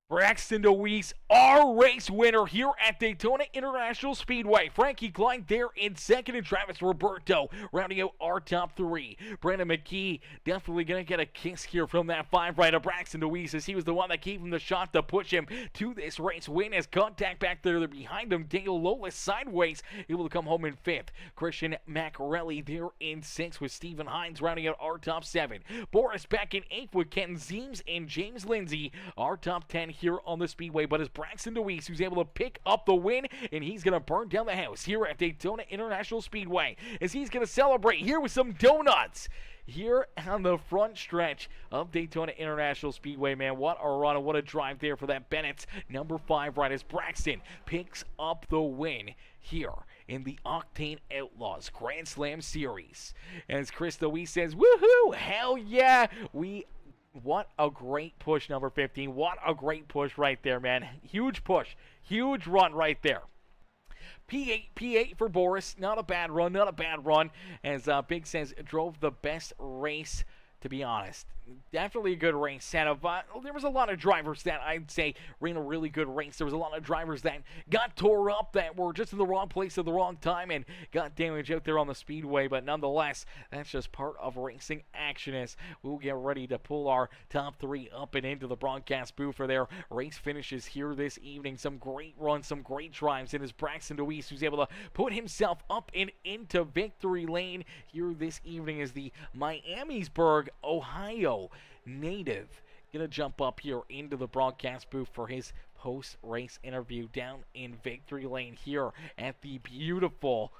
Braxton DeWeese, our race winner here at Daytona International Speedway. Frankie Klein there in second, and Travis Roberto rounding out our top 3. Brandon McKee definitely going to get a kiss here from that 5 ride of Braxton DeWeese, as he was the one that gave him the shot to push him to this race win. As contact back there behind him, Dale Lolis sideways, able to come home in 5th. Christian Macarelli there in 6th, with Stephen Hines rounding out our top 7. Boris back in 8th with Ken Zeems and James Lindsay, our top 10 here on the Speedway. But it's Braxton DeWeese who's able to pick up the win, and he's going to burn down the house here at Daytona International Speedway, as he's going to celebrate here with some donuts here on the front stretch of Daytona International Speedway. Man, what a run and what a drive there for that Bennett's number 5 ride, as Braxton picks up the win here in the Octane Outlaws Grand Slam Series. As Chris DeWeese says, woohoo, hell yeah, what a great push, number 15. What a great push right there, man. Huge push. Huge run right there. P8 for Boris. Not a bad run. Not a bad run. As Big says, drove the best race to be honest. Definitely a good race setup. There was a lot of drivers that I'd say ran a really good race. There was a lot of drivers that got tore up, that were just in the wrong place at the wrong time and got damaged out there on the speedway. But nonetheless, that's just part of racing action as we'll get ready to pull our top 3 up and into the broadcast booth for their race finishes here this evening. Some great runs, some great drives, and it's Braxton DeWeese who's able to put himself up and into victory lane here this evening as the Miamisburg, Ohio native gonna jump up here into the broadcast booth for his post-race interview down in victory lane here at the beautiful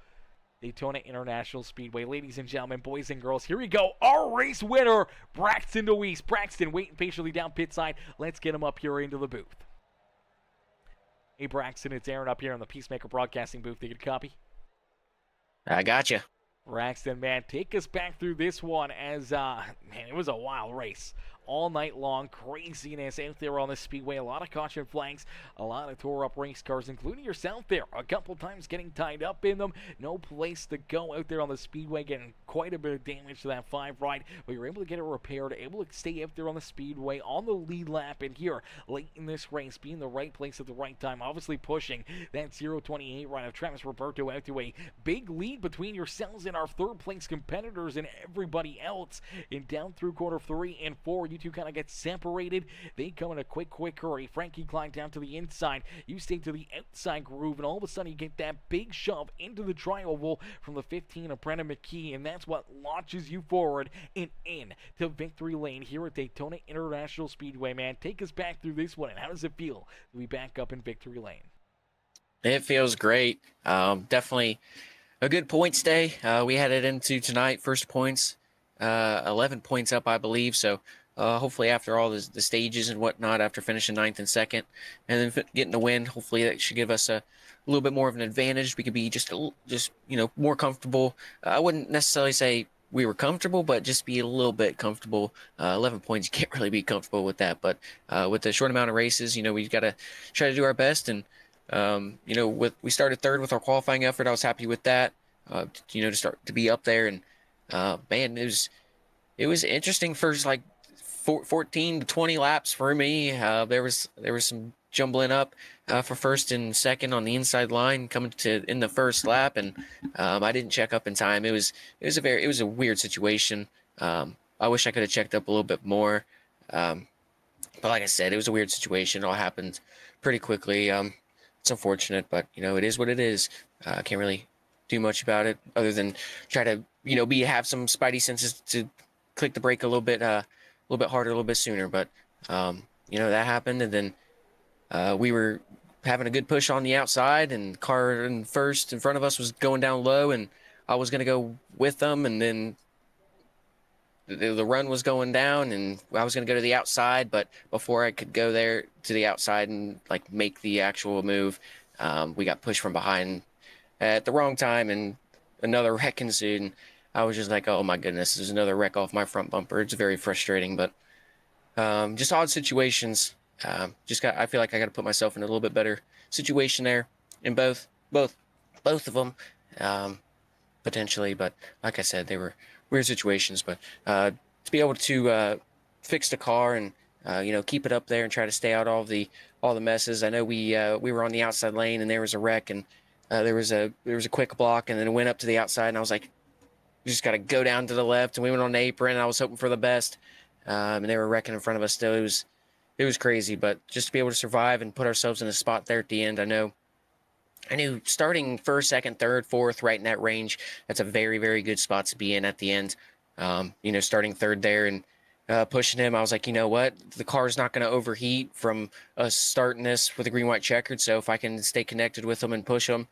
Daytona International Speedway. Ladies and gentlemen, boys and girls, here we go. Our race winner, Braxton DeWeese. Braxton waiting patiently down pit side. Let's get him up here into the booth. Hey Braxton, it's Aaron up here in the Peacemaker Broadcasting booth. Did you get a copy?
I got you.
Braxton, man, take us back through this one as, man, it was a wild race. All night long, craziness out there on the speedway. A lot of caution flags, a lot of tore up race cars, including yourself there. A couple times getting tied up in them. No place to go out there on the speedway, getting quite a bit of damage to that 5 ride. But you're able to get it repaired, able to stay out there on the speedway on the lead lap. And here, late in this race, being in the right place at the right time, obviously pushing that 0:28 ride of Travis Roberto out to a big lead between yourselves and our 3rd place competitors and everybody else. And down through quarter 3 and 4, you two kind of get separated. They come in a quick hurry. Frankie Klein down to the inside. You stay to the outside groove, and all of a sudden you get that big shove into the tri-oval from the 15 of Brennan McKee, and that's what launches you forward and in to victory lane here at Daytona International Speedway. Man, take us back through this one, and how does it feel to be back up in victory lane?
It feels great. Definitely a good points day. We had it into tonight, first points, 11 points up, I believe. So hopefully after all the stages and whatnot, after finishing 9th and 2nd, and then getting the win, hopefully that should give us a little bit more of an advantage. We could be just more comfortable. I wouldn't necessarily say we were comfortable, but just be a little bit comfortable. 11 points, you can't really be comfortable with that. But with the short amount of races, we've got to try to do our best. And we started 3rd with our qualifying effort. I was happy with that. To start to be up there, and man, it was interesting first 14 to 20 laps for me. There was some jumbling up for 1st and 2nd on the inside line coming to in the 1st lap, and I didn't check up in time. It was a weird situation. I wish I could have checked up a little bit more, but like I said, it was a weird situation. It all happened pretty quickly. It's unfortunate, but it is what it is. I can't really do much about it other than try to have some spidey senses to click the brake a little bit harder, a little bit sooner. But that happened, and then we were having a good push on the outside, and car in 1st in front of us was going down low, and I was going to go with them, and then the run was going down, and I was going to go to the outside, but before I could go there to the outside and make the actual move, we got pushed from behind at the wrong time, and another wreck ensued. And I was just like, oh my goodness, there's another wreck off my front bumper. It's very frustrating, but just odd situations. I feel like I got to put myself in a little bit better situation there in both of them, potentially. But like I said, they were weird situations. But to be able to fix the car and keep it up there and try to stay out all the messes. I know we were on the outside lane, and there was a wreck, and there was a quick block, and then it went up to the outside, and I was like, you just got to go down to the left, and we went on the apron, and I was hoping for the best, and they were wrecking in front of us still. It was crazy, but just to be able to survive and put ourselves in a spot there at the end, I knew starting 1st, 2nd, 3rd, 4th, right in that range, that's a very, very good spot to be in at the end. Starting 3rd there and pushing him, I was like, you know what? The car's not going to overheat from us starting this with a green-white checkered, so if I can stay connected with them and push them,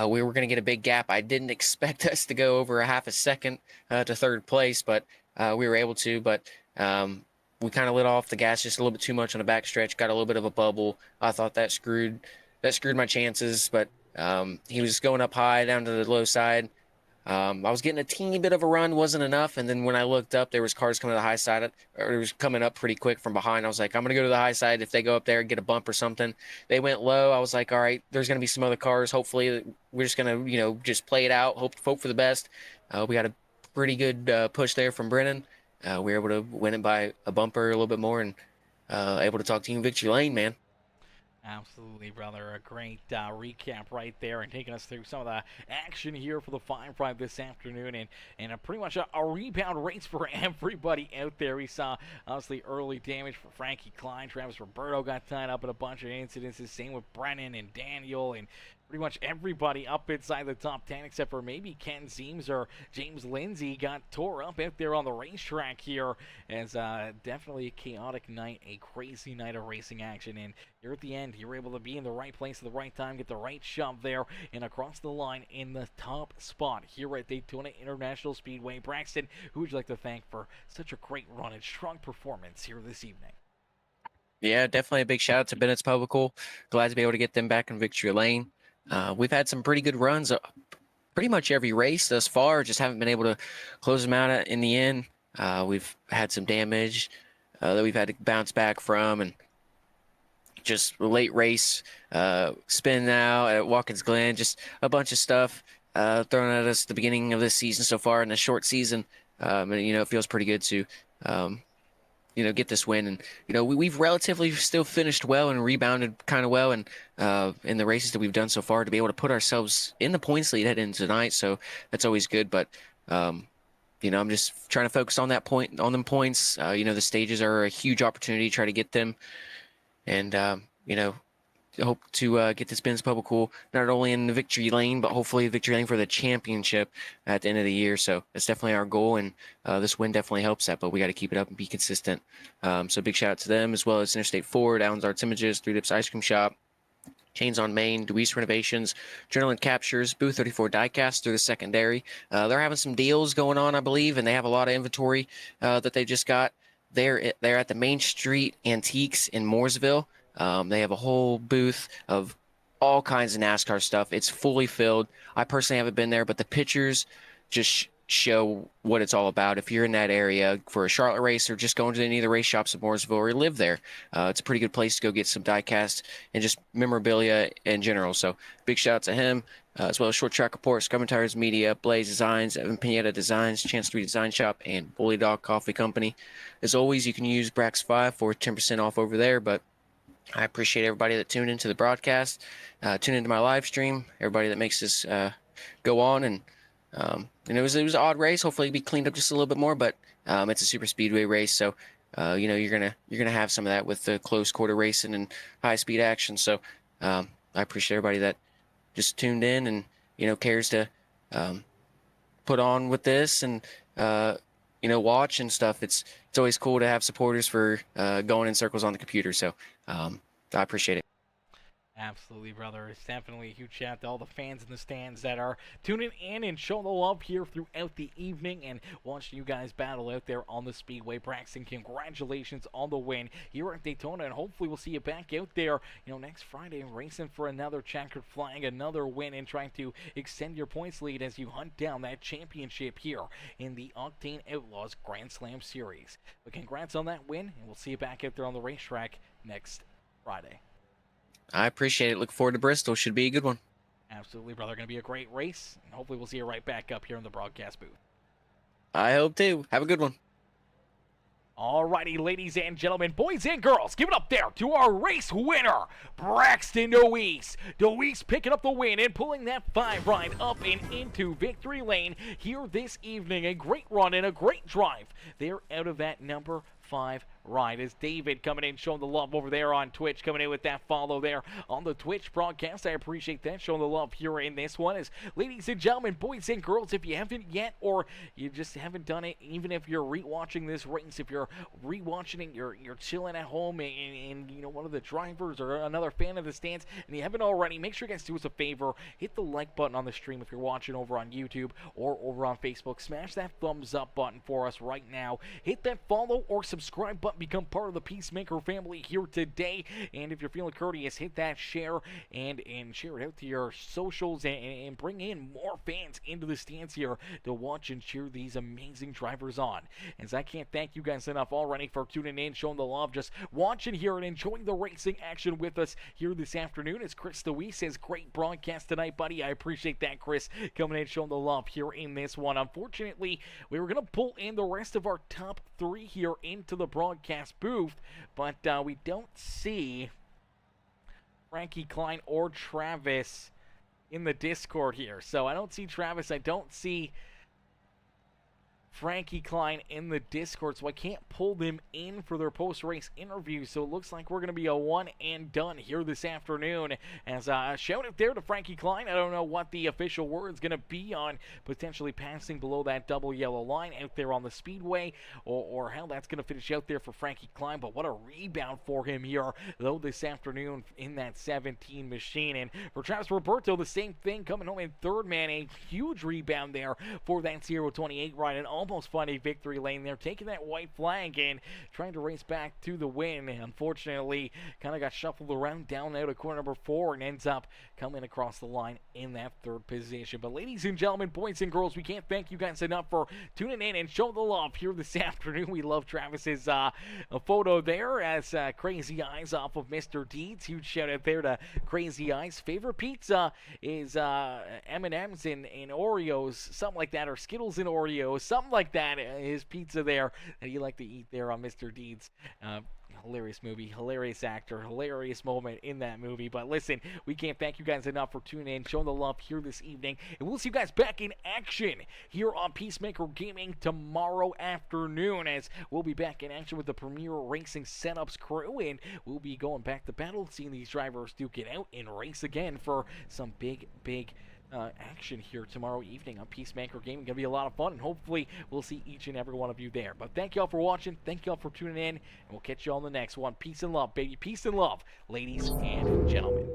we were going to get a big gap. I didn't expect us to go over a half a second to 3rd place, but we were able to. But we kind of lit off the gas just a little bit too much on the backstretch, got a little bit of a bubble. I thought that screwed my chances, but he was going up high down to the low side. I was getting a teeny bit of a run, wasn't enough, and then when I looked up, there was cars coming to the high side, or it was coming up pretty quick from behind. I was like, I'm going to go to the high side. If they go up there and get a bump or something, they went low. I was like, all right, there's going to be some other cars. Hopefully, we're just going to, just play it out, hope for the best. We got a pretty good push there from Brennan, we were able to win it by a bumper a little bit more, and able to talk Team Victory Lane, man.
Absolutely, brother. A great recap right there, and taking us through some of the action here for the 5-5 this afternoon, and pretty much a rebound race for everybody out there. We saw, obviously, early damage for Frankie Klein. Travis Roberto got tied up in a bunch of incidences. Same with Brennan and Daniel, and pretty much everybody up inside the top 10 except for maybe Ken Zeems or James Lindsay got tore up out there on the racetrack here. As definitely a chaotic night, a crazy night of racing action, and here at the end you were able to be in the right place at the right time, get the right shove there, and across the line in the top spot here at Daytona International Speedway. Braxton, who would you like to thank for such a great run and strong performance here this evening?
Yeah, definitely a big shout out to Bennett's Publical. Glad to be able to get them back in victory lane. We've had some pretty good runs pretty much every race thus far, just haven't been able to close them out in the end. We've had some damage that we've had to bounce back from, and just late race spin out at Watkins Glen, just a bunch of stuff thrown at us at the beginning of this season so far in the short season. And it feels pretty good to get this win. And we've relatively still finished well and rebounded kind of well, and in the races that we've done so far, to be able to put ourselves in the points lead heading into tonight. So that's always good. But I'm just trying to focus on that point, on them points. The stages are a huge opportunity to try to get them, and hope to get this Ben's Public Cool not only in the victory lane, but hopefully victory lane for the championship at the end of the year. So that's definitely our goal, and this win definitely helps that, but we got to keep it up and be consistent. So big shout out to them, as well as Interstate Ford, Allen's Arts Images, Three Lips Ice Cream Shop, Chains on Main, Deweese Renovations, Journal Captures, Booth 34 Diecast through the secondary. They're having some deals going on, I believe, and they have a lot of inventory that they just got. They're at the Main Street Antiques in Mooresville. They have a whole booth of all kinds of NASCAR stuff. It's fully filled. I personally haven't been there, but the pictures just show what it's all about. If you're in that area for a Charlotte race, or just going to any of the race shops in Mooresville, or live there, it's a pretty good place to go get some diecast and just memorabilia in general. So big shout out to him, as well as Short Track Reports, Scum Tires Media, Blaze Designs, Evan Pineda Designs, Chance 3 Design Shop, and Bully Dog Coffee Company. As always, you can use Brax5 for 10% off over there, but I appreciate everybody that tuned into the broadcast, tuned into my live stream, everybody that makes this go on. And it was an odd race. Hopefully it'll be cleaned up just a little bit more, but it's a super speedway race, so you're gonna have some of that with the close quarter racing and high speed action. So I appreciate everybody that just tuned in and cares to put on with this and watch and stuff. It's always cool to have supporters for going in circles on the computer. So I appreciate it.
Absolutely, brother. It's definitely a huge shout out to all the fans in the stands that are tuning in and showing the love here throughout the evening and watching you guys battle out there on the Speedway. Braxton, congratulations on the win here at Daytona, and hopefully we'll see you back out there, next Friday, racing for another checkered flag, another win, and trying to extend your points lead as you hunt down that championship here in the Octane Outlaws Grand Slam Series. But congrats on that win, and we'll see you back out there on the racetrack next Friday.
I appreciate it. Look forward to Bristol. Should be a good one.
Absolutely, brother. Going to be a great race, and hopefully we'll see you right back up here in the broadcast booth.
I hope too. Have a good one.
Alrighty, ladies and gentlemen, boys and girls, give it up there to our race winner, Braxton Deweese. Deweese picking up the win and pulling that 5 ride up and into victory lane here this evening. A great run and a great drive. They're out of that number 5 ride. As David coming in, showing the love over there on Twitch, coming in with that follow there on the Twitch broadcast. I appreciate that, showing the love here in this one. As ladies and gentlemen, boys and girls, if you haven't yet, or you just haven't done it, even if you're rewatching this race, if you're rewatching it, you're chilling at home and one of the drivers or another fan of the stands, and you haven't already, make sure you guys do us a favor, hit the like button on the stream if you're watching over on YouTube or over on Facebook. Smash that thumbs up button for us right now. Hit that follow or subscribe button up, become part of the Peacemaker family here today. And if you're feeling courteous, hit that share and share it out to your socials and bring in more fans into the stands here to watch and cheer these amazing drivers on. As I can't thank you guys enough already for tuning in, showing the love, just watching here and enjoying the racing action with us here this afternoon. As Chris DeWee says, great broadcast tonight, buddy. I appreciate that, Chris, coming in showing the love here in this one. Unfortunately, we were going to pull in the rest of our top three here into the broadcast booth, but we don't see Frankie Klein or Travis in the Discord here. So I don't see Travis. I don't see Frankie Klein in the Discord, so I can't pull them in for their post-race interview. So it looks like we're going to be a one and done here this afternoon. As shout out there to Frankie Klein. I don't know what the official word's going to be on potentially passing below that double yellow line out there on the Speedway, or how that's going to finish out there for Frankie Klein. But what a rebound for him here, though, this afternoon in that 17 machine. And for Travis Roberto, the same thing, coming home in third, man. A huge rebound there for that 0-28 ride, and almost find a victory lane there, taking that white flag and trying to race back to the win. Unfortunately, kind of got shuffled around down out of corner number 4 and ends up coming across the line in that third position. But ladies and gentlemen, boys and girls, we can't thank you guys enough for tuning in and showing the love here this afternoon. We love Travis's photo there as Crazy Eyes off of Mr. Deeds. Huge shout out there to Crazy Eyes. Favorite pizza is M&M's and Oreos, something like that, or Skittles and Oreos, something like that. His pizza there that you like to eat there on Mr. Deeds. Hilarious movie, hilarious actor, hilarious moment in that movie. But listen, we can't thank you guys enough for tuning in, showing the love here this evening. And we'll see you guys back in action here on Peacemaker Gaming tomorrow afternoon, as we'll be back in action with the Premier Racing Setups crew. And we'll be going back to battle, seeing these drivers duke it out and race again for some big action here tomorrow evening on Peacemaker Gaming. Gonna be a lot of fun, and hopefully we'll see each and every one of you there. But thank y'all for watching, thank y'all for tuning in, and we'll catch you on the next one. Peace and love, baby. Peace and love, ladies and gentlemen.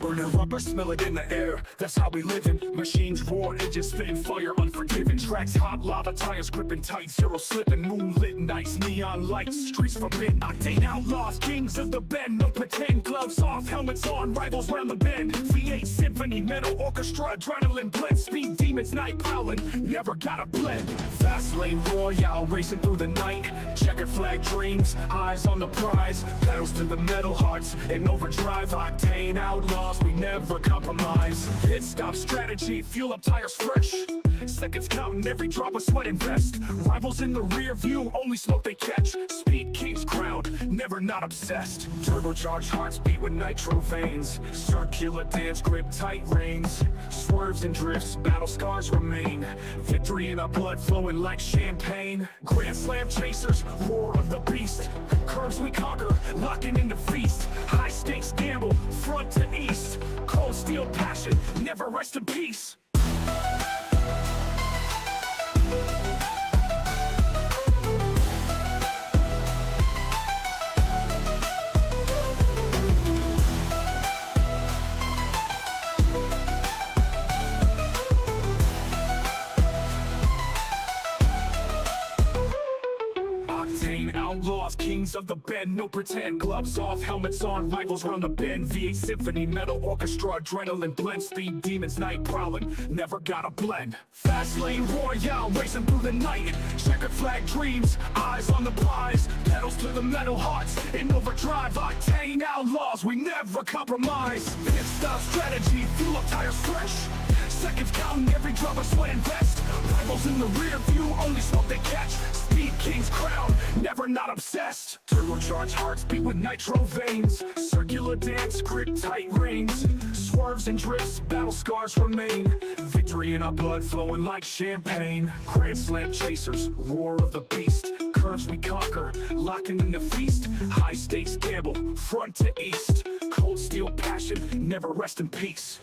Burning rubber, smell it in the air. That's how we living. Machines roar, engines spitting fire, unforgiving. Tracks hot, lava tires gripping tight, zero slipping. Moonlit nights, neon lights, streets forbidden. Octane Outlaws, kings of the bend. No pretend, gloves off, helmets on, rivals round the bend. V8 symphony, metal orchestra, adrenaline blend. Speed demons, night prowling, never gotta blend. Fast lane royale, racing through the night. Checkered flag dreams, eyes on the prize. Pedals to the metal hearts, in overdrive. Octane Outlaws, we never compromise. Pit stop strategy, fuel up tires fresh. Seconds counting every drop of sweat and vest. Rivals in the rear view, only smoke they catch. Speed king's crown, never not obsessed. Turbocharged hearts beat with nitro veins. Circular dance, grip tight reins. Swerves and drifts, battle scars remain. Victory in our blood flowing like champagne. Grand slam chasers, roar of the beast. Curves we conquer, locking in the feast. High stakes gamble, front to east. Cold steel passion, never rest in peace. Octane Outlaws, kings of the bend. No pretend, gloves off, helmets on, rivals round the bend. V8 symphony, metal orchestra, adrenaline blend. Speed demons, night prowling, never gotta blend. Fast lane royale, racing through the night. Checkered flag dreams, eyes on the prize. Pedals to the metal hearts, in overdrive. Octane Outlaws, we never compromise. Pit stop strategy, fuel up tires fresh. Seconds counting every drop of sweat and vest. Rivals in the rear view, only smoke they catch. Speed king's crown, never not obsessed. Turbocharged hearts beat with nitro veins. Circular dance, grip tight reins. Swerves and drifts, battle scars remain. Victory in our blood flowing like champagne. Grand slam chasers, roar of the beast. Curves we conquer, locking in the feast. High stakes gamble, front to east. Cold steel passion, never rest in peace.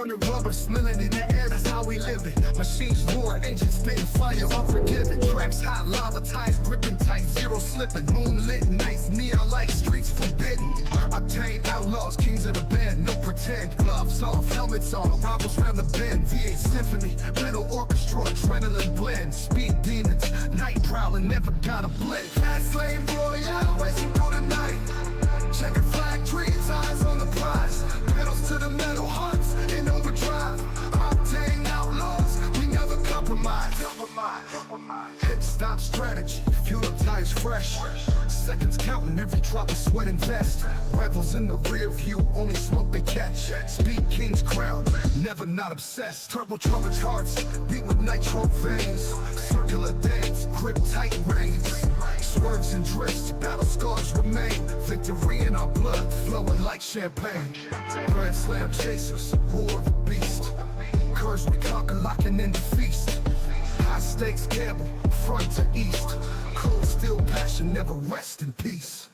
Burning rubber, smelling in the air, that's how we live it. Machines roar, engines spitting fire, unforgiving. Tracks hot, lava tires gripping tight, zero slipping. Moonlit nights, neon light streets forbidden. Octane Outlaws, kings of the band, no pretend. Gloves off, helmets on, rivals round the bend. V8 symphony, metal orchestra, adrenaline blend. Speed demons, night prowling, never got a blend. Fast lane royale, racing through the night. Checking flag trees, eyes on the prize. Pedals to the metal, hearts in overdrive. Octane Outlaws, we never compromise. Hit stop strategy, fuel up tires fresh. Seconds counting every drop of sweat and vest. Rivals in the rear view, only smoke they catch. Speed king's crown, never not obsessed. Turbo trumpets hearts, beat with nitro veins. Circular dance, grip tight reins. Swerves and drifts, battle scars remain. Victory in our blood, flowing like champagne. Grand slam chasers, war of the beast. Curse we conquer, locking in the feast. High stakes gamble, front to east. Cold steel passion, never rest in peace.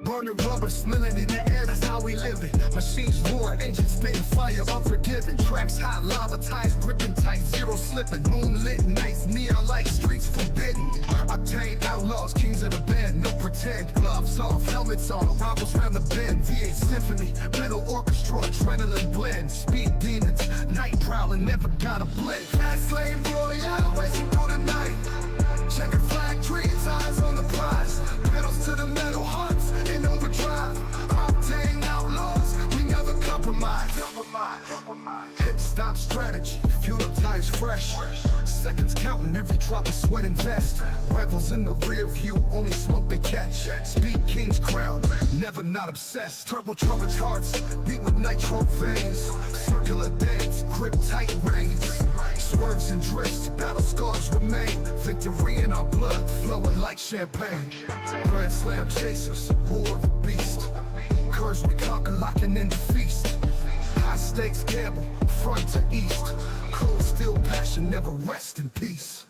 Burning rubber, smelling in the air, that's how we live it. Machines roar, engines spitting fire, unforgiving. Tracks hot, lava tires gripping tight, zero slipping. Moonlit nights, neon light streets forbidden. Octane Outlaws, kings of the band, no pretend. Gloves off, helmets on, rivals round the bend. V8 symphony, metal orchestra, adrenaline blend. Speed demons, night prowling, never got a blend. Fast lane royale, racing through the night. Checking flag trees, eyes on the prize. Pedals to the metal, hearts in overdrive. Octane Outlaws, we never compromise. Hit stop strategy, fuel up tires fresh. Seconds counting every drop of sweat and vest. Rivals in the rear view, only smoke they catch. Speed king's crown, never not obsessed. Turbo trumpets hearts, beat with nitro veins. Circular dance, grip tight reins. Swerves and drifts, battle scars remain. Victory in our blood, flowing like champagne. Grand slam chasers, war of the beast. Curse we conquer, locking in the feast. High stakes gamble, front to east. Cold steel passion, never rest in peace.